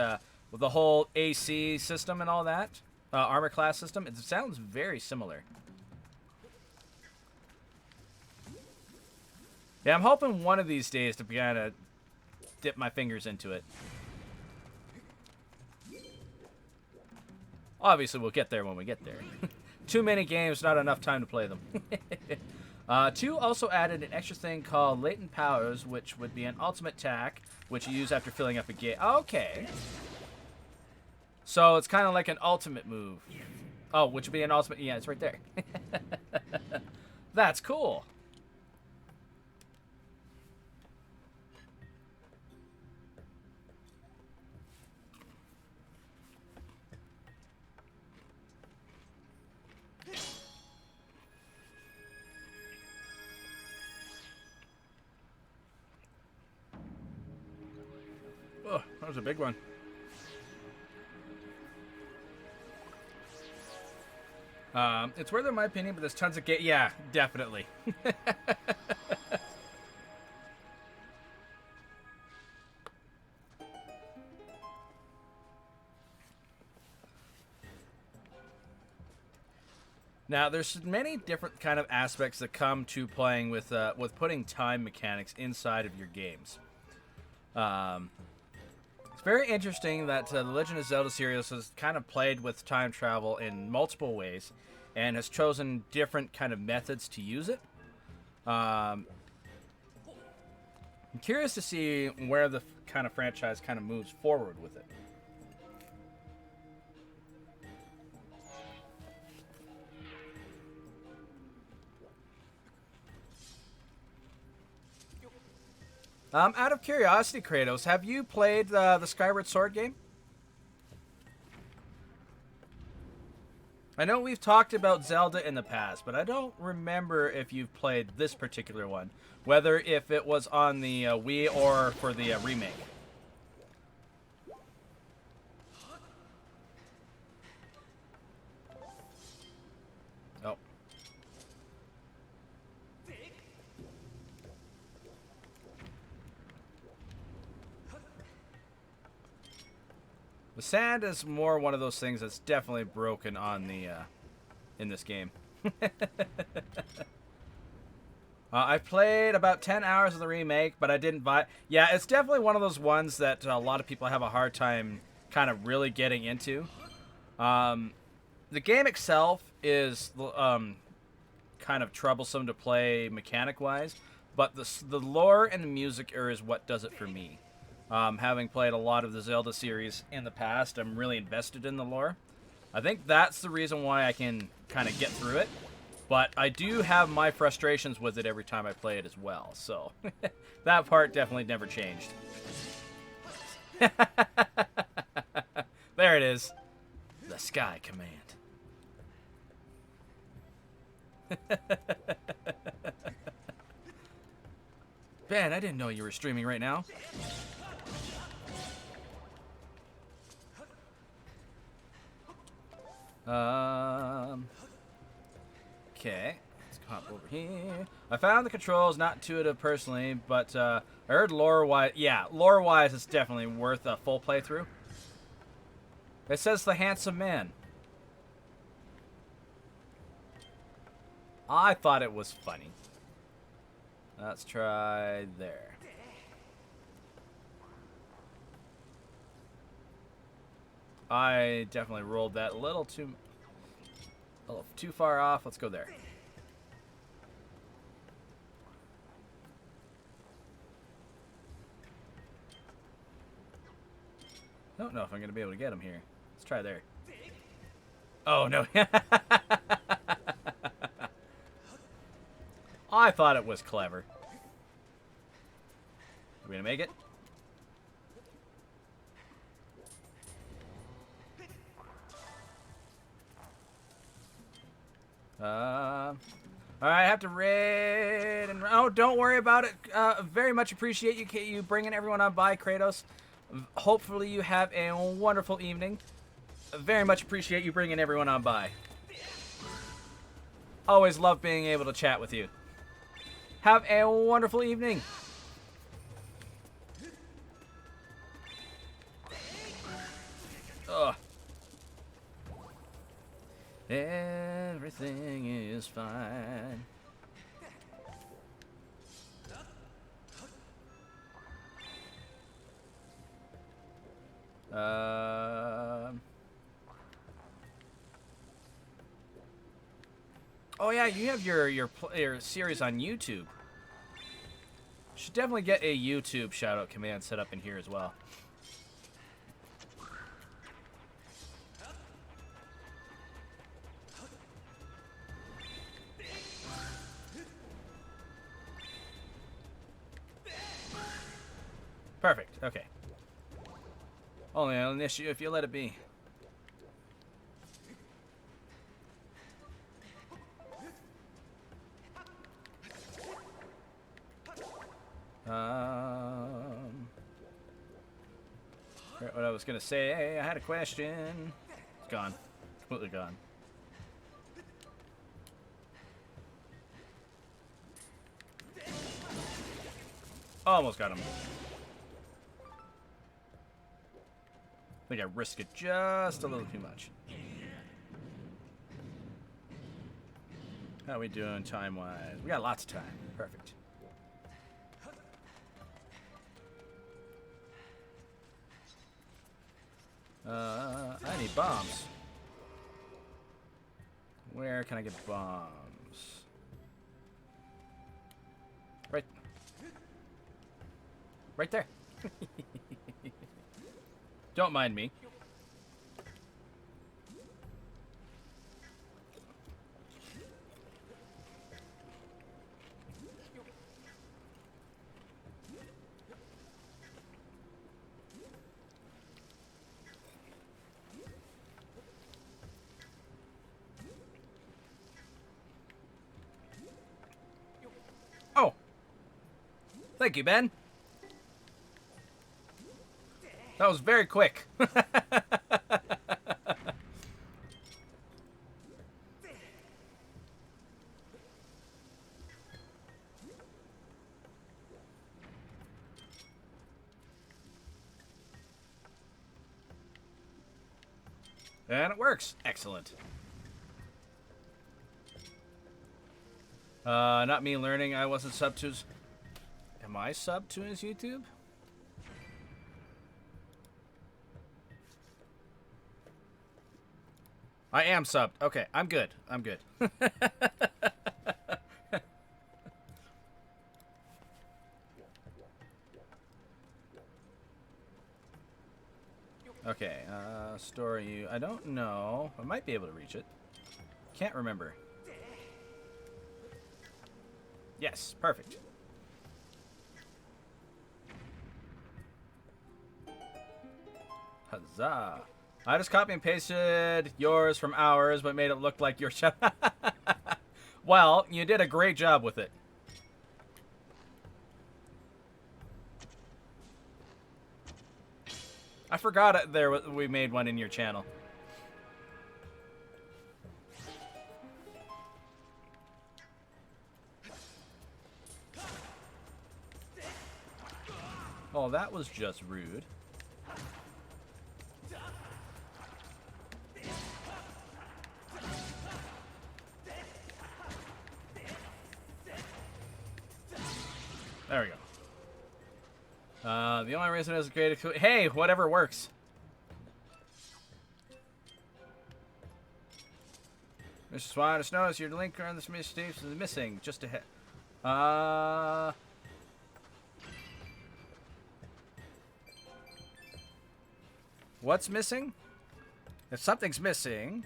with the whole AC system and all that, armor class system, it sounds very similar. Yeah, I'm hoping one of these days to kind of dip my fingers into it. Obviously, we'll get there when we get there. Too many games, not enough time to play them. 2 also added an extra thing called latent powers, which would be an ultimate attack, which you use after filling up a gate. Okay. So it's kind of like an ultimate move. Oh, which would be an ultimate... Yeah, it's right there. That's cool. Oh, that was a big one. It's worth it in my opinion, but there's tons of yeah, definitely. Now, there's many different kind of aspects that come to playing with putting time mechanics inside of your games. It's very interesting that the Legend of Zelda series has kind of played with time travel in multiple ways and has chosen different kind of methods to use it. I'm curious to see where the kind of franchise kind of moves forward with it. Out of curiosity, Kratos, have you played the Skyward Sword game? I know we've talked about Zelda in the past, but I don't remember if you've played this particular one. Whether if it was on the Wii or for the remake. Oh. The sand is more one of those things that's definitely broken on the in this game. I played about 10 hours of the remake, but I didn't buy. Yeah, it's definitely one of those ones that a lot of people have a hard time kind of really getting into. The game itself is kind of troublesome to play mechanic-wise, but the lore and the music is what does it for me. Having played a lot of the Zelda series in the past, I'm really invested in the lore. I think that's the reason why I can kind of get through it. But I do have my frustrations with it every time I play it as well. So that part definitely never changed. There it is. The sky, command. Ben, I didn't know you were streaming right now. Okay. Let's hop over here. I found the controls not intuitive personally, but I heard lore-wise... Yeah, lore-wise, it's definitely worth a full playthrough. It says the handsome man. I thought it was funny. Let's try there. I definitely rolled that a little too far off. Let's go there. I don't know if I'm going to be able to get him here. Let's try there. Oh, no. I thought it was clever. Are we going to make it? Alright, I have to raid and... Oh, don't worry about it. Very much appreciate you bringing everyone on by, Kratos. Hopefully you have a wonderful evening. Very much appreciate you bringing everyone on by. Always love being able to chat with you. Have a wonderful evening. Ugh. Everything is fine. Oh yeah, you have your series on YouTube. Should definitely get a YouTube shoutout command set up in here as well. Perfect. Okay. Only an issue if you let it be. What I was gonna say, I had a question. It's gone. Completely gone. Almost got him. I think I risked it just a little too much. How are we doing time-wise? We got lots of time. Perfect. I need bombs. Where can I get bombs? Right there. Don't mind me. Oh. Thank you, Ben. That was very quick. And it works. Excellent. Not me learning. I wasn't sub to his... Am I sub to his YouTube? I am subbed. Okay, I'm good. I'm good. Okay, store you. I don't know. I might be able to reach it. Can't remember. Yes, perfect. Huzzah. I just copy and pasted yours from ours, but made it look like your channel. Well, you did a great job with it. I forgot we made one in your channel. Oh, that was just rude. There we go. The only reason is great. Hey, whatever works. Mr. Swan, I just noticed your link on this mistake is missing. Just ahead. What's missing? If something's missing,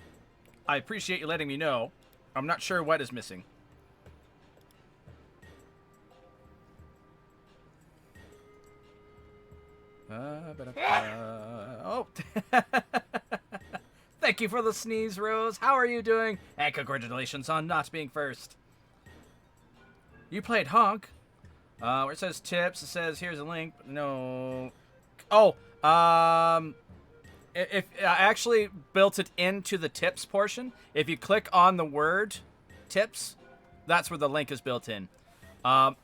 I appreciate you letting me know. I'm not sure what is missing. Oh. Thank you for the sneeze, Rose. How are you doing? And congratulations on not being first. You played Honk. Where it says tips, it says here's a link. No. Oh, if I actually built it into the tips portion. If you click on the word tips, that's where the link is built in. I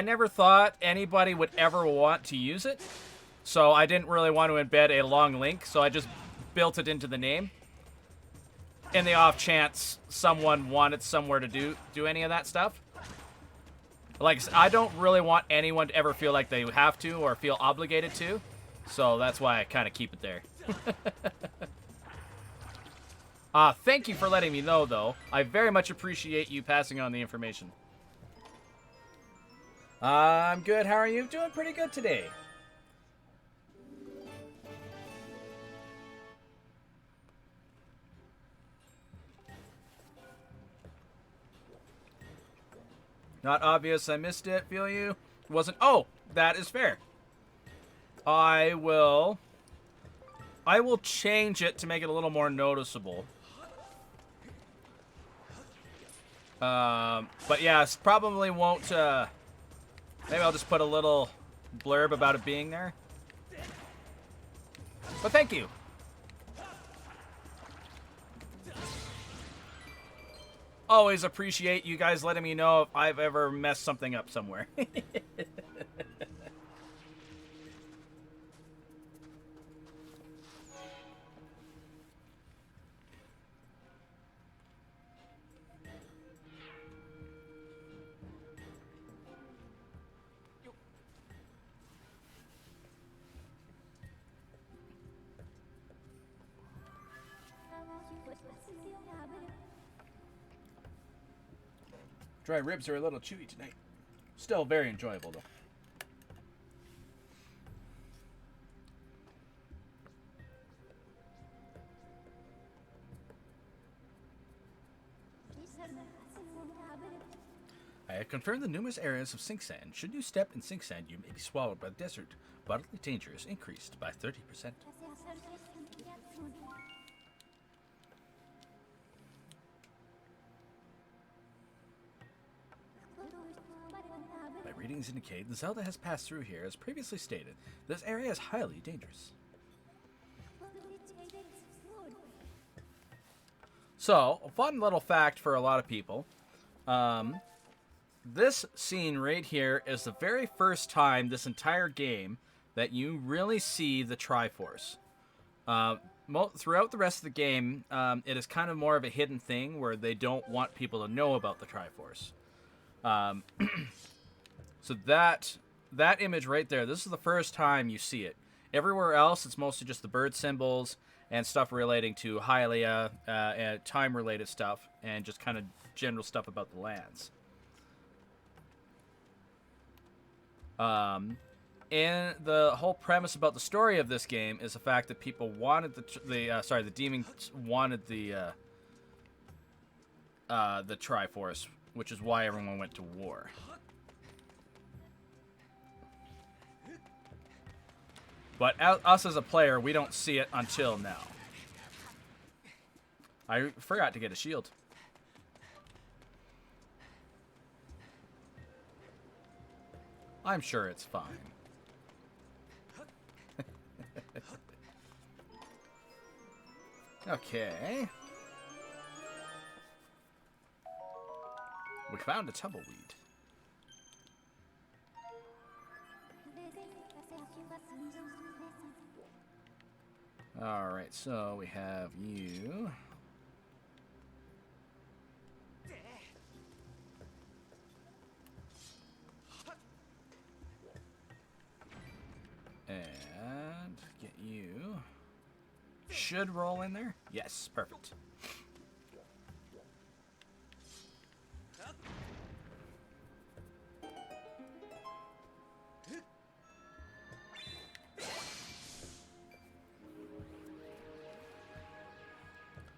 never thought anybody would ever want to use it. So I didn't really want to embed a long link, so I just built it into the name. In the off chance someone wanted somewhere to do any of that stuff. Like, I don't really want anyone to ever feel like they have to or feel obligated to. So that's why I kind of keep it there. Thank you for letting me know, though. I very much appreciate you passing on the information. I'm good. How are you? Doing pretty good today. Not obvious. I missed it. Feel you? Wasn't. Oh, that is fair. I will change it to make it a little more noticeable. But yeah, it probably won't. Maybe I'll just put a little blurb about it being there. But thank you. Always appreciate you guys letting me know if I've ever messed something up somewhere. Dry ribs are a little chewy tonight. Still very enjoyable, though. I have confirmed the numerous areas of sink sand. Should you step in sink sand, you may be swallowed by the desert. Bodily danger is increased by 30%. My readings indicate the Zelda has passed through here. As previously stated, this area is highly dangerous. So, a fun little fact for a lot of people. This scene right here is the very first time this entire game that you really see the Triforce. Throughout the rest of the game, it is kind of more of a hidden thing where they don't want people to know about the Triforce. So that image right there, this is the first time you see it. Everywhere else, it's mostly just the bird symbols and stuff relating to Hylia, and time-related stuff, and just kind of general stuff about the lands. And the whole premise about the story of this game is the fact that people wanted the demons wanted the Triforce, which is why everyone went to war. But us as a player, we don't see it until now. I forgot to get a shield. I'm sure it's fine. Okay. We found a tumbleweed. Alright, so we have you. And get you. Should roll in there? Yes, perfect.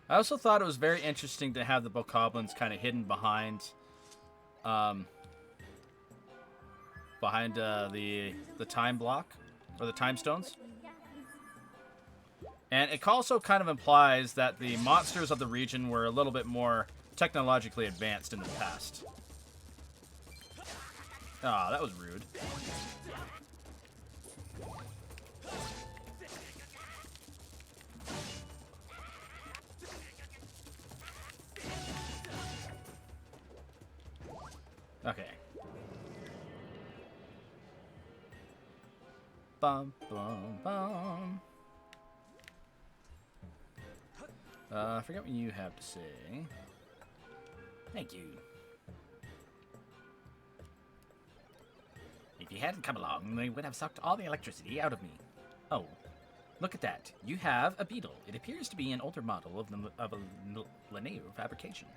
I also thought it was very interesting to have the bokoblins kind of hidden behind, the time block or the time stones, and it also kind of implies that the monsters of the region were a little bit more technologically advanced in the past. Ah, that was rude. Okay. Bum, bum, bum. I forget what you have to say. Thank you. If you hadn't come along, they would have sucked all the electricity out of me. Oh, look at that. You have a beetle. It appears to be an older model of a linear fabrication.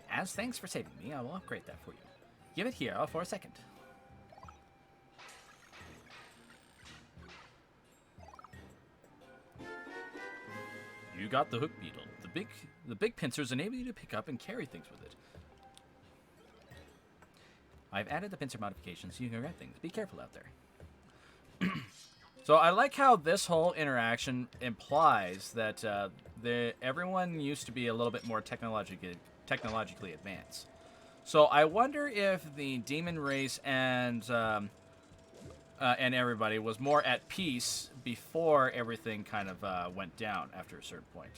As thanks for saving me, I will upgrade that for you. Give it here for a second. You got the hook beetle. The big pincers enable you to pick up and carry things with it. I've added the pincer modification so you can grab things. Be careful out there. So I like how this whole interaction implies that everyone used to be a little bit more technologically advanced. So I wonder if the demon race and everybody was more at peace before everything kind of went down after a certain point.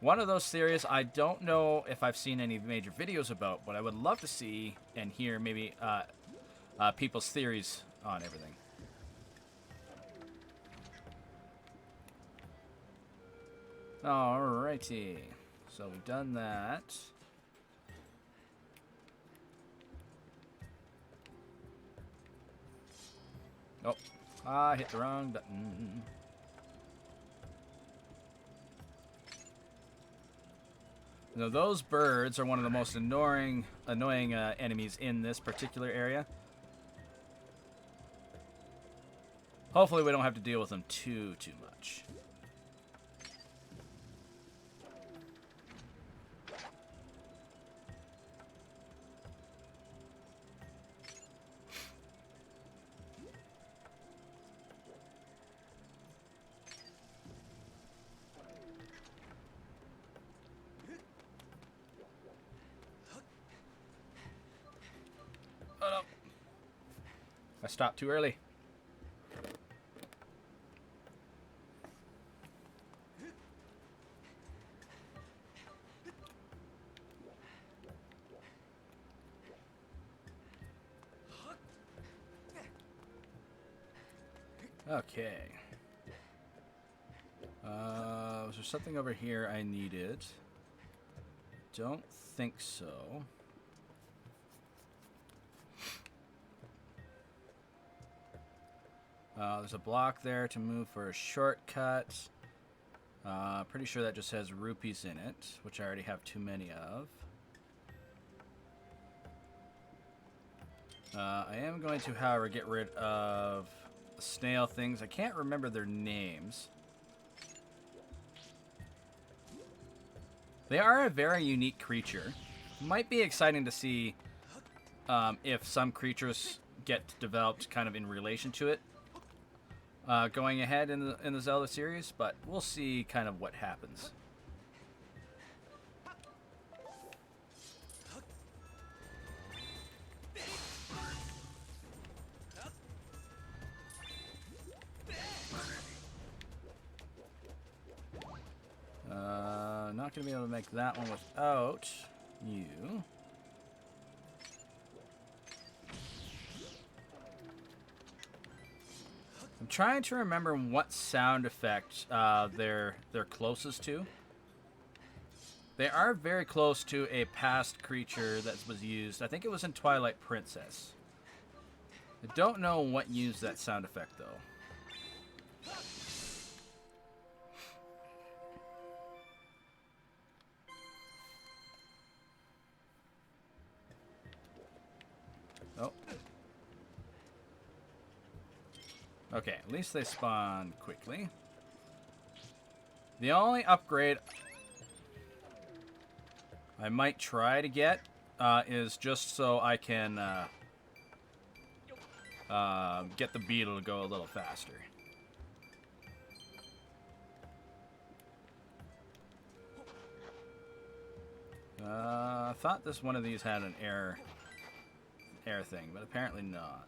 One of those theories I don't know if I've seen any major videos about, but I would love to see and hear maybe people's theories on everything. Alrighty, so we've done that. Oh, I hit the wrong button. Now, those birds are one of the most annoying enemies in this particular area. Hopefully we don't have to deal with them too much. I stopped too early. Okay. Was there something over here I needed? Don't think so. There's a block there to move for a shortcut. Pretty sure that just has rupees in it, which I already have too many of. I am going to, however, get rid of the snail things. I can't remember their names. They are a very unique creature. Might be exciting to see if some creatures get developed kind of in relation to it. going ahead in the Zelda series, but we'll see kind of what happens. Not gonna be able to make that one without you. I'm trying to remember what sound effect they're closest to. They are very close to a past creature that was used. I think it was in Twilight Princess. I don't know what used that sound effect though. Oh. Okay, at least they spawn quickly. The only upgrade I might try to get is just so I can get the beetle to go a little faster. I thought this one of these had an air thing, but apparently not.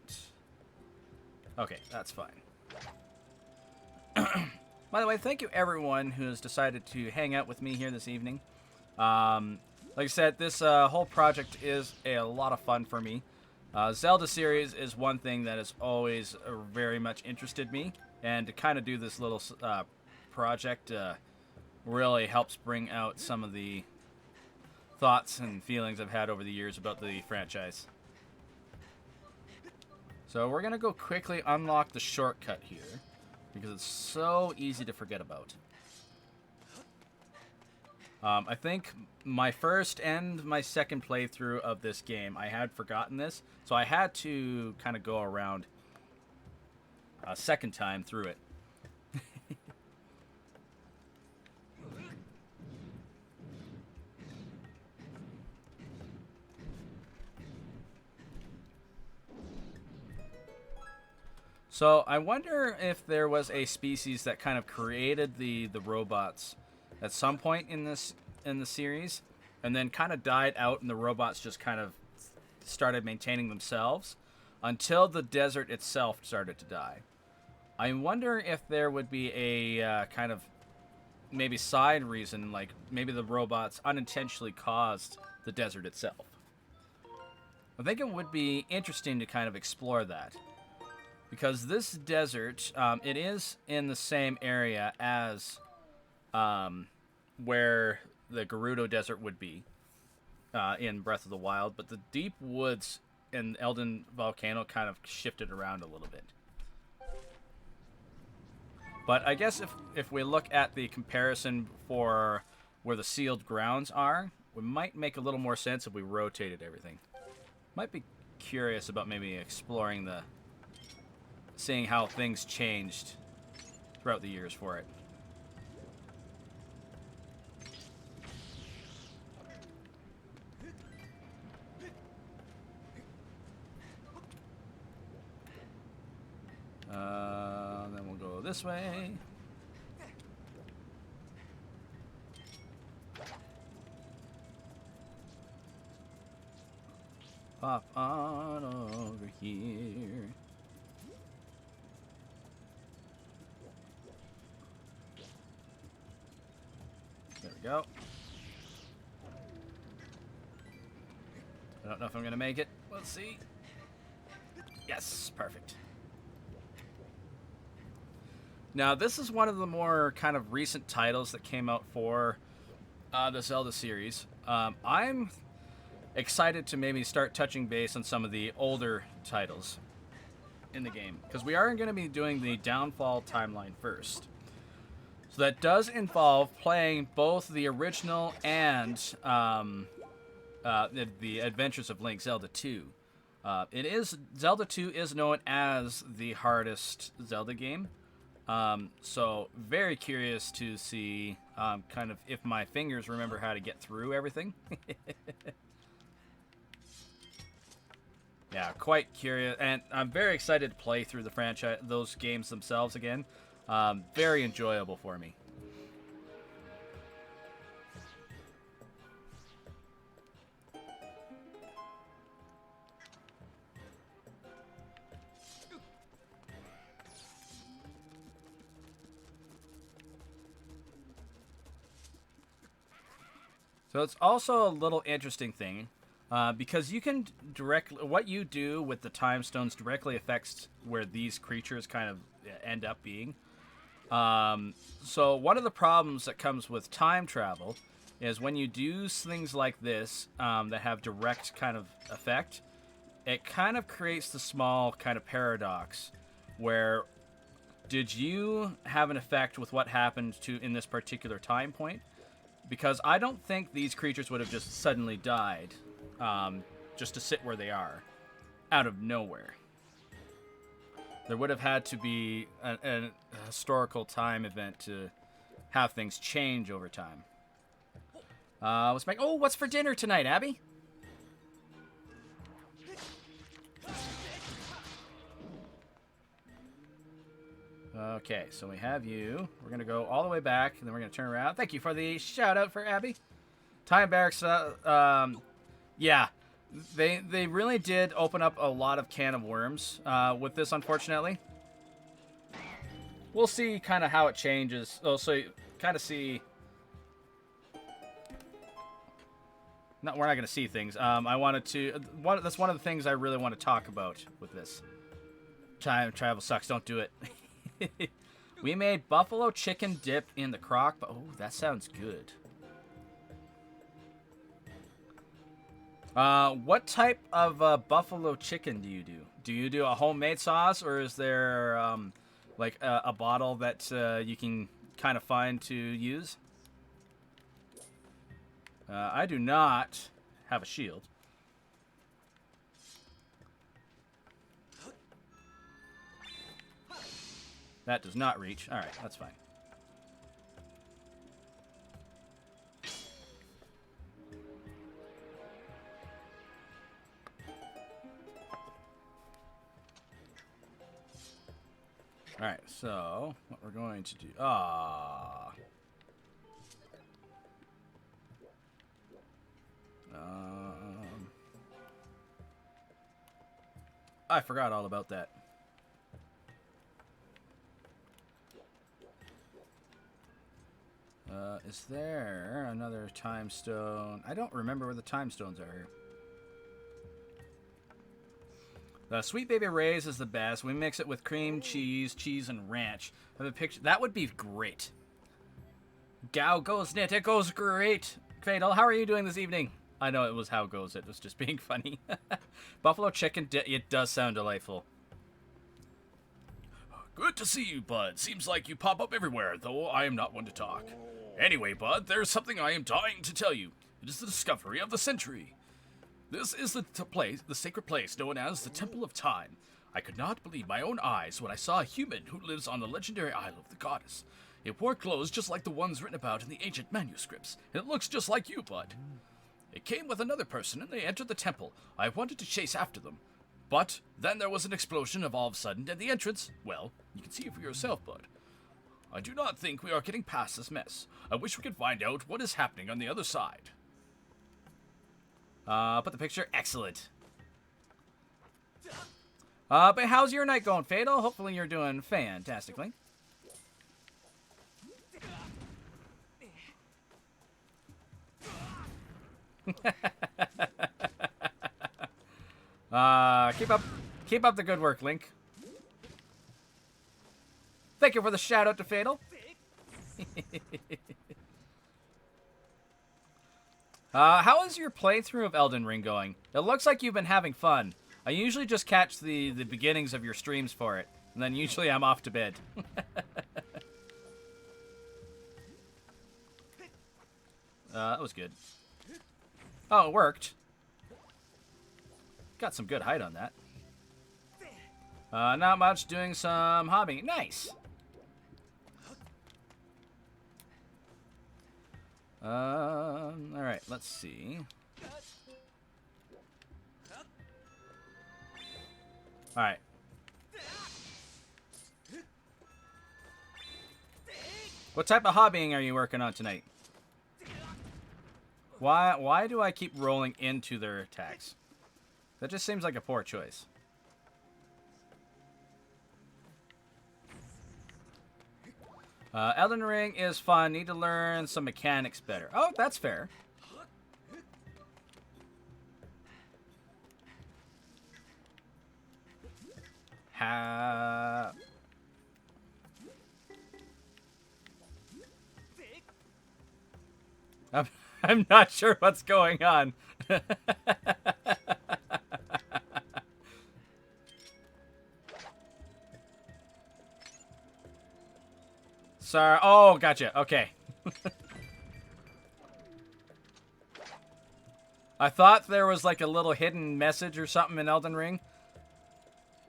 Okay, that's fine. By the way, thank you everyone who has decided to hang out with me here this evening. Like I said, this whole project is a lot of fun for me. Zelda series is one thing that has always very much interested me, and to kind of do this little project really helps bring out some of the thoughts and feelings I've had over the years about the franchise. So we're going to go quickly unlock the shortcut here, because it's so easy to forget about. I think my first and my second playthrough of this game, I had forgotten this, so I had to kind of go around a second time through it. So I wonder if there was a species that kind of created the robots at some point in the series, and then kind of died out, and the robots just kind of started maintaining themselves until the desert itself started to die. I wonder if there would be a kind of maybe side reason, like maybe the robots unintentionally caused the desert itself. I think it would be interesting to kind of explore that. Because this desert, it is in the same area as where the Gerudo Desert would be in Breath of the Wild, but the deep woods and Elden Volcano kind of shifted around a little bit. But I guess if we look at the comparison for where the sealed grounds are, it might make a little more sense if we rotated everything. Might be curious about maybe exploring seeing how things changed throughout the years for it. Then we'll go this way. Pop on over here. There we go. I don't know if I'm going to make it. Let's see. Yes, perfect. Now, this is one of the more kind of recent titles that came out for the Zelda series. I'm excited to maybe start touching base on some of the older titles in the game, because we are going to be doing the Downfall timeline first. So that does involve playing both the original and the Adventures of Link, Zelda 2. Zelda 2 is known as the hardest Zelda game. So very curious to see kind of if my fingers remember how to get through everything. Yeah, quite curious, and I'm very excited to play through the franchise, those games themselves again. Very enjoyable for me. So it's also a little interesting thing, because you can directly, what you do with the time stones directly affects where these creatures kind of end up being. So one of the problems that comes with time travel is when you do things like this that have direct kind of effect, it kind of creates the small kind of paradox where did you have an effect with what happened to in this particular time point? Because I don't think these creatures would have just suddenly died just to sit where they are out of nowhere. There would have had to be a historical time event to have things change over time. What's for dinner tonight, Abby? Okay, so we have you. We're going to go all the way back, and then we're going to turn around. Thank you for the shout-out for Abby. Time Barracks, yeah. They really did open up a lot of can of worms with this, unfortunately. We'll see kind of how it changes. Oh, so you kind of see... No, we're not going to see things. I wanted to... That's one of the things I really want to talk about with this. Time travel sucks. Don't do it. We made buffalo chicken dip in the crock, but oh, that sounds good. What type of buffalo chicken do you do? Do you do a homemade sauce, or is there like a bottle that you can kind of find to use? I do not have a shield. That does not reach. All right, that's fine. All right, so what we're going to do... I forgot all about that. Is there another time stone? I don't remember where the time stones are here. The Sweet Baby Ray's is the best. We mix it with cream, cheese, and ranch. I have a picture. That would be great. Gow goes knit. It goes great. Fatal, how are you doing this evening? I know it was how goes it. It was just being funny. Buffalo chicken, it does sound delightful. Good to see you, Bud. Seems like you pop up everywhere, though I am not one to talk. Anyway, Bud, there's something I am dying to tell you. It is the discovery of the century. This is the sacred place known as the Temple of Time. I could not believe my own eyes when I saw a human who lives on the legendary Isle of the Goddess. It wore clothes just like the ones written about in the ancient manuscripts, and it looks just like you, Bud. It came with another person, and they entered the temple. I wanted to chase after them. But then there was an explosion all of a sudden, and the entrance, well, you can see it for yourself, Bud. I do not think we are getting past this mess. I wish we could find out what is happening on the other side. Put the picture. Excellent. But how's your night going, Fatal? Hopefully you're doing fantastically. Keep up the good work, Link. Thank you for the shout out to Fatal. How is your playthrough of Elden Ring going? It looks like you've been having fun. I usually just catch the beginnings of your streams for it, and then usually I'm off to bed. That was good. Oh, it worked. Got some good height on that. Not much, doing some hobbying. Nice! Alright, let's see. All right. What type of hobbying are you working on tonight? Why do I keep rolling into their attacks? That just seems like a poor choice. Elden Ring is fun. Need to learn some mechanics better. Oh, that's fair. I'm not sure what's going on. Sorry. Oh, gotcha. Okay. I thought there was like a little hidden message or something in Elden Ring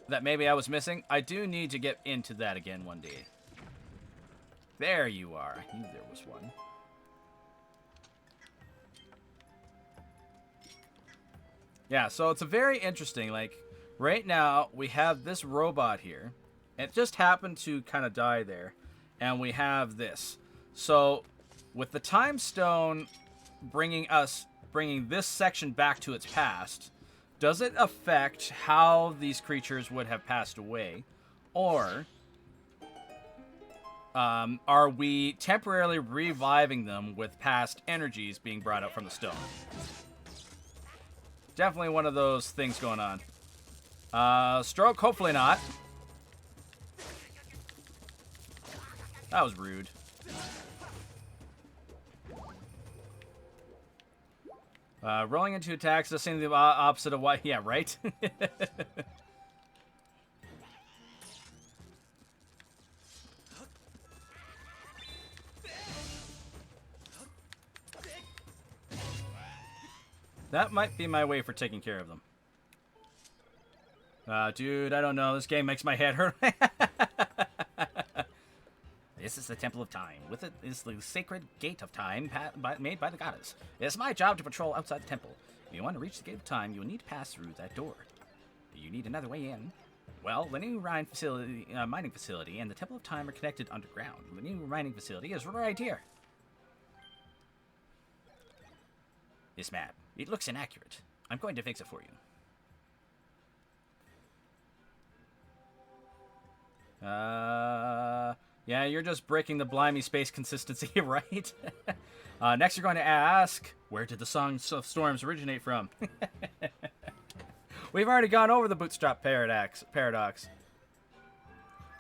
that maybe I was missing. I do need to get into that again one day. There you are. I knew there was one. Yeah, so it's a very interesting, like, right now we have this robot here. It just happened to kind of die there. And we have this. So, with the time stone bringing this section back to its past, does it affect how these creatures would have passed away? Or are we temporarily reviving them with past energies being brought up from the stone? Definitely one of those things going on. Stroke, hopefully not. That was rude. Rolling into attacks does seem the opposite of what... Yeah, right? That might be my way for taking care of them. Dude, I don't know. This game makes my head hurt. This is the Temple of Time. With it is the sacred gate of time made by the goddess. It is my job to patrol outside the temple. If you want to reach the gate of time, you will need to pass through that door. You need another way in. Well, the new mining facility and the Temple of Time are connected underground. The new mining facility is right here. This map. It looks inaccurate. I'm going to fix it for you. Yeah, you're just breaking the blimey space consistency, right? Next, you're going to ask, where did the Song of Storms originate from? We've already gone over the bootstrap paradox.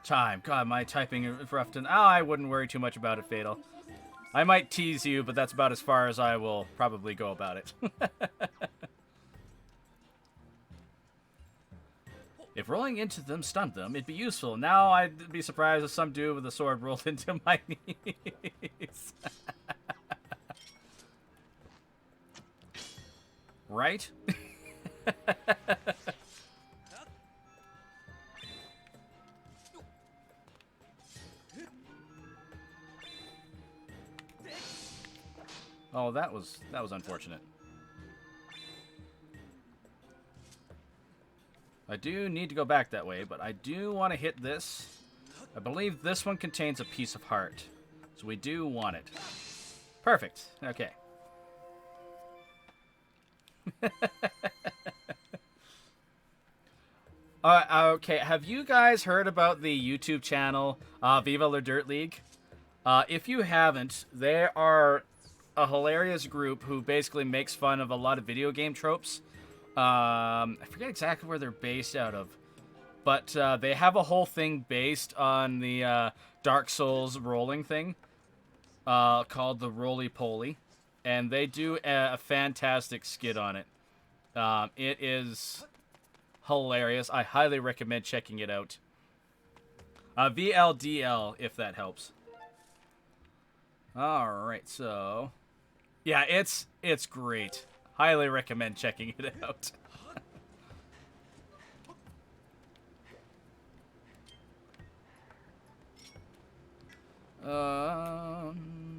Time. God, my typing is rough. I wouldn't worry too much about it, Fatal. I might tease you, but that's about as far as I will probably go about it. If rolling into them stunned them, it'd be useful. Now I'd be surprised if some dude with a sword rolled into my knees. Right? Oh, that was unfortunate. I do need to go back that way, but I do want to hit this. I believe this one contains a piece of heart. So we do want it. Perfect. Okay. Okay, have you guys heard about the YouTube channel Viva La Dirt League? If you haven't, they are a hilarious group who basically makes fun of a lot of video game tropes. I forget exactly where they're based out of, but they have a whole thing based on the Dark Souls rolling thing called the Roly Poly, and they do a fantastic skit on it. It is hilarious. I highly recommend checking it out. VLDL, if that helps. Alright, so... yeah, it's great. Highly recommend checking it out.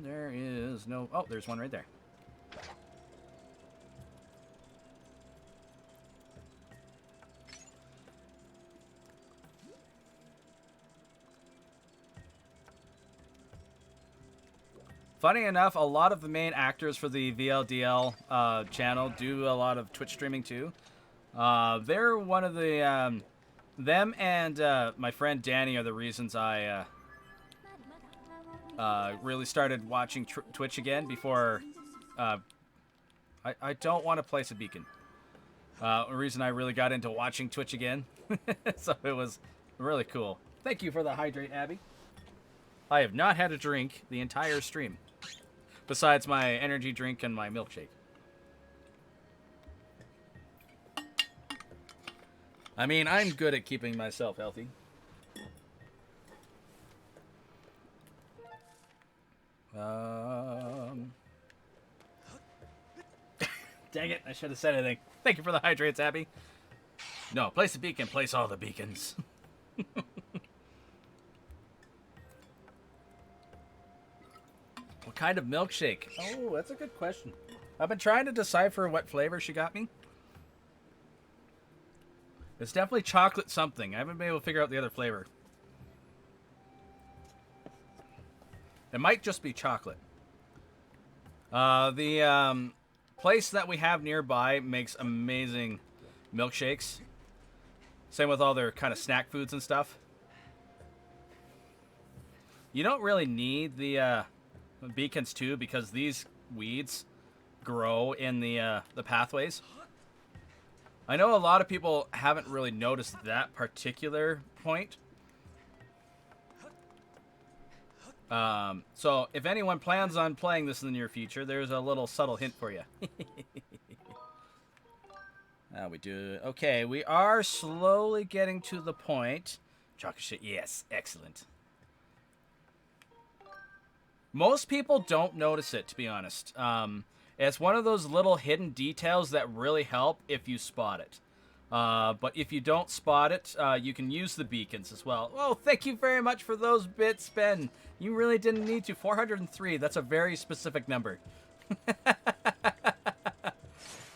There is no... oh, there's one right there. Funny enough, a lot of the main actors for the VLDL channel do a lot of Twitch streaming too. They're one of the them and my friend Danny are the reasons I really started watching Twitch again before. I don't want to place a beacon. The reason I really got into watching Twitch again. So it was really cool. Thank you for the hydrate, Abby. I have not had a drink the entire stream. Besides my energy drink and my milkshake. I mean, I'm good at keeping myself healthy. Dang it, I should have said anything. Thank you for the hydrates, Abby. No, place a beacon, place all the beacons. What kind of milkshake? Oh, that's a good question. I've been trying to decipher what flavor she got me. It's definitely chocolate something. I haven't been able to figure out the other flavor. It might just be chocolate. The place that we have nearby makes amazing milkshakes. Same with all their kind of snack foods and stuff. You don't really need the beacons too, because these weeds grow in the pathways. I know a lot of people haven't really noticed that particular point. So if anyone plans on playing this in the near future, there's a little subtle hint for you. We do. Okay, we are slowly getting to the point. Chocolate shit. Yes, excellent. Most people don't notice it, to be honest. It's one of those little hidden details that really help if you spot it. But if you don't spot it, you can use the beacons as well. Oh, thank you very much for those bits, Ben. You really didn't need to. 403, that's a very specific number.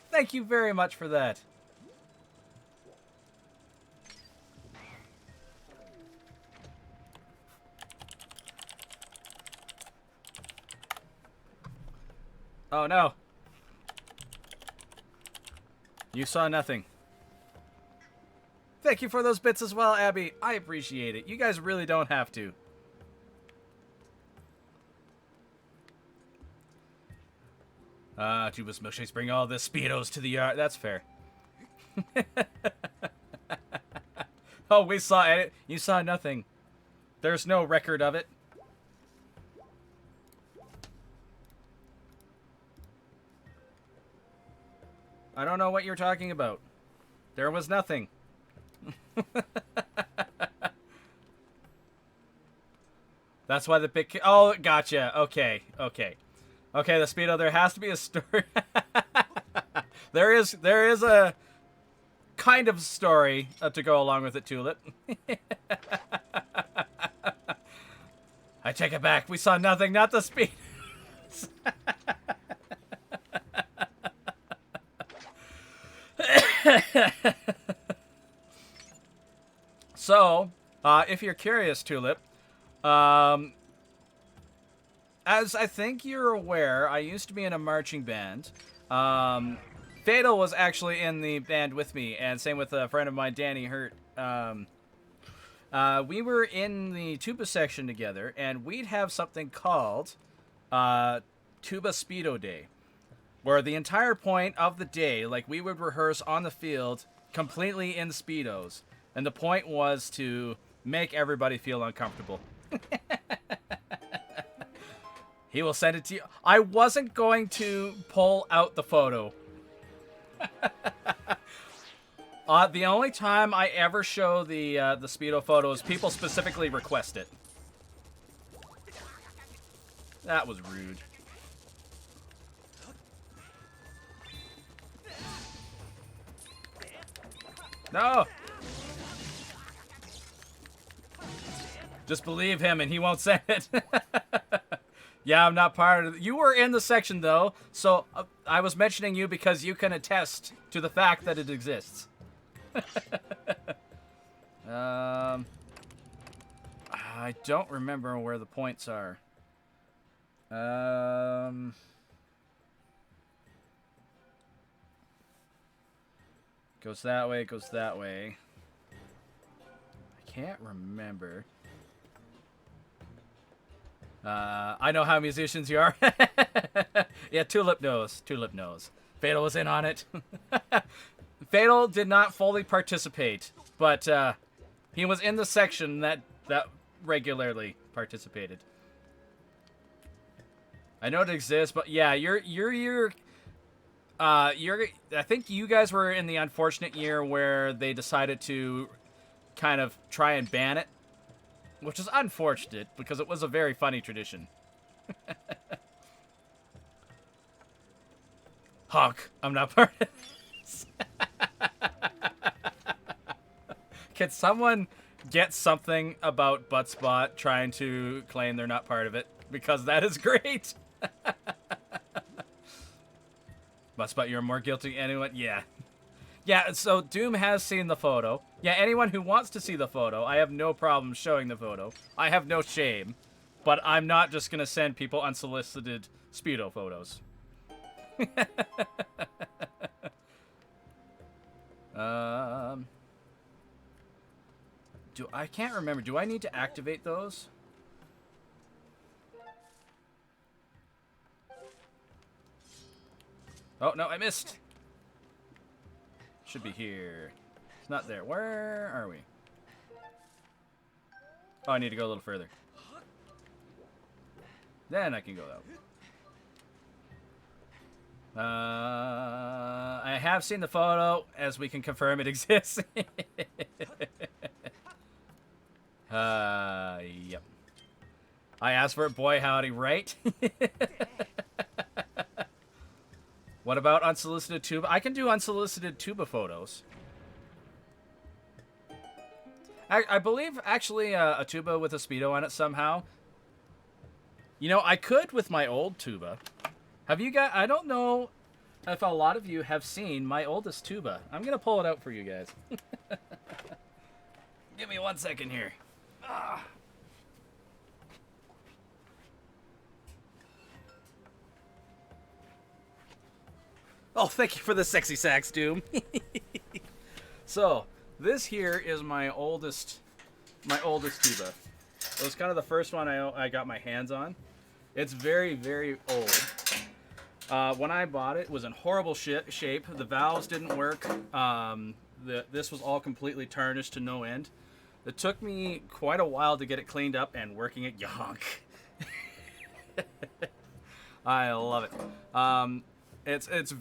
Thank you very much for that. Oh, no. You saw nothing. Thank you for those bits as well, Abby. I appreciate it. You guys really don't have to. Tuba's milkshakes bring all the Speedos to the yard. That's fair. Oh, we saw it. You saw nothing. There's no record of it. I don't know what you're talking about. There was nothing. That's why the big... Oh, gotcha. Okay, okay. Okay, the Speedo, there has to be a story. There is a kind of story to go along with it, Tulip. I take it back. We saw nothing, not the Speedos. So, if you're curious, Tulip, as I think you're aware, I used to be in a marching band. Fatal was actually in the band with me, and same with a friend of mine, Danny Hurt. We were in the tuba section together, and we'd have something called Tuba Speedo Day, where the entire point of the day, like, we would rehearse on the field completely in Speedos. And the point was to make everybody feel uncomfortable. He will send it to you. I wasn't going to pull out the photo. The only time I ever show the Speedo photo is people specifically request it. That was rude. No! Just believe him and he won't say it. Yeah, I'm not part of it. You were in the section, though, so I was mentioning you because you can attest to the fact that it exists. I don't remember where the points are. Goes that way, goes that way. I can't remember. I know how musicians you are. Yeah, Tulip knows. Tulip knows. Fatal was in on it. Fatal did not fully participate, but he was in the section that regularly participated. I know it exists, but yeah, I think you guys were in the unfortunate year where they decided to kind of try and ban it, which is unfortunate because it was a very funny tradition. Honk, I'm not part of this. Can someone get something about Buttspot trying to claim they're not part of it? Because that is great. Buttspot, you're more guilty than anyone? Yeah. Yeah, so Doom has seen the photo. Yeah, anyone who wants to see the photo, I have no problem showing the photo. I have no shame. But I'm not just going to send people unsolicited Speedo photos. I can't remember. Do I need to activate those? Oh, no, I missed. Should be here. It's not there. Where are we? Oh, I need to go a little further. Then I can go out. I have seen the photo, as we can confirm it exists. Yep. I asked for it, boy howdy, right? What about unsolicited tuba? I can do unsolicited tuba photos. I believe, actually, a tuba with a Speedo on it somehow. You know, I could with my old tuba. Have you guys... I don't know if a lot of you have seen my oldest tuba. I'm going to pull it out for you guys. Give me 1 second here. Ah. Oh, thank you for the sexy sax, Doom. So, this here is my oldest tuba. It was kind of the first one I got my hands on. It's very, very old. When I bought it, it was in horrible shape. The valves didn't work. This was all completely tarnished to no end. It took me quite a while to get it cleaned up and working it. Yonk. I love it. It's if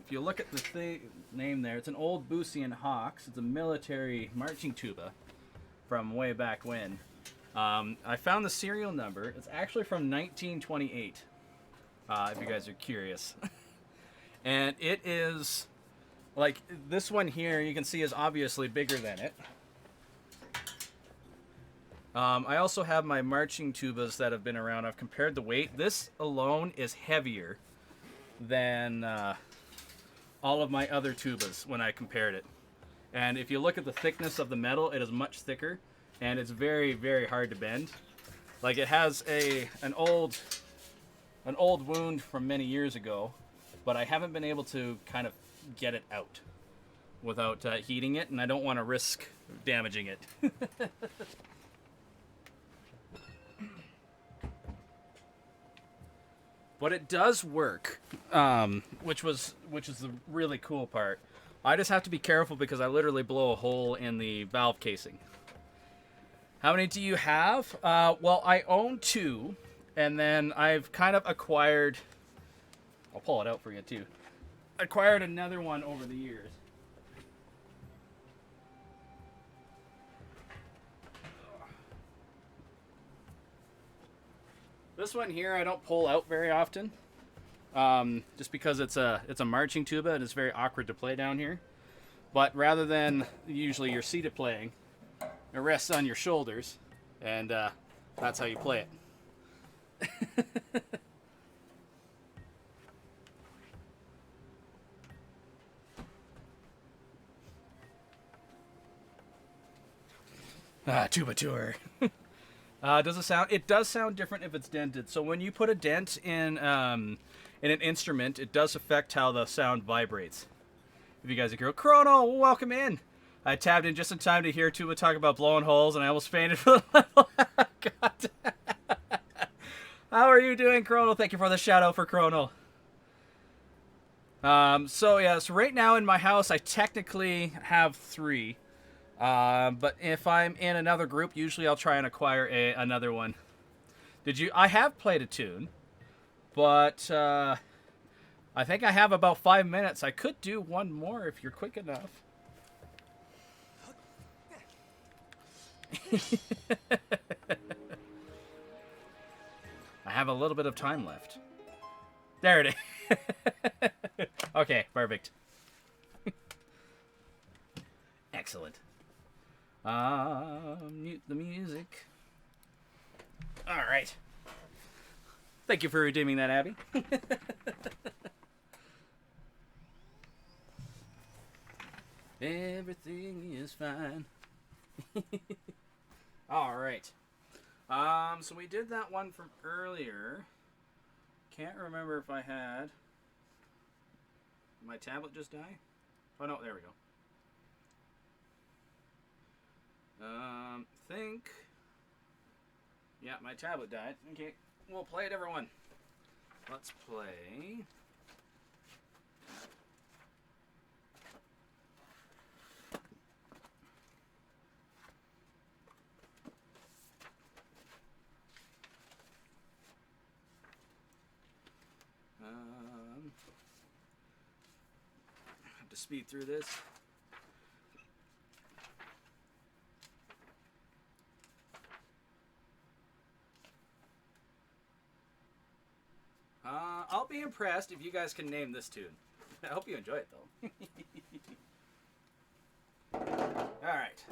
you look at the name there, it's an old Busian Hawks. It's a military marching tuba from way back when. I found the serial number. It's actually from 1928. If you guys are curious. And it is like this one here. You can see is obviously bigger than it. I also have my marching tubas that have been around. I've compared the weight. This alone is heavier than all of my other tubas when I compared it. And if you look at the thickness of the metal, it is much thicker, and it's very, very hard to bend. Like it has an old wound from many years ago, but I haven't been able to kind of get it out without heating it, and I don't want to risk damaging it. But it does work, which is the really cool part. I just have to be careful because I literally blow a hole in the valve casing. How many do you have? Well, I own 2, and then I've kind of acquired... I'll pull it out for you, too. Acquired another one over the years. This one here I don't pull out very often, just because it's a marching tuba and it's very awkward to play down here. But rather than usually you're seated playing, it rests on your shoulders, and that's how you play it. Tuba tour. Does it sound? It does sound different if it's dented. So when you put a dent in an instrument, it does affect how the sound vibrates. If you guys are cool. Chrono, welcome in. I tabbed in just in time to hear Tuba talk about blowing holes, and I almost fainted for the level. God. How are you doing, Chrono? Thank you for the shout out for Chrono. So yes, right now in my house, I technically have 3. But if I'm in another group, usually I'll try and acquire another one. I have played a tune, but I think I have about 5 minutes. I could do one more if you're quick enough. I have a little bit of time left. There it is. Okay, perfect. Excellent. Mute the music. All right. Thank you for redeeming that, Abby. Everything is fine. All right. So we did that one from earlier. Can't remember if I had my tablet just die. Oh no, there we go. Think. Yeah, my tablet died. Okay, we'll play it, everyone. Let's play. Have to speed through this. I'll be impressed if you guys can name this tune. I hope you enjoy it, though. All right.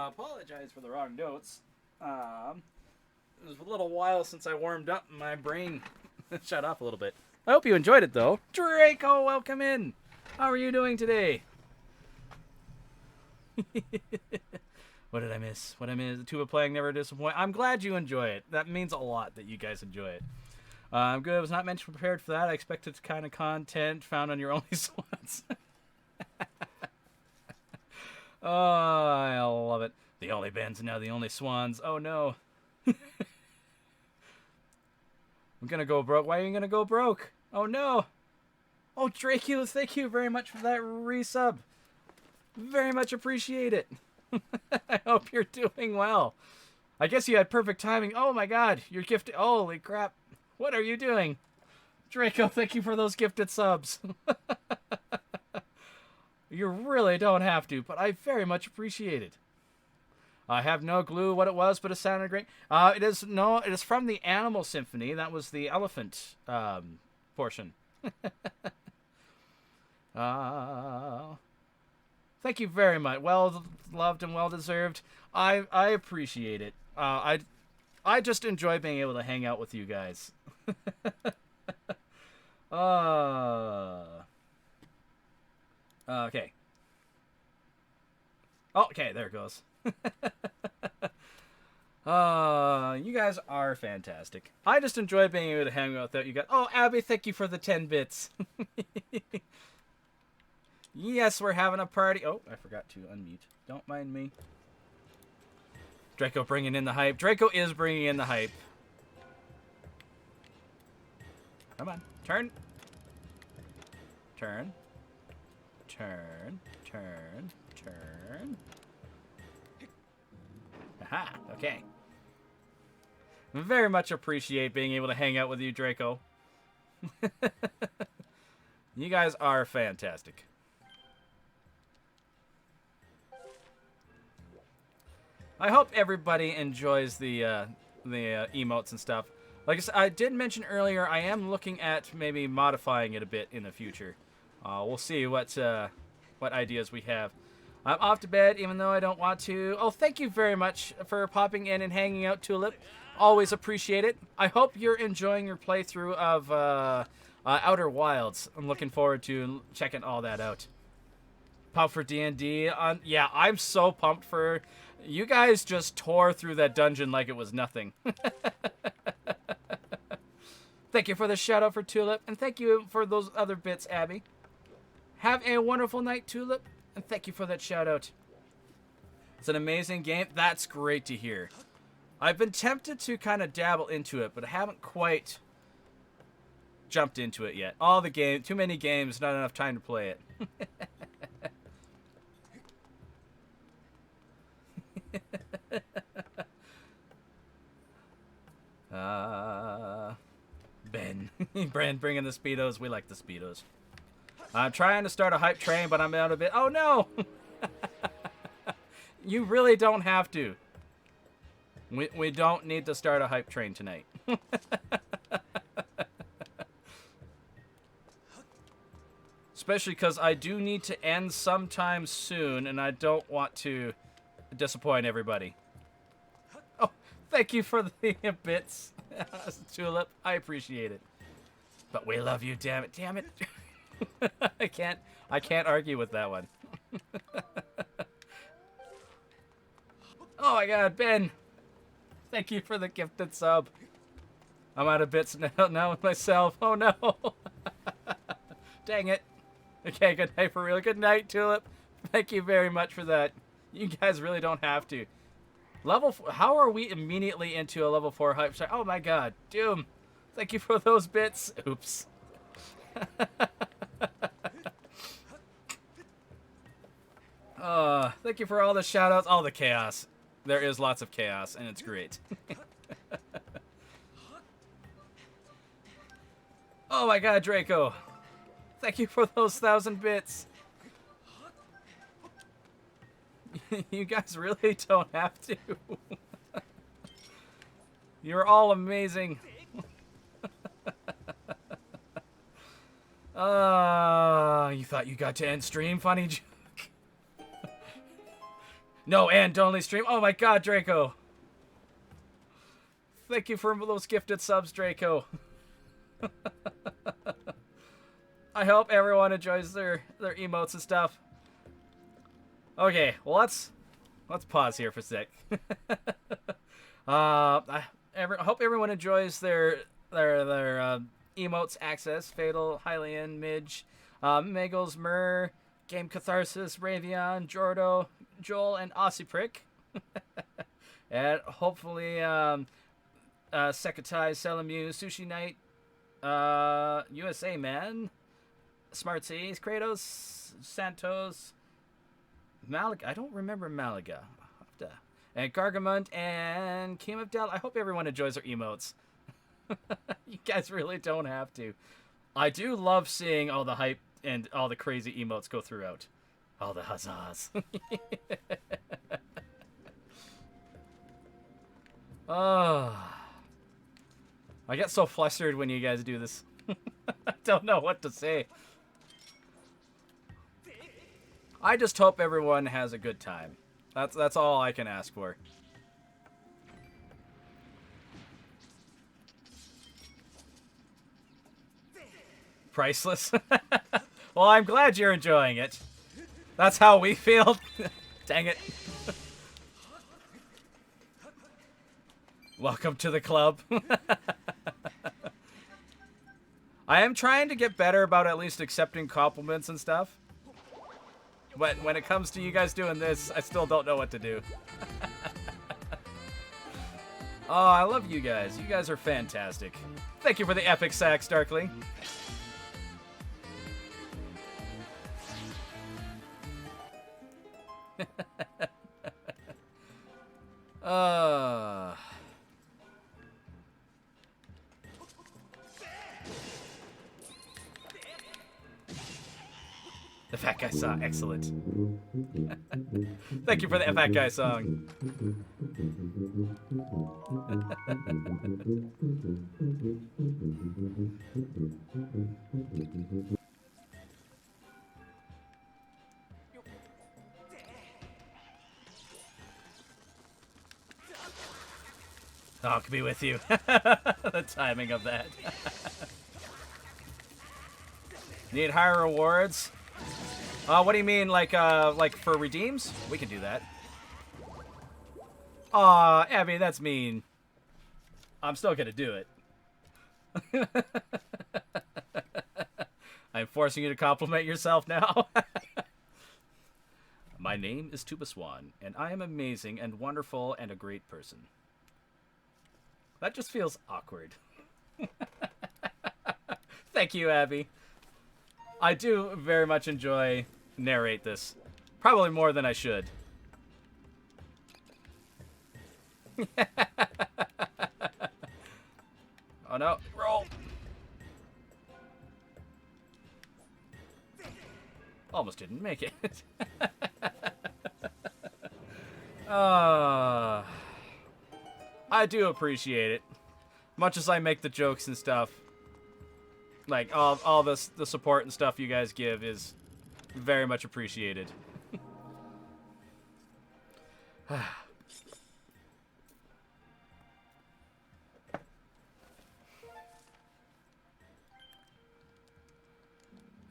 Apologize for the wrong notes. It was a little while since I warmed up and my brain shut off a little bit. I hope you enjoyed it, though. Draco, welcome in. How are you doing today? What did I miss? What I missed? Tuba playing never disappoint. I'm glad you enjoy it. That means a lot that you guys enjoy it. I'm good. I was not meant to prepared for that. I expected kind of content found on your only swans. Oh, I love it. The only bands and now the only swans. Oh no. I'm gonna go broke. Why are you gonna go broke? Oh no. Oh, Draculus, thank you very much for that resub. Very much appreciate it. I hope you're doing well. I guess you had perfect timing. Oh my god, you're gifted. Holy crap. What are you doing? Draco, thank you for those gifted subs. You really don't have to, but I very much appreciate it. I have no clue what it was, but it sounded great. It is from the Animal Symphony. That was the elephant portion. Thank you very much. Well loved and well deserved. I appreciate it. I just enjoy being able to hang out with you guys. Okay. Okay, there it goes. You guys are fantastic. I just enjoy being able to hang out with you guys. Oh, Abby, thank you for the 10 bits. Yes, we're having a party. Oh, I forgot to unmute. Don't mind me. Draco bringing in the hype. Draco is bringing in the hype. Come on. Turn. Turn. Turn. Turn. Turn. Aha. Okay. Very much appreciate being able to hang out with you, Draco. You guys are fantastic. I hope everybody enjoys the emotes and stuff. Like I said, I did mention earlier, I am looking at maybe modifying it a bit in the future. We'll see what ideas we have. I'm off to bed, even though I don't want to. Oh, thank you very much for popping in and hanging out, Tulip. Always appreciate it. I hope you're enjoying your playthrough of Outer Wilds. I'm looking forward to checking all that out. Pumped for D&D. Yeah, I'm so pumped for... You guys just tore through that dungeon like it was nothing. Thank you for the shout out for Tulip, and thank you for those other bits, Abby. Have a wonderful night, Tulip, and thank you for that shout out. It's an amazing game. That's great to hear. I've been tempted to kind of dabble into it, but I haven't quite jumped into it yet. Too many games, not enough time to play it. Ben. Brand bringing the Speedos. We like the Speedos. I'm trying to start a hype train, but I'm out of it. Oh, no! You really don't have to. We don't need to start a hype train tonight. Especially because I do need to end sometime soon, and I don't want to disappoint everybody. Oh, thank you for the bits, Tulip. I appreciate it. But we love you, damn it. Damn it. I can't argue with that one. Oh my god, Ben. Thank you for the gifted sub. I'm out of bits now myself. Oh no. Dang it. Okay, good night for real. Good night, Tulip. Thank you very much for that. You guys really don't have to. How are we immediately into a level 4 hype? Oh my god. Doom. Thank you for those bits. Oops. Thank you for all the shoutouts, all the chaos. There is lots of chaos, and it's great. Oh my god, Draco. Thank you for those 1,000 bits. You guys really don't have to. You're all amazing. You thought you got to end stream? Funny joke. No, end only stream. Oh my god, Draco. Thank you for those gifted subs, Draco. I hope everyone enjoys their emotes and stuff. Okay, well let's pause here for a sec. I hope everyone enjoys their emotes access. Fatal, Hylian, Midge, Megals, Myrrh, Game Catharsis, Ravion, Jordo, Joel, and Ossiprick. And hopefully Sekatai, Selamu, Sushi Night, USA Man, Smartsies, Kratos, Santos, Malaga. I don't remember Malaga. And Gargamont and Kim Abdel. I hope everyone enjoys their emotes. You guys really don't have to. I do love seeing all the hype and all the crazy emotes go throughout. All the huzzahs. Oh. I get so flustered when you guys do this. I don't know what to say. I just hope everyone has a good time. That's all I can ask for. Priceless. Well, I'm glad you're enjoying it. That's how we feel. Dang it. Welcome to the club. I am trying to get better about at least accepting compliments and stuff. But when it comes to you guys doing this, I still don't know what to do. Oh, I love you guys. You guys are fantastic. Thank you for the epic sax, Darkly. The Fat Guy song, excellent. Thank you for the Fat Guy song. Oh, I could be with you. The timing of that. Need higher rewards? What do you mean, like for redeems? We can do that. Aw, Abby, that's mean. I'm still gonna do it. I'm forcing you to compliment yourself now. My name is Tuba Swan, and I am amazing and wonderful and a great person. That just feels awkward. Thank you, Abby. I do very much enjoy narrate this. Probably more than I should. Oh no, roll! Almost didn't make it. I do appreciate it. Much as I make the jokes and stuff. Like, all the support and stuff you guys give is very much appreciated.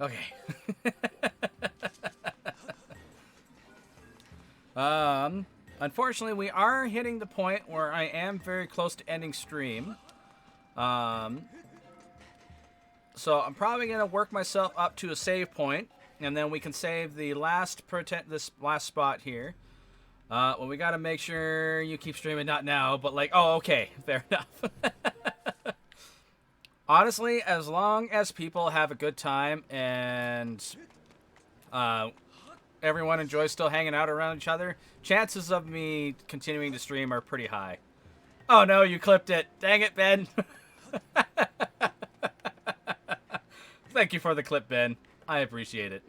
Okay. Unfortunately, we are hitting the point where I am very close to ending stream. So I'm probably gonna work myself up to a save point, and then we can save the this last spot here. Well, we gotta make sure you keep streaming, not now, but like, oh, okay, fair enough. Honestly, as long as people have a good time and everyone enjoys still hanging out around each other, chances of me continuing to stream are pretty high. Oh no, you clipped it. Dang it, Ben. Thank you for the clip, Ben. I appreciate it.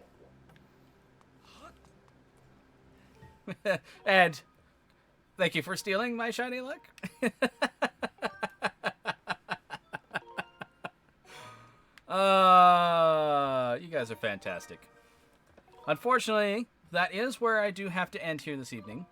And thank you for stealing my shiny luck. You guys are fantastic. Unfortunately, that is where I do have to end here this evening.